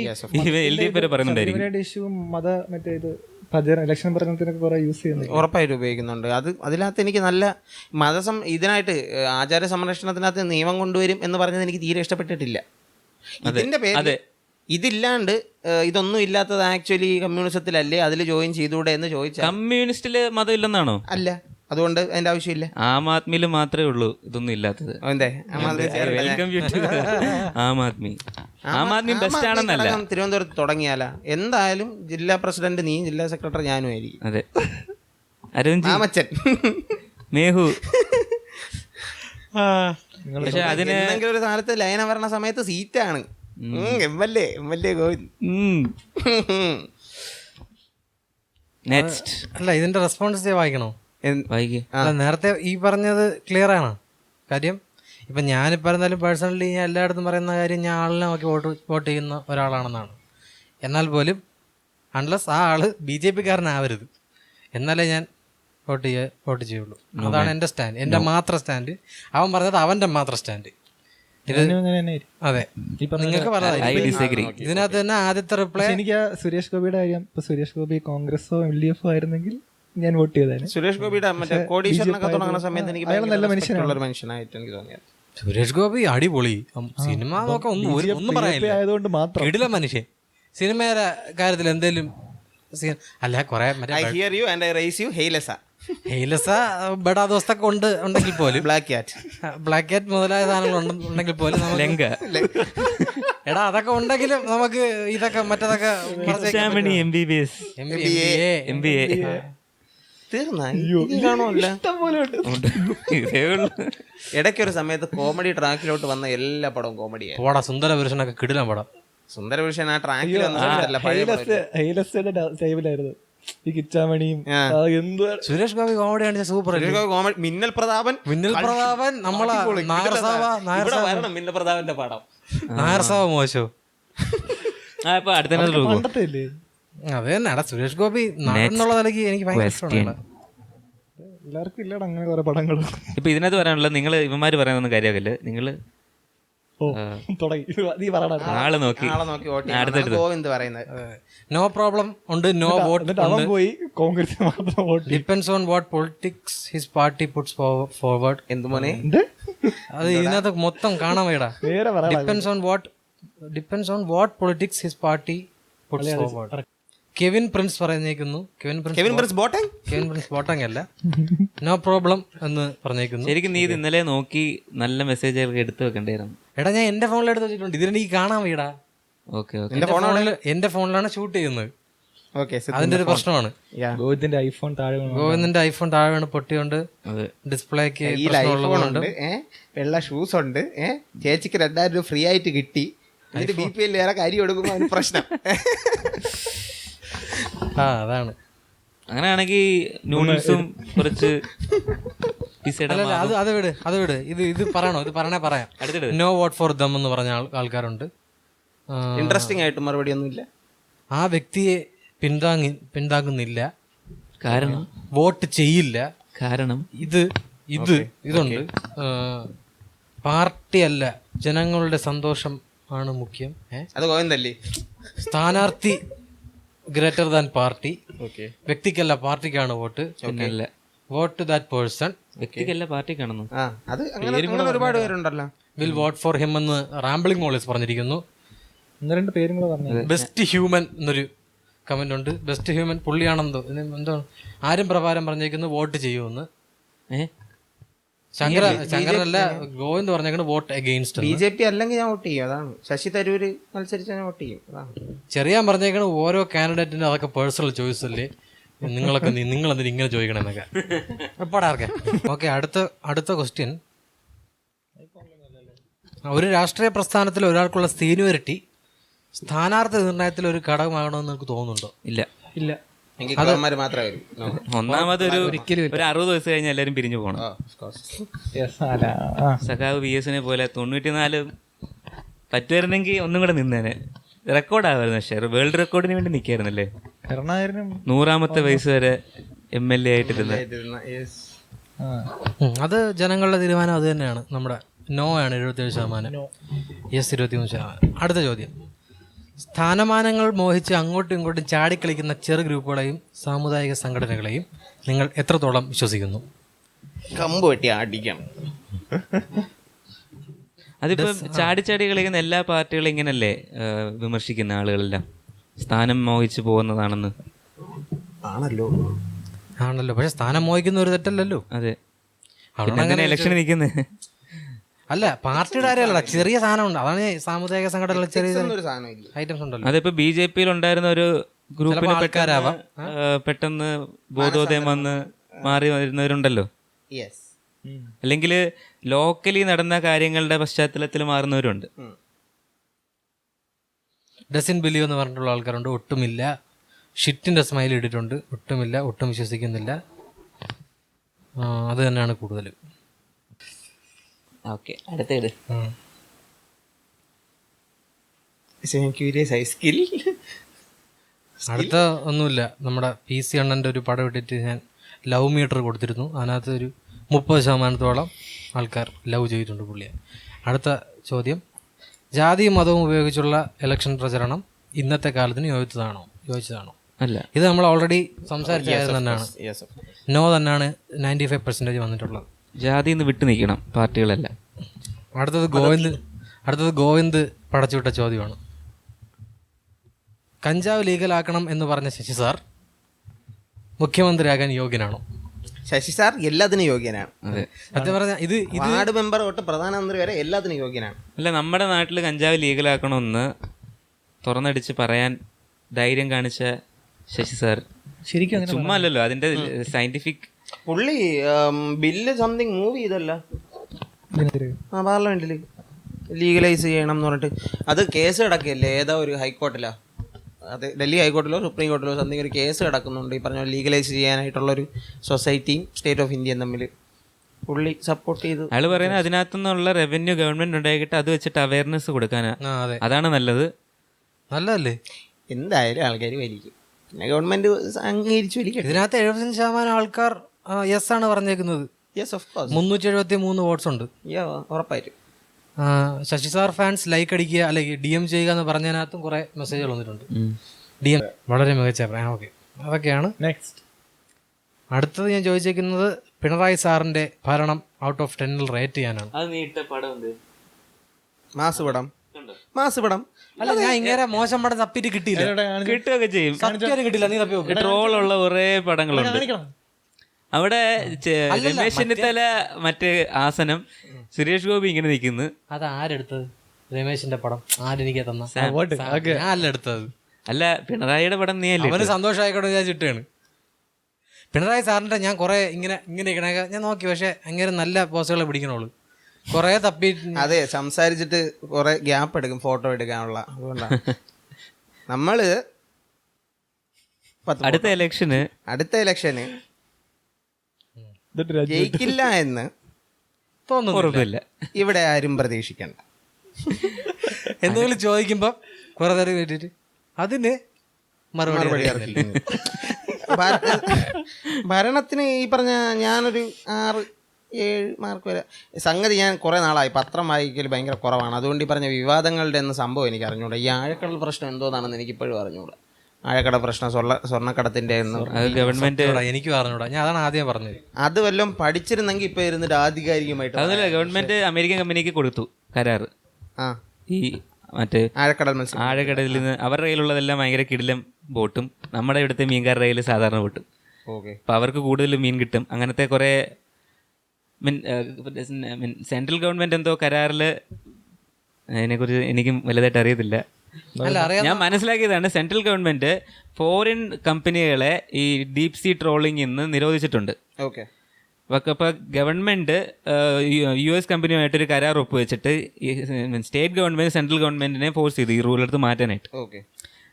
LDF വരെ പറയുന്നുണ്ടായിരിക്കും. ഇലക്ഷൻ പ്രചരണത്തിനൊക്കെ കുറെ യൂസ് ചെയ്യുന്നു, ഉറപ്പായിട്ട് ഉപയോഗിക്കുന്നുണ്ട്. അതിനകത്ത് എനിക്ക് നല്ല ഇതിനായിട്ട് ആചാര സംരക്ഷണത്തിനകത്ത് നിയമം കൊണ്ടുവരും എന്ന് പറഞ്ഞത് എനിക്ക് തീരെ ഇഷ്ടപ്പെട്ടിട്ടില്ല. ഇതിന്റെ പേര് ഇതില്ലാണ്ട് ഇതൊന്നും ഇല്ലാത്തത് ആക്ച്വലി കമ്മ്യൂണിസത്തിലല്ലേ, അതിൽ ജോയിൻ ചെയ്തുകൂടെ എന്ന് ചോദിച്ചാൽ കമ്മ്യൂണിസ്റ്റില് മതം ഇല്ലെന്നാണോ? അല്ല, അതുകൊണ്ട് അതിന്റെ ആവശ്യമില്ല. ആം ആദ്മിയിൽ മാത്രമേ ഉള്ളൂ ഇതൊന്നും ഇല്ലാത്തത്. ആം ആദ്മി ബെസ്റ്റ് ആണെന്നല്ല. തിരുവനന്തപുരത്ത് തുടങ്ങിയാല എന്തായാലും ജില്ലാ പ്രസിഡന്റ് നീ, ജില്ലാ സെക്രട്ടറി ഞാനും ആയിരിക്കും. അതെ, അരുൺജി, മേഹു. പക്ഷെ അതിന് എന്തെങ്കിലും ഒരു സ്ഥലത്ത് ലയന വരണ സമയത്ത് സീറ്റാണ്. MLA ഗോവിന്ദ്. നെക്സ്റ്റ് അല്ല, ഇതിന്റെ റെസ്പോൺസ് വായിക്കണോ? നേരത്തെ ഈ പറഞ്ഞത് ക്ലിയർ ആണ് കാര്യം. ഇപ്പം ഞാനിപ്പോൾ എന്തായാലും പേഴ്സണലി ഞാൻ എല്ലായിടത്തും പറയുന്ന കാര്യം ഞാൻ ആളിനെ നോക്കി വോട്ട് ചെയ്യുന്ന ഒരാളാണെന്നാണ്. എന്നാൽ പോലും അൺലെസ് ആ ആള് BJP കാരനാവരുത്, എന്നാലേ ഞാൻ വോട്ട് ചെയ്യുള്ളൂ. അതാണ് എൻ്റെ സ്റ്റാൻഡ്, എൻ്റെ മാത്രം സ്റ്റാൻഡ്. അവൻ പറഞ്ഞത് അവൻ്റെ മാത്രം സ്റ്റാൻഡ്. അതെ, നിങ്ങൾക്ക് പറയാം. ഇതിനകത്ത് തന്നെ ആദ്യത്തെ റിപ്ലൈ എനിക്ക് സുരേഷ് ഗോപിയുടെ കാര്യം. ഇപ്പൊ സുരേഷ് ഗോപി കോൺഗ്രസോ LDF ആയിരുന്നെങ്കിൽ ഞാൻ വോട്ട് ചെയ്തേനെ. സുരേഷ് ഗോപിയുടെ കോടീശ്വരനൊക്കെ തുടങ്ങുന്ന സമയത്ത് എനിക്ക് നല്ല മനുഷ്യനായിട്ട് എനിക്ക് തോന്നിയത്. സുരേഷ് ഗോപി അടിപൊളി സിനിമ നോക്കാം, ഒന്നും പറയാനില്ല, കിടിലം മനുഷ്യൻ. സിനിമയുടെ കാര്യത്തിൽ എന്തേലും അല്ല കുറെ ബഡാ ദോസ്തൊക്കെ ഉണ്ടെങ്കിൽ പോലും, ബ്ലാക്ക് ക്യാറ്റ് മുതലായ സാധനങ്ങൾ ഉണ്ടെങ്കിൽ പോലും എടാ അതൊക്കെ ഉണ്ടെങ്കിലും നമുക്ക് ഇതൊക്കെ മറ്റതൊക്കെ കിച്ചാമണി MBBS MBA തീർന്നല്ല. ഇതേ ഉള്ളൂ. ഇടയ്ക്കൊരു സമയത്ത് കോമഡി ട്രാക്കിലോട്ട് വന്ന എല്ലാ പടവും കോമഡിയായി. പോടാ സുന്ദര പുരുഷനൊക്കെ കിടിലം പടം. സുന്ദരപുരുഷൻ ആ ട്രാക്കിൽ വന്ന സമയത്തല്ല, പഴയ ഹൈലസ്റ്റയുടെ ടൈമിലായിരുന്നു ഈ കിച്ചാമണിയും എന്ത് സുരേഷ് ഗോപി കോമഡി കാണിച്ച സൂപ്പർ. കോമഡി. മിന്നൽ പ്രതാപൻ നമ്മളെ മിന്നൽ പ്രതാപന്റെ പടം നായർസാവ മോശോ. ഇപ്പൊ അടുത്ത പണ്ടത്തെ ഇല്ലേ? അത് തന്നെ. എടാ സുരേഷ് ഗോപി നടന്നുള്ള നിലയ്ക്ക് എനിക്ക് ഭയങ്കര ഇഷ്ടമാണ്. എല്ലാവർക്കും ഇല്ലടാ അങ്ങനെ കുറെ പടങ്ങൾ. ഇപ്പൊ ഇതിനകത്ത് പറയാനുള്ളത്, നിങ്ങൾ ഇവന്മാര് പറയാനൊന്നും കാര്യമാക്കില്ല. നിങ്ങള് തുടങ്ങി നീ പറയണ ആള് നോക്കി അടുത്തെടുത്ത് ഗോവിന്ദ് പറയുന്നത്. നോ പ്രോബ്ലം ഉണ്ട്, നോ വോട്ട്. അവൻ പോയി കോൺഗ്രസ് മാത്രം vote. Depends on what politics his party puts forward. എന്ത് മോനെ? അത് ഇതിനകത്ത് മൊത്തം കാണാൻ വേടാ. നേരെ പറയണ depends on what politics his party puts forward. Kevin Prince പറഞ്ഞേക്കുന്നു. കെവിൻ പ്രിൻസ് ബോട്ടങ് അല്ല, നോ പ്രോബ്ലം എന്ന് പറഞ്ഞേക്കുന്നു. ശരിക്കും നീ ഇത് ഇന്നലെ നോക്കി നല്ല മെസ്സേജുകൾ എടുത്തു വെക്കണ്ടായിരുന്നു. എടാ ഞാൻ എന്റെ ഫോണിൽ എടുത്ത് വെച്ചിട്ടുണ്ട്. ഇതിനെനിക്ക് കാണാൻ വീടാ. ഓക്കെ എന്റെ ഫോണിലാണ് ഷൂട്ട് ചെയ്യുന്നത്. ഓക്കെ, അതിന്റെ ഒരു പ്രശ്നമാണ്. ഗോവിന്ദിന്റെ ഐഫോൺ താഴെ വീണ് പൊട്ടിയോണ്ട് ഡിസ്പ്ലേക്ക് പ്രശ്നമുള്ളതുകൊണ്ട്. വെള്ള ഷൂസ് ഉണ്ട്. ചേച്ചിക്ക് 2000 രൂപ ഫ്രീ ആയിട്ട് കിട്ടി. എന്നിട്ട് BPL വേറെ കാര്യം കൊടുക്കുമ്പോ അതിന് പ്രശ്നം. അതാണ്. അങ്ങനെയാണെങ്കിൽ നൂഡിൽസും കുറച്ച് അത് വിട്. ഇത് പറയണോ? ഇത് പറയാം. നോ വോട്ട് ഫോർ ദം എന്ന് പറഞ്ഞ ആൾക്കാരുണ്ട്. ഇൻട്രസ്റ്റിംഗ് ആയിട്ട് മറുപടി ഒന്നുമില്ല. ആ വ്യക്തിയെ പിന്താങ്ങുന്നില്ല, കാരണം വോട്ട് ചെയ്യില്ല, കാരണം ഇതുണ്ട്. പാർട്ടി അല്ല, ജനങ്ങളുടെ സന്തോഷം ആണ് മുഖ്യം. അത് ഗോവിന്ദല്ലേ? സ്ഥാനാർത്ഥി ഗ്രേറ്റർ ദാൻ പാർട്ടി. വ്യക്തിക്കല്ല പാർട്ടിക്കാണ് വോട്ട്. Vote that person. വ്യക്തിക്കല്ല പാർട്ടിക്കാണെന്നു. അത് അങ്ങനെ ഒരുപാട് പേരുണ്ടല്ലോ. വിൽ വോട്ട് ഫോർ ഹിം എന്ന് റാംബ്ലിംഗ് മോളിസ് പറഞ്ഞിരിക്കുന്നു. 1-2 പേരും കൂടെ പറഞ്ഞു. ബെസ്റ്റ് ഹ്യൂമൻ എന്നൊരു കമന്റ് ഉണ്ട്. ബെസ്റ്റ് ഹ്യൂമൻ പുള്ളിയാണെന്തോ എന്താണ് ആരും പ്രകാരം പറഞ്ഞേക്കുന്നു വോട്ട് ചെയ്യുമെന്ന്. ശങ്കരനല്ല, ഗോവിന്ദ് പറഞ്ഞേക്കുന്നത് വോട്ട് അഗെയിൻസ്റ്റ്. BJP അല്ലെങ്കിൽ ഞാൻ വോട്ട് ചെയ്യും. അതാണ്. ശശി തരൂര് മത്സരിച്ച ഞാൻ വോട്ട് ചെയ്യും. ചെറിയാൻ പറഞ്ഞേക്കുന്നത് ഓരോ കാൻഡിഡേറ്റിന്റെ അതൊക്കെ പേഴ്സണൽ ചോയ്സ് അല്ലേ, നിങ്ങളെന്തിനും ഇങ്ങനെ ചോദിക്കണമെന്നൊക്കെ. എപ്പോഴാർക്കെ. ഓക്കെ, അടുത്ത ക്വസ്റ്റ്യൻ. ഒരു രാഷ്ട്രീയ പ്രസ്ഥാനത്തിൽ ഒരാൾക്കുള്ള സീനിയോറിറ്റി സ്ഥാനാർത്ഥി നിർണയത്തിൽ ഒരു ഘടകമാകണമെന്ന് നിങ്ങൾക്ക് തോന്നുന്നുണ്ടോ? ഇല്ല. ഒന്നാമത് ഒരു 60 വയസ്സ് കഴിഞ്ഞാൽ എല്ലാരും പിരിഞ്ഞു പോകണം. സഖാവ് VS പോലെ 94 പറ്റുമായിരുന്നെങ്കിൽ ഒന്നും കൂടെ നിന്നേനെ. റെക്കോർഡാവായിരുന്നു. പക്ഷേ വേൾഡ് റെക്കോർഡിന് വേണ്ടി നിൽക്കായിരുന്നല്ലേ. 100ാമത്തെ വയസ്സ് വരെ MLA ആയിട്ടിരുന്നത്. അത് ജനങ്ങളുടെ തീരുമാനം അത് തന്നെയാണ്. നമ്മുടെ നോ ആണ് 77%, യെസ് 23%. അടുത്ത ചോദ്യം. സ്ഥാനമാനങ്ങൾ മോഹിച്ച് അങ്ങോട്ടും ഇങ്ങോട്ടും ചാടിക്കളിക്കുന്ന ചെറു ഗ്രൂപ്പുകളെയും സാമുദായിക സംഘടനകളെയും നിങ്ങൾ എത്രത്തോളം വിശ്വസിക്കുന്നു? കമ്പ് വെട്ടി അടിക്കണം. അതിപ്പോ ചാടി കളിക്കുന്ന എല്ലാ പാർട്ടികളും ഇങ്ങനല്ലേ വിമർശിക്കുന്ന ആളുകളെല്ലാം സ്ഥാനം മോഹിച്ച് പോകുന്നതാണെന്ന്. ആണല്ലോ, പക്ഷെ സ്ഥാനം മോഹിക്കുന്ന ഒരു തെറ്റല്ലല്ലോ. അതെ, അങ്ങനെ ഇലക്ഷന് നിൽക്കുന്നത് അല്ല, പാർട്ടിയുടെ കാര്യമല്ല, ചെറിയ സാധനമുണ്ട്. അതാണ് സാമുദായിക സംഘടനകൾ ചെറിയ ഐറ്റംസ് ഉണ്ടല്ലോ. അതിപ്പോ BJP ഉണ്ടായിരുന്ന ഒരു ഗ്രൂപ്പിന് ആൾക്കാരാവാം, പെട്ടെന്ന് ബോധോദയം വന്ന് മാറി വരുന്നവരുണ്ടല്ലോ. അല്ലെങ്കിൽ ലോക്കലി നടന്ന കാര്യങ്ങളുടെ പശ്ചാത്തലത്തിൽ മാറുന്നവരുണ്ട്. ഡസിൻ ബിലീവ് എന്ന് പറഞ്ഞിട്ടുള്ള ആൾക്കാരുണ്ട്. ഒട്ടുമില്ല. ഷിറ്റിന്റെ സ്മൈൽ ഇട്ടിട്ടുണ്ട്. ഒട്ടുമില്ല, ഒട്ടും വിശ്വസിക്കുന്നില്ല. അത് തന്നെയാണ് കൂടുതൽ. അടുത്ത ഒന്നുമില്ല. നമ്മുടെ PC അണ്ണന്റെ ഒരു പടം ഇട്ടിട്ട് ഞാൻ ലവ് മീറ്റർ കൊടുത്തിരുന്നു. അതിനകത്ത് ഒരു 30% ആൾക്കാർ ലവ് ചെയ്തിട്ടുണ്ട് പുള്ളിയെ. അടുത്ത ചോദ്യം. ജാതിയും മതവും ഉപയോഗിച്ചുള്ള ഇലക്ഷൻ പ്രചരണം ഇന്നത്തെ കാലത്തിന് യോജിച്ചതാണോ? അല്ല. ഇത് നമ്മൾ ഓൾറെഡി സംസാരിച്ചത് തന്നെയാണ്. നോ തന്നെയാണ് 95% വന്നിട്ടുള്ളത്. ജാതിന്ന് വിട്ടു നിൽക്കണം പാർട്ടികളെല്ലാം. അടുത്തത് ഗോവിന്ദ് പടച്ചുവിട്ട ചോദ്യമാണ്. കഞ്ചാവ് ലീഗലാക്കണം എന്ന് പറഞ്ഞ ശശി സാർ മുഖ്യമന്ത്രിയാകാൻ യോഗ്യനാണോ? ശശി സാർ എല്ലാത്തിനും യോഗ്യനാണ്. സത്യം പറഞ്ഞാൽ ഇത് വാർഡ് മെമ്പർ തൊട്ട് പ്രധാനമന്ത്രി വരെ എല്ലാത്തിനും യോഗ്യനാണ്. അല്ല, നമ്മുടെ നാട്ടിൽ കഞ്ചാവ് ലീഗലാക്കണമെന്ന് തുറന്നടിച്ച് പറയാൻ ധൈര്യം കാണിച്ച ശശി സാർ ശരിക്കും അങ്ങനെ ചുമ്മാ അല്ലല്ലോ, അതിന്റെ സയന്റിഫിക് പുള്ളി ബില്ല് സംതിങ് മൂവ് ചെയ്തല്ല ഇതിനെതിരെ പാർലമെന്റിൽ ലീഗലൈസ് ചെയ്യണം എന്ന് പറഞ്ഞിട്ട്. അത് കേസ് കിടക്കുകയല്ലേ ഏതോ ഒരു ഹൈക്കോർട്ടിലാ, അത് ഡൽഹി ഹൈക്കോർട്ടിലോ സുപ്രീം കോർട്ടിലോ സംതിങ് ഒരു കേസ് കിടക്കുന്നുണ്ട് ഈ പറഞ്ഞ ലീഗലൈസ് ചെയ്യാനായിട്ടുള്ളൊരു സൊസൈറ്റിയും സ്റ്റേറ്റ് ഓഫ് ഇന്ത്യയും തമ്മിൽ. പുള്ളി സപ്പോർട്ട് ചെയ്ത് അയാൾ പറയുന്നത് അതിനകത്തുനിന്നുള്ള റവന്യൂ ഗവൺമെന്റ് ഉണ്ടാക്കിയിട്ട് അത് വെച്ചിട്ട് അവയർനെസ് കൊടുക്കാനാ. അതെ, അതാണ് നല്ലത്. നല്ലതല്ലേ? എന്തായാലും ആൾക്കാർ വലിക്കും, പിന്നെ ഗവൺമെന്റ് അംഗീകരിച്ച് വലിക്കും. ഇതിനകത്ത് 75% ആൾക്കാർ യെസ് ആണ് പറഞ്ഞേക്കുന്നത്. Yes of course. 373 വോട്ട്സ് ഉണ്ട്. ഉറപ്പായിട്ടും. ശശി സാർ ഫാൻസ് ലൈക്ക് അടിക്കുക അല്ലെങ്കിൽ DM ചെയ്യുക എന്ന് പറഞ്ഞതിനകത്തും കുറെ മെസ്സേജുകൾ വന്നിട്ടുണ്ട്. DM വളരെ മികച്ച അഭിപ്രായം. ഓക്കെ, അതൊക്കെയാണ്. നെക്സ്റ്റ് അടുത്തത് ഞാൻ ചോദിച്ചേക്കുന്നത് പിണറായി സാറിന്റെ ഭരണം ഔട്ട് ഓഫ് 10 റേറ്റ് ചെയ്യാനാണ്. മാസ് പടം, മാസ് പടം. അല്ല, ഞാൻ ഇങ്ങനെ മോശം പടം തപ്പിട്ട് കിട്ടിയില്ല. കിട്ടുകയൊക്കെ ചെയ്യും. സത്യം കിട്ടില്ല. നീ തപ്പി നോക്ക്. ട്രോളുള്ള കുറെ പടങ്ങളുണ്ട് അവിടെ. രമേശ് ചെന്നിത്തല മറ്റേ ആസനം, സുരേഷ് ഗോപി ഇങ്ങനെ നിൽക്കുന്നു. അത് ആരെടുത്തത്? രമേശിന്റെ പടം ആരെനിക്ക് തന്ന? ഞാൻ അല്ല എടുത്തത്. അല്ല, പിണറായിയുടെ പടം നീ അല്ലേ? അവന് സന്തോഷമായിക്കോട്ടെ ഞാൻ ചിട്ടാണ്. പിണറായി സാറിന്റെ ഞാൻ കുറെ ഇങ്ങനെ ഞാൻ നോക്കി, പക്ഷെ അങ്ങനെ നല്ല പോസ്റ്റുകൾ പിടിക്കണുള്ളൂ. കുറെ തപ്പി. അതെ, സംസാരിച്ചിട്ട് കുറെ ഗ്യാപ്പ് എടുക്കും ഫോട്ടോ എടുക്കാനുള്ള. അതുകൊണ്ടാണ് നമ്മള് അടുത്ത ഇലക്ഷന് ജയിക്കില്ല എന്ന് തോന്നുന്നില്ല. ഇവിടെ ആരും പ്രതീക്ഷിക്കണ്ട. എന്തെങ്കിലും ചോദിക്കുമ്പോ കുറെ നേരം കേട്ടിട്ട് അതിന് മറുപടി ഭരണത്തിന് ഈ പറഞ്ഞ ഞാനൊരു 6-7 മാർക്ക് വരെ. സംഗതി ഞാൻ കുറെ നാളായി പത്രം വായിക്കൽ ഭയങ്കര കുറവാണ്. അതുകൊണ്ട് ഈ പറഞ്ഞ വിവാദങ്ങളുടെ ഒന്നും സംഭവം എനിക്ക് അറിഞ്ഞൂടാ. ഈ ആഴക്കടൽ പ്രശ്നം എന്തോന്നാണെന്ന് എനിക്കിപ്പോഴും അറിഞ്ഞൂടാ. ആഴക്കട പ്രശ്നം, സ്വർണ്ണക്കടത്തിന്റെ ഗവൺമെന്റ് എനിക്ക് പറഞ്ഞൂടാ. ഞാൻ അതാണ് ആദ്യം പറഞ്ഞത്. അത് വല്ലതും പഠിച്ചിരുന്നെങ്കിൽ ഇപ്പൊ ഇരുന്നിട്ട് ആധികാരികമായിട്ട്. അതല്ല, ഗവൺമെന്റ് അമേരിക്കൻ കമ്പനിക്ക് കൊടുത്തു കരാറ്. ഈ മറ്റേ ആഴക്കടലിൽ നിന്ന് അവരുടെ കയ്യിലുള്ളതെല്ലാം ഭയങ്കര കിടിലം ബോട്ടും നമ്മുടെ ഇവിടുത്തെ മീൻകാരുടെ കയ്യിൽ സാധാരണ ബോട്ടും. അപ്പൊ അവർക്ക് കൂടുതൽ മീൻ കിട്ടും. അങ്ങനത്തെ കുറെ സെൻട്രൽ ഗവൺമെന്റ് എന്തോ കരാറില്, അതിനെക്കുറിച്ച് എനിക്കും വലുതായിട്ട് അറിയത്തില്ല. ഞാൻ മനസ്സിലാക്കിയതാണ്, സെൻട്രൽ ഗവൺമെന്റ് ഫോറിൻ കമ്പനികളെ ഈ ഡീപ് സീ ട്രോളിംഗ് ഇന്ന് നിരോധിച്ചിട്ടുണ്ട്. അപ്പോൾ ഗവൺമെന്റ് US കമ്പനിയുമായിട്ടൊരു കരാർ ഒപ്പുവെച്ചിട്ട് സ്റ്റേറ്റ് ഗവൺമെന്റ് സെൻട്രൽ ഗവൺമെന്റിനെ ഫോഴ്സ് ചെയ്തു ഈ റൂൾ എടുത്ത് മാറ്റാനായിട്ട്.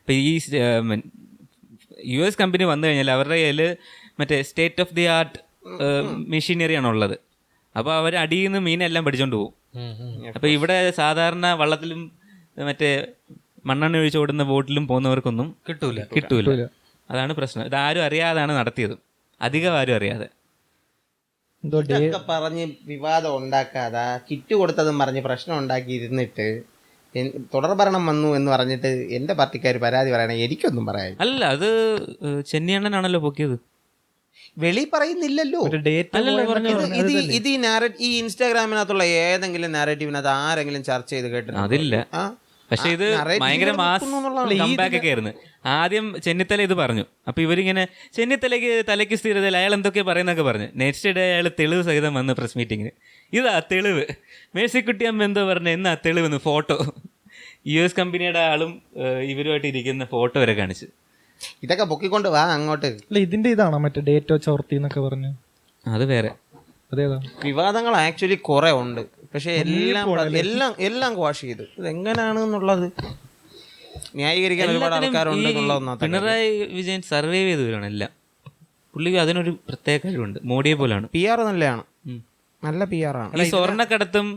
അപ്പോൾ ഈ US കമ്പനി വന്നു കഴിഞ്ഞാൽ അവരുടെ കയ്യിൽ മറ്റേ state of the art machinery ആണുള്ളത്. അപ്പോൾ അവർ അടിയിൽ നിന്ന് മീനെല്ലാം പഠിച്ചോണ്ട് പോകും. അപ്പോൾ ഇവിടെ സാധാരണ വള്ളത്തിലും മറ്റേ മണ്ണെണ്ണ ഒഴിച്ച് ഓടുന്ന ബോട്ടിലും പോകുന്നവർക്കൊന്നും കിട്ടൂല. അതാണ് പ്രശ്നം. ഇതാരും അറിയാതാണ് നടത്തിയത്, അധികം ആരും അറിയാതെ പറഞ്ഞ് വിവാദം ഉണ്ടാക്കാതെ കിറ്റ് കൊടുത്തതും പറഞ്ഞ് പ്രശ്നം ഉണ്ടാക്കി ഇരുന്നിട്ട് തുടർഭരണം വന്നു എന്ന് പറഞ്ഞിട്ട് എന്റെ പാർട്ടിക്കാർ പരാതി പറയണേ എനിക്കൊന്നും പറയാൻ. അല്ല, അത് ചെന്നിയണ്ണനാണല്ലോ പൊക്കിയത്, വെളി പറയുന്നില്ലല്ലോ. ഇത് ഈ ഇൻസ്റ്റാഗ്രാമിനകത്തുള്ള ഏതെങ്കിലും നാരേറ്റീവിനകത്ത് ആരെങ്കിലും ചർച്ച ചെയ്ത് കേട്ടു? അതില്ല. പക്ഷെ ഇത് ഭയങ്കര മാസ് കംബാക്ക് ഒക്കെ ആയിരുന്നു. ആദ്യം ചെന്നിത്തല ഇത് പറഞ്ഞു. അപ്പൊ ഇവരിങ്ങനെ ചെന്നിത്തലയ്ക്ക് തലയ്ക്ക് സ്ഥിരതയിൽ അയാൾ എന്തൊക്കെയോ പറയുന്നൊക്കെ പറഞ്ഞു. നെക്സ്റ്റ് ഡേ അയാൾ തെളിവ് സഹിതം വന്ന് പ്രസ് മീറ്റിങ്ങിന്. ഇതാ തെളിവ്, മേഴ്സിക്കുട്ടിയമ്മ എന്തോ പറഞ്ഞു, എന്നാ തെളിവെന്ന് ഫോട്ടോ. US കമ്പനിയുടെ ആളും ഇവരുമായിട്ട് ഇരിക്കുന്ന ഫോട്ടോ വരെ കാണിച്ചു. ഇതൊക്കെ പൊക്കിക്കൊണ്ട് വാ അങ്ങോട്ട്. ഇതിന്റെ ഇതാണോ മറ്റേ ഡേറ്റോ ചോർത്തി എന്നൊക്കെ പറഞ്ഞു? അത് വേറെ വിവാദങ്ങൾ ആക്ച്വലി കുറെ ഉണ്ട്. പക്ഷെ എല്ലാം വാഷ് ചെയ്ത് ഇതെങ്ങനെയാണെന്നുള്ളത് ന്യായീകരിക്കാൻ ഒരുപാട് ആൾക്കാരുണ്ട് എന്നുള്ളതൊന്നും. പിണറായി വിജയൻ സർവൈവ് ചെയ്തവരാണ് എല്ലാം. പുള്ളിക്ക് അതിനൊരു പ്രത്യേക കഴിവുണ്ട്. മോഡിയെ പോലാണ്. PR നല്ലതാണ്, നല്ല PR ആണ്. ഈ സ്വർണ്ണക്കടത്തും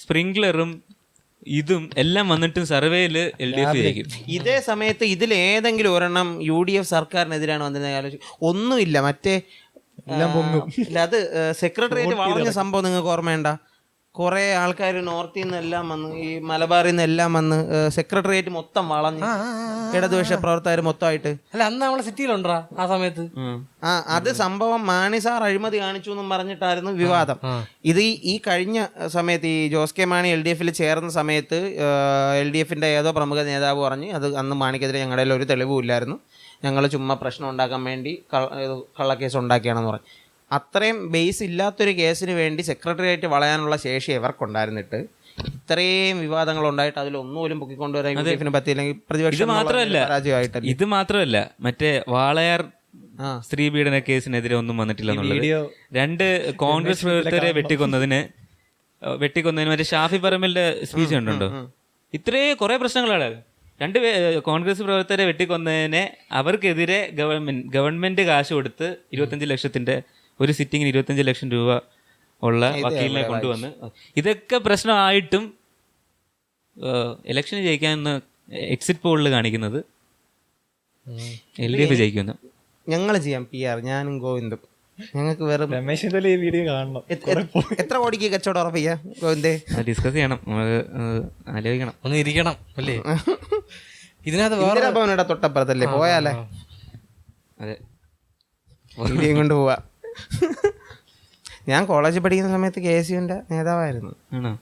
സ്പ്രിംഗ്ലറും ഇതും എല്ലാം വന്നിട്ടും സർവേയില് LDF ജയിക്കും. ഇതേ സമയത്ത് ഇതിൽ ഏതെങ്കിലും ഒരെണ്ണം UDF സർക്കാരിനെതിരാണ് വന്നിരുന്ന ഒന്നുമില്ല. മറ്റേ അത് സെക്രട്ടേറിയറ്റ് വളഞ്ഞ സംഭവം നിങ്ങൾക്ക് ഓർമ്മയുണ്ട? കുറെ ആൾക്കാർ നോർത്തിൽ നിന്നെല്ലാം വന്ന്, ഈ മലബാറിൽ നിന്നെല്ലാം വന്ന് സെക്രട്ടേറിയറ്റ് മൊത്തം വളഞ്ഞ് ഇടതുപക്ഷ പ്രവർത്തകർ മൊത്തമായിട്ട്. അല്ല, അന്ന് നമ്മളെ സിറ്റിയിലുണ്ടാ ആ സമയത്ത്? അത് സംഭവം മാണി സാർ അഴിമതി കാണിച്ചു എന്നും പറഞ്ഞിട്ടായിരുന്നു വിവാദം. ഇത് ഈ കഴിഞ്ഞ സമയത്ത് ഈ ജോസ് കെ മാണി LDF ചേർന്ന സമയത്ത് LDFന്റെ ഏതോ പ്രമുഖ നേതാവ് പറഞ്ഞ് അത് അന്ന് മാണിക്കെതിരെ ഞങ്ങളുടെ ഒരു തെളിവും ഇല്ലായിരുന്നു, ഞങ്ങൾ ചുമ്മാ പ്രശ്നം ഉണ്ടാക്കാൻ വേണ്ടി കള്ളക്കേസ് ഉണ്ടാക്കിയാണെന്ന് പറഞ്ഞു. അത്രയും ബേസ് ഇല്ലാത്തൊരു കേസിന് വേണ്ടി സെക്രട്ടേറിയറ്റ് വളയാനുള്ള ശേഷി ഇവർക്കുണ്ടായിരുന്നിട്ട് ഇത്രയും വിവാദങ്ങൾ ഉണ്ടായിട്ട് അതിലൊന്നുപോലും പൊക്കിക്കൊണ്ടുവരാൻ യുഡിഎഫിന് പറ്റിയില്ലെങ്കിൽ പ്രതിപക്ഷം പരാജയമായിട്ടല്ല. ഇത് മാത്രമല്ല, മറ്റേ വാളയാർ സ്ത്രീ പീഡന കേസിനെതിരെ ഒന്നും വന്നിട്ടില്ല എന്നുള്ളത്. 2 കോൺഗ്രസ് പ്രവർത്തകരെ വെട്ടിക്കൊന്നതിന് മറ്റേ ഷാഫി പറമ്പലിന്റെ സ്പീച്ച് കണ്ടുണ്ടോ? ഇത്രയും കുറെ പ്രശ്നങ്ങളാണ്. 2 കോൺഗ്രസ് പ്രവർത്തകരെ വെട്ടിക്കൊന്നതിനെ അവർക്കെതിരെ ഗവൺമെന്റ് കാശ് കൊടുത്ത് 25 ലക്ഷത്തിന്റെ ഒരു സിറ്റിങ്ങിന് 25 ലക്ഷം രൂപ ഉള്ള വക്കീലിനെ കൊണ്ടുവന്ന് ഇതൊക്കെ പ്രശ്നമായിട്ടും ഇലക്ഷന് ജയിക്കാമെന്ന് എക്സിറ്റ് പോളിൽ കാണിക്കുന്നത് LDF ജയിക്കുന്നു. ഞങ്ങൾ ചെയ്യാം PR, ഞാനും ഗോവിന്ദും. ഞങ്ങൾക്ക് വെറും രമേശിന്റെ ഈ വീഡിയോ കാണണം. എത്ര കോടിക്ക് കച്ചവടം ഉറപ്പിക്കാം ഗോവിന്ദേ? ഡിസ്കസ് ചെയ്യണം, ആലോചിക്കണം, ഒന്ന് ഇരിക്കണം അല്ലേ. ഇതിനകത്ത് വേറെ ഭവനയുടെ തൊട്ടപ്പുറത്തല്ലേ, പോയാലേ അതെ വീഡിയോയും കൊണ്ട് പോവാ. ഞാൻ കോളേജിൽ പഠിക്കുന്ന സമയത്ത് KSUവിന്റെ നേതാവായിരുന്നു. ആണോ?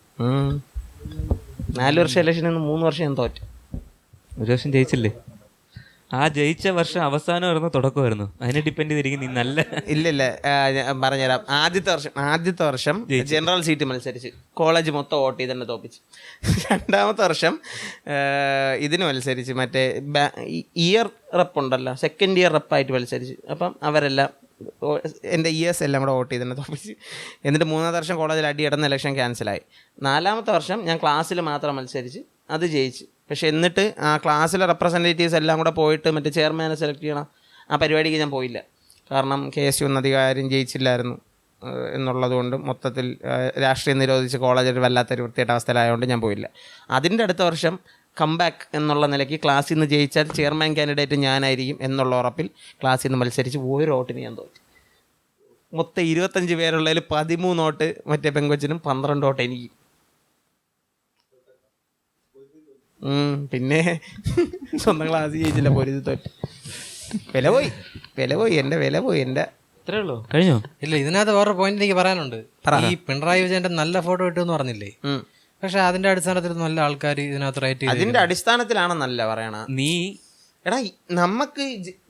4 വർഷം ഇലക്ഷനിൽ നിന്ന് 3 വർഷം ഞാൻ തോറ്റു. ഒരു വർഷം ജയിച്ചില്ലേ? ആ ജയിച്ച വർഷം അവസാനമായിരുന്നു തുടക്കമായിരുന്നു? അതിനെ ഡിപ്പെൻഡ് ചെയ്തിരിക്കും നീ നല്ല. ഇല്ലില്ല, ഞാൻ പറഞ്ഞുതരാം. ആദ്യത്തെ വർഷം ജനറൽ സീറ്റ് മത്സരിച്ച് കോളേജ് മൊത്തം വോട്ട് ചെയ്ത് തന്നെ തോപ്പിച്ച്. 2ാമത്തെ വർഷം ഇതിന് മത്സരിച്ച്, മറ്റേ ഇയർ റെപ്പ് ഉണ്ടല്ലോ, സെക്കൻഡ് ഇയർ റെപ്പായിട്ട് മത്സരിച്ച്. അപ്പം അവരെല്ലാം എൻ്റെ ഇയേഴ്സ് എല്ലാം കൂടെ വോട്ട് ചെയ്ത് തന്നെ തോപ്പിച്ച്. എന്നിട്ട് 3ാമത്തെ വർഷം കോളേജിൽ അടിയിടുന്ന ഇലക്ഷൻ ക്യാൻസലായി. 4ാമത്തെ വർഷം ഞാൻ ക്ലാസ്സിൽ മാത്രം മത്സരിച്ച് അത് ജയിച്ച്. പക്ഷെ എന്നിട്ട് ആ ക്ലാസ്സിലെ റെപ്രസെൻറ്റേറ്റീവ്സ് എല്ലാം കൂടെ പോയിട്ട് മറ്റേ ചെയർമാനെ സെലക്ട് ചെയ്യണം, ആ പരിപാടിക്ക് ഞാൻ പോയില്ല. കാരണം KSU ഒന്നും അധികാരം ജയിച്ചില്ലായിരുന്നു എന്നുള്ളതുകൊണ്ട് മൊത്തത്തിൽ രാഷ്ട്രീയം നിരോധിച്ച് കോളേജിൽ വല്ലാത്തൊരു വൃത്തിയായിട്ട അവസ്ഥയിലായതുകൊണ്ട് ഞാൻ പോയില്ല. അതിൻ്റെ അടുത്ത വർഷം കംബാക്ക് എന്നുള്ള നിലയ്ക്ക് ക്ലാസ്സിൽ നിന്ന് ജയിച്ചാൽ ചെയർമാൻ കാൻഡിഡേറ്റ് ഞാനായിരിക്കും എന്നുള്ള ഉറപ്പിൽ ക്ലാസ്സിൽ നിന്ന് മത്സരിച്ച് ഒരു വോട്ടിന് ഞാൻ തോറ്റു. മൊത്തം 25 പേരുള്ളതിൽ 13 വോട്ട് മറ്റേ പെങ്കൊച്ചിനും 12 വോട്ട് എനിക്ക്. പിന്നെ സ്വന്തം ക്ലാസ് ജയിച്ചില്ല, പൊരുതി തോറ്റ്. വില പോയി എൻ്റെ ഇത്രേ ഉള്ളൂ. കഴിഞ്ഞോ? ഇല്ല, ഇതിനകത്ത് വേറെ പോയിന്റ് എനിക്ക് പറയാനുണ്ട്. ഈ പിണറായി വിജയന്റെ നല്ല ഫോട്ടോ ഇട്ടെന്ന് പറഞ്ഞില്ലേ, പക്ഷെ അതിന്റെ അടിസ്ഥാനത്തിൽ നല്ല ആൾക്കാർ ഇതിനകത്ത് റേറ്റ് ചെയ്തു. അതിന്റെ അടിസ്ഥാനത്തിലാണെന്നല്ല പറയണ നീ. എടാ, നമുക്ക്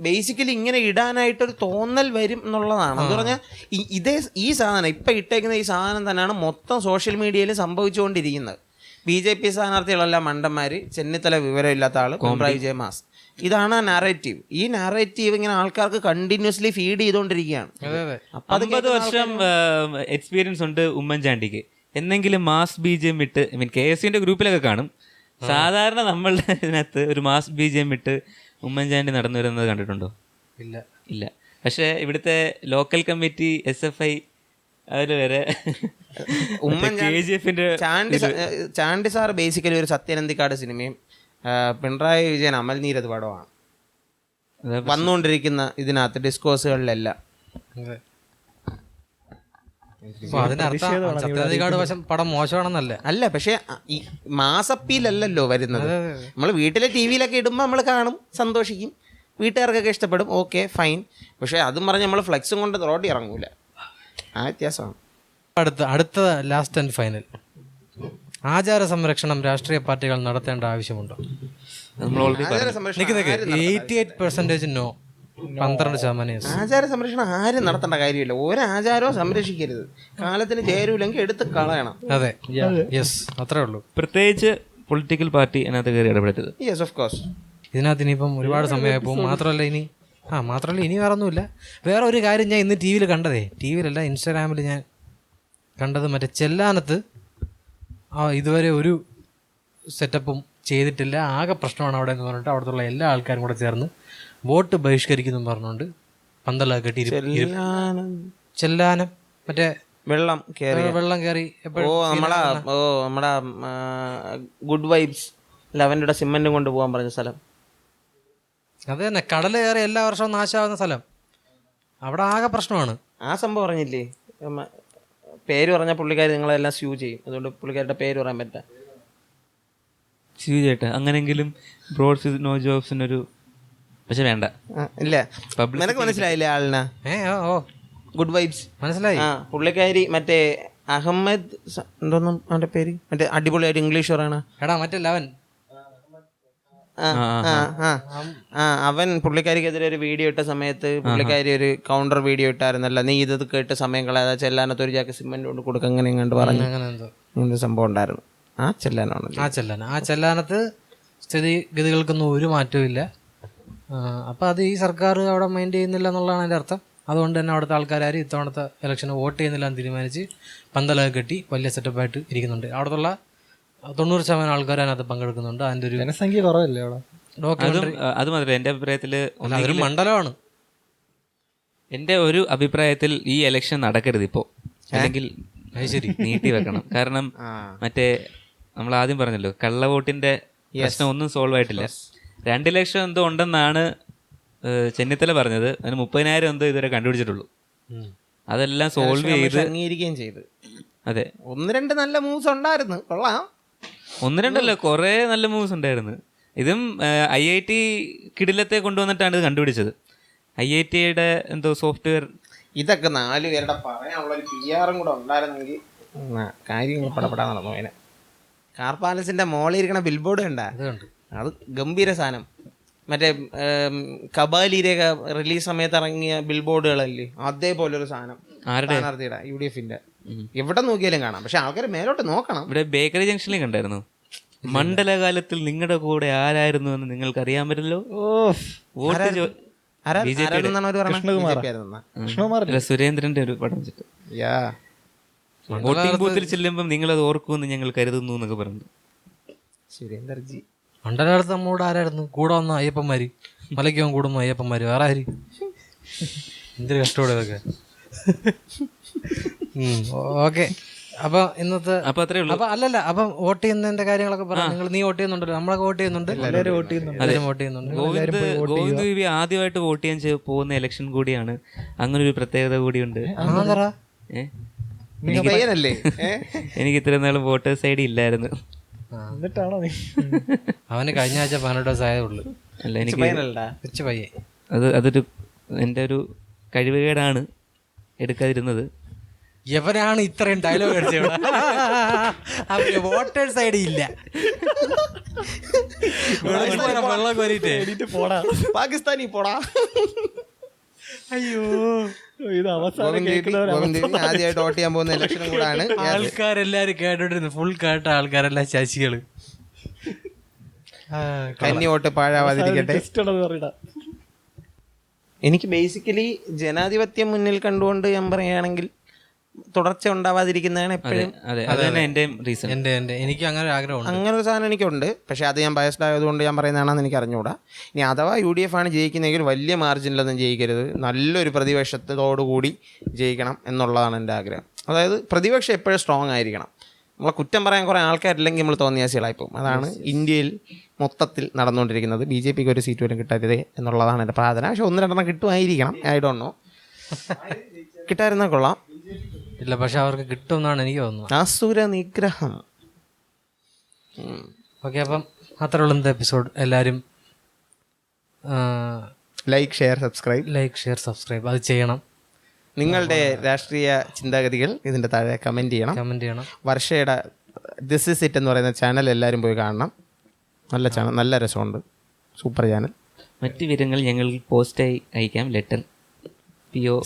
ബേസിക്കലി ഇങ്ങനെ ഇടാനായിട്ടൊരു തോന്നൽ വരും എന്നുള്ളതാണ്. എന്ന് പറഞ്ഞാൽ ഈ സാധനം ഇപ്പം ഇട്ടേക്കുന്ന ഈ സാധനം തന്നെയാണ് മൊത്തം സോഷ്യൽ മീഡിയയിൽ സംഭവിച്ചുകൊണ്ടിരിക്കുന്നത്. BJP സ്ഥാനാർത്ഥികളെല്ലാം മണ്ടന്മാർ, ചെന്നിത്തല വിവരമില്ലാത്ത ആൾ, പിണറായി വിജയൻ മാസ്. ഇതാണ് ആ നാരേറ്റീവ്. ഈ നാരേറ്റീവ് ഇങ്ങനെ ആൾക്കാർക്ക് കണ്ടിന്യൂസ്ലി ഫീഡ് ചെയ്തുകൊണ്ടിരിക്കുകയാണ്. 50 വർഷം എക്സ്പീരിയൻസ് ഉണ്ട് ഉമ്മൻചാണ്ടിക്ക്. എന്തെങ്കിലും മാസ് BGM ഇട്ട്, KSUവിന്റെ ഗ്രൂപ്പിലൊക്കെ കാണും. സാധാരണ നമ്മളുടെ ഇതിനകത്ത് ഒരു മാസ് BGM ഇട്ട് ഉമ്മൻചാണ്ടി നടന്നു വരുന്നത് കണ്ടിട്ടുണ്ടോ? ഇല്ല. പക്ഷേ ഇവിടുത്തെ ലോക്കൽ കമ്മിറ്റി SFI അവര് വരെ ചാണ്ടി സാർ ബേസിക്കലി ഒരു സത്യനന്ദിക്കാട് സിനിമയും പിണറായി വിജയൻ അമൽനീരത് പടമാണ് വന്നുകൊണ്ടിരിക്കുന്ന ഇതിനകത്ത് ഡിസ്കോഴ്സുകളിലെല്ലാം. പടം മോശമാണെന്നല്ല അല്ല, പക്ഷെ ഈ മാസപ്പീലല്ലോ വരുന്നത്. നമ്മൾ വീട്ടിലെ TV-യിലൊക്കെ ഇടുമ്പോൾ നമ്മൾ കാണും, സന്തോഷിക്കും, വീട്ടുകാർക്കൊക്കെ ഇഷ്ടപ്പെടും, ഓക്കെ ഫൈൻ. പക്ഷെ അതും പറഞ്ഞ് നമ്മൾ ഫ്ലെക്സും കൊണ്ട് റോഡിൽ ഇറങ്ങൂല. ആ വ്യത്യാസമാണ്. അടുത്ത ലാസ്റ്റ് ആൻഡ് ഫൈനൽ, ആചാര സംരക്ഷണം രാഷ്ട്രീയ പാർട്ടികൾ നടത്തേണ്ട ആവശ്യമുണ്ടോ? 88% നോ, 12% ആചാര സംരക്ഷണം ആരും നടത്തേണ്ട കാര്യമില്ല. ഒരാചാരവും സംരക്ഷിക്കരുത്. കാലത്തിന് ചേരൂലെങ്കിൽ എടുത്ത് കളയണം. അതെ, യെസ്, അത്രേ ഉള്ളൂ. പ്രത്യേകിച്ച് പൊളിറ്റിക്കൽ പാർട്ടി അതിനകത്ത് കയറി ഇടപെടരുത്. Yes, of course. ഇതിനകത്ത് ഇനിയിപ്പം ഒരുപാട് സമയമായി പോകും. മാത്രമല്ല ഇനി വേറെ ഒന്നുമില്ല. വേറെ ഒരു കാര്യം ഞാൻ ഇന്ന് TV-യിൽ കണ്ടതേ, TV-യിലല്ല ഇൻസ്റ്റാഗ്രാമിൽ ഞാൻ കണ്ടത്, മറ്റേ ചെല്ലാനത്ത് ഇതുവരെ ഒരു സെറ്റപ്പും ചെയ്തിട്ടില്ല, ആകെ പ്രശ്നമാണ് അവിടെ എന്ന് പറഞ്ഞിട്ട് അവിടുത്തെ എല്ലാ ആൾക്കാരും കൂടെ ചേർന്ന് വോട്ട് ബഹിഷ്കരിക്കുന്നു പറഞ്ഞുകൊണ്ട് പന്തലൊക്കെ കെട്ടി ചെല്ലാനം മറ്റേ വെള്ളം കയറി നമ്മളെ ഗുഡ് വൈബ്സ് ലെവൻ്റെ സിമെന്റും കൊണ്ട് പോകാൻ പറഞ്ഞ സ്ഥലം. അത് തന്നെ, കടൽ കയറി എല്ലാ വർഷവും നാശമാകുന്ന സ്ഥലം. അവിടെ ആകെ പ്രശ്നമാണ്. ആ സംഭവം പറഞ്ഞില്ലേ, പേര് പറഞ്ഞ പുള്ളിക്കാർ നിങ്ങളെല്ലാം സ്യൂ ചെയ്യും. അതുകൊണ്ട് പുള്ളിക്കാരുടെ പേര് പറയാൻ പറ്റാ. സ്യൂ ചെയ്യട്ടെ. അങ്ങനെങ്കിലും ബ്രോഡ്സ് നോ ജോബ്സിനൊരു പക്ഷെ വേണ്ട. ഇല്ല, നിനക്ക് മനസ്സിലായില്ലേ ആളിനാ? ഗുഡ് വൈബ്സ് മനസ്സിലായി. പുള്ളിക്കാരി മറ്റേ അഹമ്മദ് എന്തോന്നും അവന്റെ പേര്, മറ്റേ അടിപൊളിയായിട്ട് ഇംഗ്ലീഷ് പറയണ. എടാ മറ്റേ ലവൻ അവൻ പുള്ളിക്കാരിക്കെതിരെ ഒരു വീഡിയോ ഇട്ട സമയത്ത് പുള്ളിക്കാരി ഒരു കൗണ്ടർ വീഡിയോ ഇട്ടായിരുന്നല്ലോ, നീ ഇത് കേട്ട് സമയം കളയാതെ ചെല്ലാനത്ത് ഒരു ചാക്ക് സിമെന്റ് കൊണ്ട് കൊടുക്കുക അങ്ങനെ ഇങ്ങോട്ട് പറഞ്ഞു അങ്ങനെ എന്തോ ഇങ്ങനൊരു സംഭവം ഉണ്ടായിരുന്നു. ആ ചെല്ലാനത്ത് സ്ഥിതിഗതികൾക്കൊന്നും ഒരു മാറ്റവും ഇല്ല. അപ്പം അത് ഈ സർക്കാർ അവിടെ മൈൻഡ് ചെയ്യുന്നില്ല എന്നുള്ളതാണ് അതിൻ്റെ അർത്ഥം. അതുകൊണ്ട് തന്നെ അവിടുത്തെ ആൾക്കാരും ഇത്തവണത്തെ ഇലക്ഷന് വോട്ട് ചെയ്യുന്നില്ല എന്ന് തീരുമാനിച്ച് പന്തലൊക്കെ കെട്ടി വലിയ സെറ്റപ്പായിട്ട് ഇരിക്കുന്നുണ്ട്. അവിടുത്തെ 90% ആൾക്കാർ അതിനകത്ത് പങ്കെടുക്കുന്നുണ്ട്. അതിൻ്റെ ഒരു ജനസംഖ്യ കുറവല്ലേ അവിടെ? ഡോക്യുമെന്ററി അത് മാത്രമല്ല എൻ്റെ അഭിപ്രായത്തിൽ അതൊരു മണ്ഡലമാണ്. എൻ്റെ ഒരു അഭിപ്രായത്തിൽ ഈ ഇലക്ഷൻ നടക്കരുത് ഇപ്പോൾ, അല്ലെങ്കിൽ നീട്ടി വെക്കണം. കാരണം മറ്റേ നമ്മൾ ആദ്യം പറഞ്ഞല്ലോ കള്ളവോട്ടിന്റെ പ്രശ്നം ഒന്നും സോൾവ് ആയിട്ടില്ല. 2 ലക്ഷം എന്തോ ഉണ്ടെന്നാണ് ചെന്നിത്തല പറഞ്ഞത്. അതിന് 30,000 എന്തോ ഇതുവരെ കണ്ടുപിടിച്ചിട്ടുള്ളൂ. അതെല്ലാം സോൾവ് ചെയ്ത് അംഗീകരിക്കുകയും ചെയ്ത്. അതെ, 1-2 നല്ല മൂവ്സ് ഉണ്ടായിരുന്നു, കൊള്ളാം. 1-2 കുറേ നല്ല മൂവ്സ് ഉണ്ടായിരുന്നു. ഇതും IIT കിടിലത്തെ കൊണ്ടുവന്നിട്ടാണ് ഇത് കണ്ടുപിടിച്ചത്. IITയുടെ എന്തോ സോഫ്റ്റ്വെയർ. ഇതൊക്കെ 4 പേരുടെ പറയാനുള്ള ഒരു PR കൂടെ ഉണ്ടായിരുന്നെങ്കിൽ കാര്യങ്ങൾ പടപെടാൻ നടന്നു. അതിനെ കാർ പാലസിന്റെ മോളിൽ ഇരിക്കണ ബിൽബോർഡ് കണ്ട, അത് ഗംഭീര സാധനം. മറ്റേ കബാലിയിലേക്ക് റിലീസ് സമയത്ത് ഇറങ്ങിയ ബിൽബോർഡുകളല്ലേ, അതേപോലെ ഒരു സാധനം സ്ഥാനാർത്ഥിയുടെ UDFന്റെ എവിടെ നോക്കിയാലും കാണാം. പക്ഷെ ആൾക്കാർ മേലോട്ട് നോക്കണം. ഇവിടെ ബേക്കറി ജംഗ്ഷനിൽ കണ്ടായിരുന്നു, മണ്ഡലകാലത്തിൽ നിങ്ങളുടെ കൂടെ ആരായിരുന്നു എന്ന് നിങ്ങൾക്ക് അറിയാൻ പറ്റില്ലോ. സുരേന്ദ്രന്റെ ഒരു പടം വെച്ചിട്ട് വോട്ടിംഗ് ബൂത്തിൽ ചെല്ലുമ്പോൾ നിങ്ങളത് ഓർക്കുമെന്ന് ഞങ്ങൾ കരുതുന്നു എന്നൊക്കെ പറഞ്ഞു. സുരേന്ദർജി മണ്ഡലകാലത്ത് നമ്മോട് ആരായിരുന്നു കൂടെ വന്ന അയ്യപ്പന്മാര്, മലയ്ക്ക് കൂടുന്ന അയ്യപ്പന്മാര്, വേറെ ആര്? എന്തൊരു കഷ്ടോടെ ഇതൊക്കെ. ഓക്കെ, അപ്പൊ ഇന്നത്തെ അപ്പൊ അത്രേ ഉള്ളൂ. അപ്പൊ അല്ലല്ല, അപ്പം വോട്ട് ചെയ്യുന്നതിന്റെ കാര്യങ്ങളൊക്കെ പറയാം. നിങ്ങൾ നീ വോട്ട് ചെയ്യുന്നുണ്ടല്ലോ, നമ്മളൊക്കെ വോട്ട് ചെയ്യുന്നുണ്ട്, എല്ലാവരും വോട്ട് ചെയ്യുന്നുണ്ട്. ഗോവിന്ദ് ബേബി ആദ്യമായിട്ട് വോട്ട് ചെയ്യാൻ പോകുന്ന ഇലക്ഷൻ കൂടിയാണ്. അങ്ങനെ ഒരു പ്രത്യേകത കൂടിയുണ്ട്. എനിക്ക് ഇത്രയും നാളും വോട്ടേഴ്സ് ഐഡി ഇല്ലായിരുന്നു. എന്നിട്ടാണോ നീ? അവന് കഴിഞ്ഞ ആഴ്ച 18 ദിവസം ആയേ ഉള്ളു. അല്ല, എനിക്ക് പയ്യെ അതൊരു എൻ്റെ ഒരു കഴിവുകേടാണ് എടുക്കാതിരുന്നത്. എവനാണ് ഇത്രയും ഡയലോഗ് അടിച്ചത്? വോട്ടേഴ്സ് ഐ ഡി ഇല്ല. വെള്ളം കോരിട്ട് പോടാ പാകിസ്ഥാനി പോടാ. അയ്യോ, ഇത് അവസാനം ആദ്യമായിട്ട് വോട്ട് ചെയ്യാൻ പോകുന്ന ഇലക്ഷനും കൂടാണ്. ആൾക്കാരെല്ലാരും കേട്ടോണ്ടിരുന്നു, ഫുൾ കേട്ട ആൾക്കാരെല്ലാം ശശികള്. കന്നി വോട്ട് പാഴാവാതിരിക്കട്ടെ. എനിക്ക് ബേസിക്കലി ജനാധിപത്യം മുന്നിൽ കണ്ടുകൊണ്ട് ഞാൻ പറയുകയാണെങ്കിൽ തുടർച്ച ഉണ്ടാവാതിരിക്കുന്നതാണ് എപ്പോഴും. എനിക്ക് അങ്ങനെ ഒരു ആഗ്രഹമുണ്ട്. അങ്ങനെ ഒരു സാധനം എനിക്കുണ്ട്. പക്ഷേ അത് ഞാൻ ബയസ്ഡ് ആയതുകൊണ്ട് ഞാൻ പറയുന്നതാണെന്ന് എനിക്ക് അറിഞ്ഞുകൂടാ. ഇനി അഥവാ UDF ആണ് ജയിക്കുന്നതെങ്കിൽ വലിയ മാർജിനിലൊന്നും ജയിക്കരുത്, നല്ലൊരു പ്രതിപക്ഷത്തോടുകൂടി ജയിക്കണം എന്നുള്ളതാണ് എൻ്റെ ആഗ്രഹം. അതായത് പ്രതിപക്ഷം എപ്പോഴും സ്ട്രോങ് ആയിരിക്കണം. നമ്മളെ കുറ്റം പറയാൻ കുറേ ആൾക്കാരില്ലെങ്കിൽ നമ്മൾ തോന്നിയാസികളായിപ്പോവും. അതാണ് ഇന്ത്യയിൽ മൊത്തത്തിൽ നടന്നുകൊണ്ടിരിക്കുന്നത്. BJPക്ക് ഒരു സീറ്റ് പോലും കിട്ടരുത് എന്നുള്ളതാണ് എൻ്റെ പ്രാർത്ഥന. പക്ഷെ 1-2 കിട്ടുമായിരിക്കണം. ഐ ഡോണ്ട് നോ, കിട്ടായിരുന്നാൽ കൊള്ളാം. ഇല്ല, പക്ഷെ അവർക്ക് കിട്ടുമെന്നാണ് എനിക്ക് തോന്നുന്നത്. അസുര നിഗ്രഹം. ഓക്കെ, അപ്പം അത്ര ഉള്ള എപ്പിസോഡ്. എല്ലാവരും ലൈക്ക് ഷെയർ സബ്സ്ക്രൈബ് അത് ചെയ്യണം. നിങ്ങളുടെ രാഷ്ട്രീയ ചിന്താഗതികൾ ഇതിൻ്റെ താഴെ കമൻറ്റ് ചെയ്യണം. വർഷയുടെ ദിസ് ഇസ് ഇറ്റ് എന്ന് പറയുന്ന ചാനൽ എല്ലാവരും പോയി കാണണം. നല്ല ചാനൽ, നല്ല രസമുണ്ട്, സൂപ്പർ ചാനൽ. മറ്റു വിവരങ്ങൾ ഞങ്ങൾ പോസ്റ്റായി അയക്കാം. ലെറ്റർ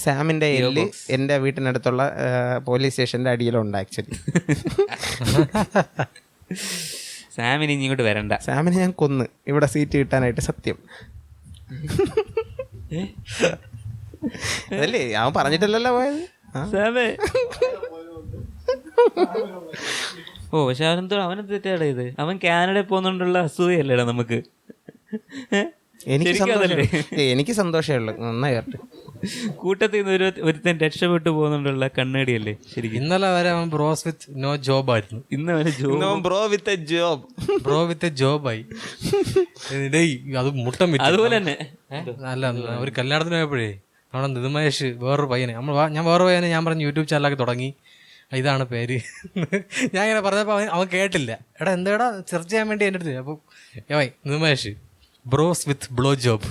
സാമിൻ്റെ എല്ല് എൻ്റെ വീട്ടിനടുത്തുള്ള പോലീസ് സ്റ്റേഷൻ്റെ അടിയിലുണ്ട്. ആക്ച്വലി സാമിന് ഇങ്ങോട്ട് വരണ്ട. സാമിനെ ഞാൻ കൊന്ന് ഇവിടെ സീറ്റ് കിട്ടാനായിട്ട്. സത്യം അതല്ലേ, അവൻ പറഞ്ഞിട്ടല്ലല്ലോ പോയത്. സാമേ പക്ഷെ അവനെന്ത് തെറ്റാടാ ഇത്? അവൻ കാനഡയിൽ പോകുന്നോണ്ടുള്ള അസൂയല്ലേടാ നമുക്ക്. എനിക്ക് സന്തോഷമേ ഉള്ളു. നന്നായി വരട്ടെ. കൂട്ടത്തിൽ നിന്ന് ഒരുത്തൻ രക്ഷപ്പെട്ടു പോകുന്നുണ്ടുള്ള കണ്ണാടിയല്ലേ ശരിക്കും. ഇന്നലെ വരെ അവൻ ബ്രോസ് വിത്ത് നോ ജോബ് ആയിരുന്നു. ഇന്ന് അവന് ബ്രോ വിത്ത് ജോബ് ആയി. അത് മുട്ടം വിറ്റ്. അതുപോലെ തന്നെ അല്ല, ഒരു കല്യാണത്തിന് പോയപ്പോഴേ നമ്മുടെ നിതുമേഷ് വേറൊരു പയ്യനെ ഞാൻ വേറൊരു പയ്യനെ ഞാൻ പറഞ്ഞു യൂട്യൂബ് ചാനലൊക്കെ തുടങ്ങി, ഇതാണ് പേര്. ഞാൻ ഇങ്ങനെ പറഞ്ഞപ്പോൾ അവൻ കേട്ടില്ല. എടാ എന്താടാ സെർച്ച് ചെയ്യാൻ വേണ്ടി എൻ്റെ അടുത്ത്. അപ്പോൾ നിതുമേഷ് ബ്രോസ് വിത്ത് ബ്ലോ ജോബ്.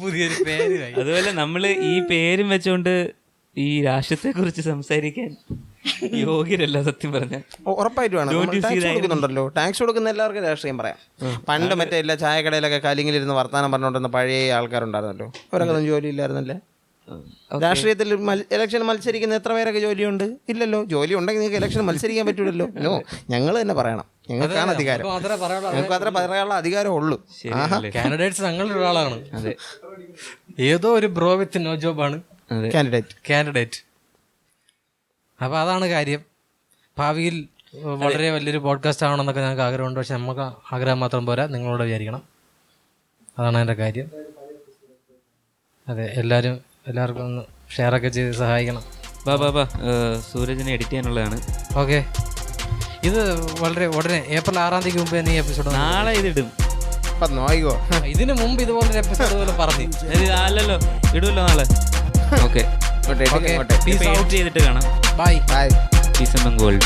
പുതിയൊരു പേര്. അതുപോലെ നമ്മൾ ഈ പേരും വെച്ചോണ്ട് ഈ രാഷ്ട്രത്തെ കുറിച്ച് സംസാരിക്കാൻ യോഗ്യരല്ല സത്യം പറഞ്ഞ. ഉറപ്പായിട്ടുമാണ് ടാക്സ് കൊടുക്കുന്നുണ്ടല്ലോ. ടാക്സ് കൊടുക്കുന്ന എല്ലാവർക്കും രാഷ്ട്രീയം പറയാം. പണ്ട് മറ്റേ എല്ലാ ചായക്കടയിലൊക്കെ കലിങ്ങിലിരുന്ന് വർത്താനം പറഞ്ഞുകൊണ്ടിരുന്ന പഴയ ആൾക്കാരുണ്ടായിരുന്നല്ലോ. അവരൊക്കെ ജോലി ഇല്ലായിരുന്നല്ലേ? രാഷ്ട്രീയത്തിൽ ഇലക്ഷൻ മത്സരിക്കുന്ന എത്ര പേരൊക്കെ ജോലിയുണ്ട്? ഇല്ലല്ലോ. ജോലി ഉണ്ടെങ്കിൽ നിങ്ങൾക്ക് ഇലക്ഷൻ മത്സരിക്കാൻ പറ്റൂലല്ലോ. നോ, ഞങ്ങൾ തന്നെ പറയണം. ഞങ്ങൾക്കാണ് അധികാരം. ഞങ്ങൾക്ക് അത്ര പറയാനുള്ള അധികാരം ഉള്ളൂ. കാൻഡിഡേറ്റ്സ് ഞങ്ങളൊരാളാണ്. അതെ, ഏതോ ഒരു ബ്രോ വിത്ത് നോ ജോബാണ് കാൻഡിഡേറ്റ്. അപ്പോൾ അതാണ് കാര്യം. ഭാവിയിൽ വളരെ വലിയൊരു പോഡ്കാസ്റ്റ് ആവണമെന്നൊക്കെ ഞങ്ങൾക്ക് ആഗ്രഹമുണ്ട്. പക്ഷെ നമുക്ക് ആഗ്രഹം മാത്രം പോരാ, നിങ്ങളോട് വിചാരിക്കണം. അതാണ് എൻ്റെ കാര്യം. അതെ, എല്ലാവർക്കും ഒന്ന് ഷെയറൊക്കെ ചെയ്ത് സഹായിക്കണം. ബാ സൂരജിനെ എഡിറ്റ് ചെയ്യാനുള്ളതാണ്. ഓക്കെ, ഇത് വളരെ ഉടനെ ഏപ്രിൽ 6 മുമ്പ് തന്നെ ഈ എപ്പിസോഡ് നാളെ ഇതിടും. ഇതിന് മുമ്പ് ഇതുപോലൊരു എപ്പിസോഡ് പോലെ പറഞ്ഞു അല്ലല്ലോ, ഇടുമല്ലോ നാളെ. ഓക്കെ, പീസ് ഔട്ട് ചെയ്തിട്ട് കാണാം. ബൈ. Piece and gold.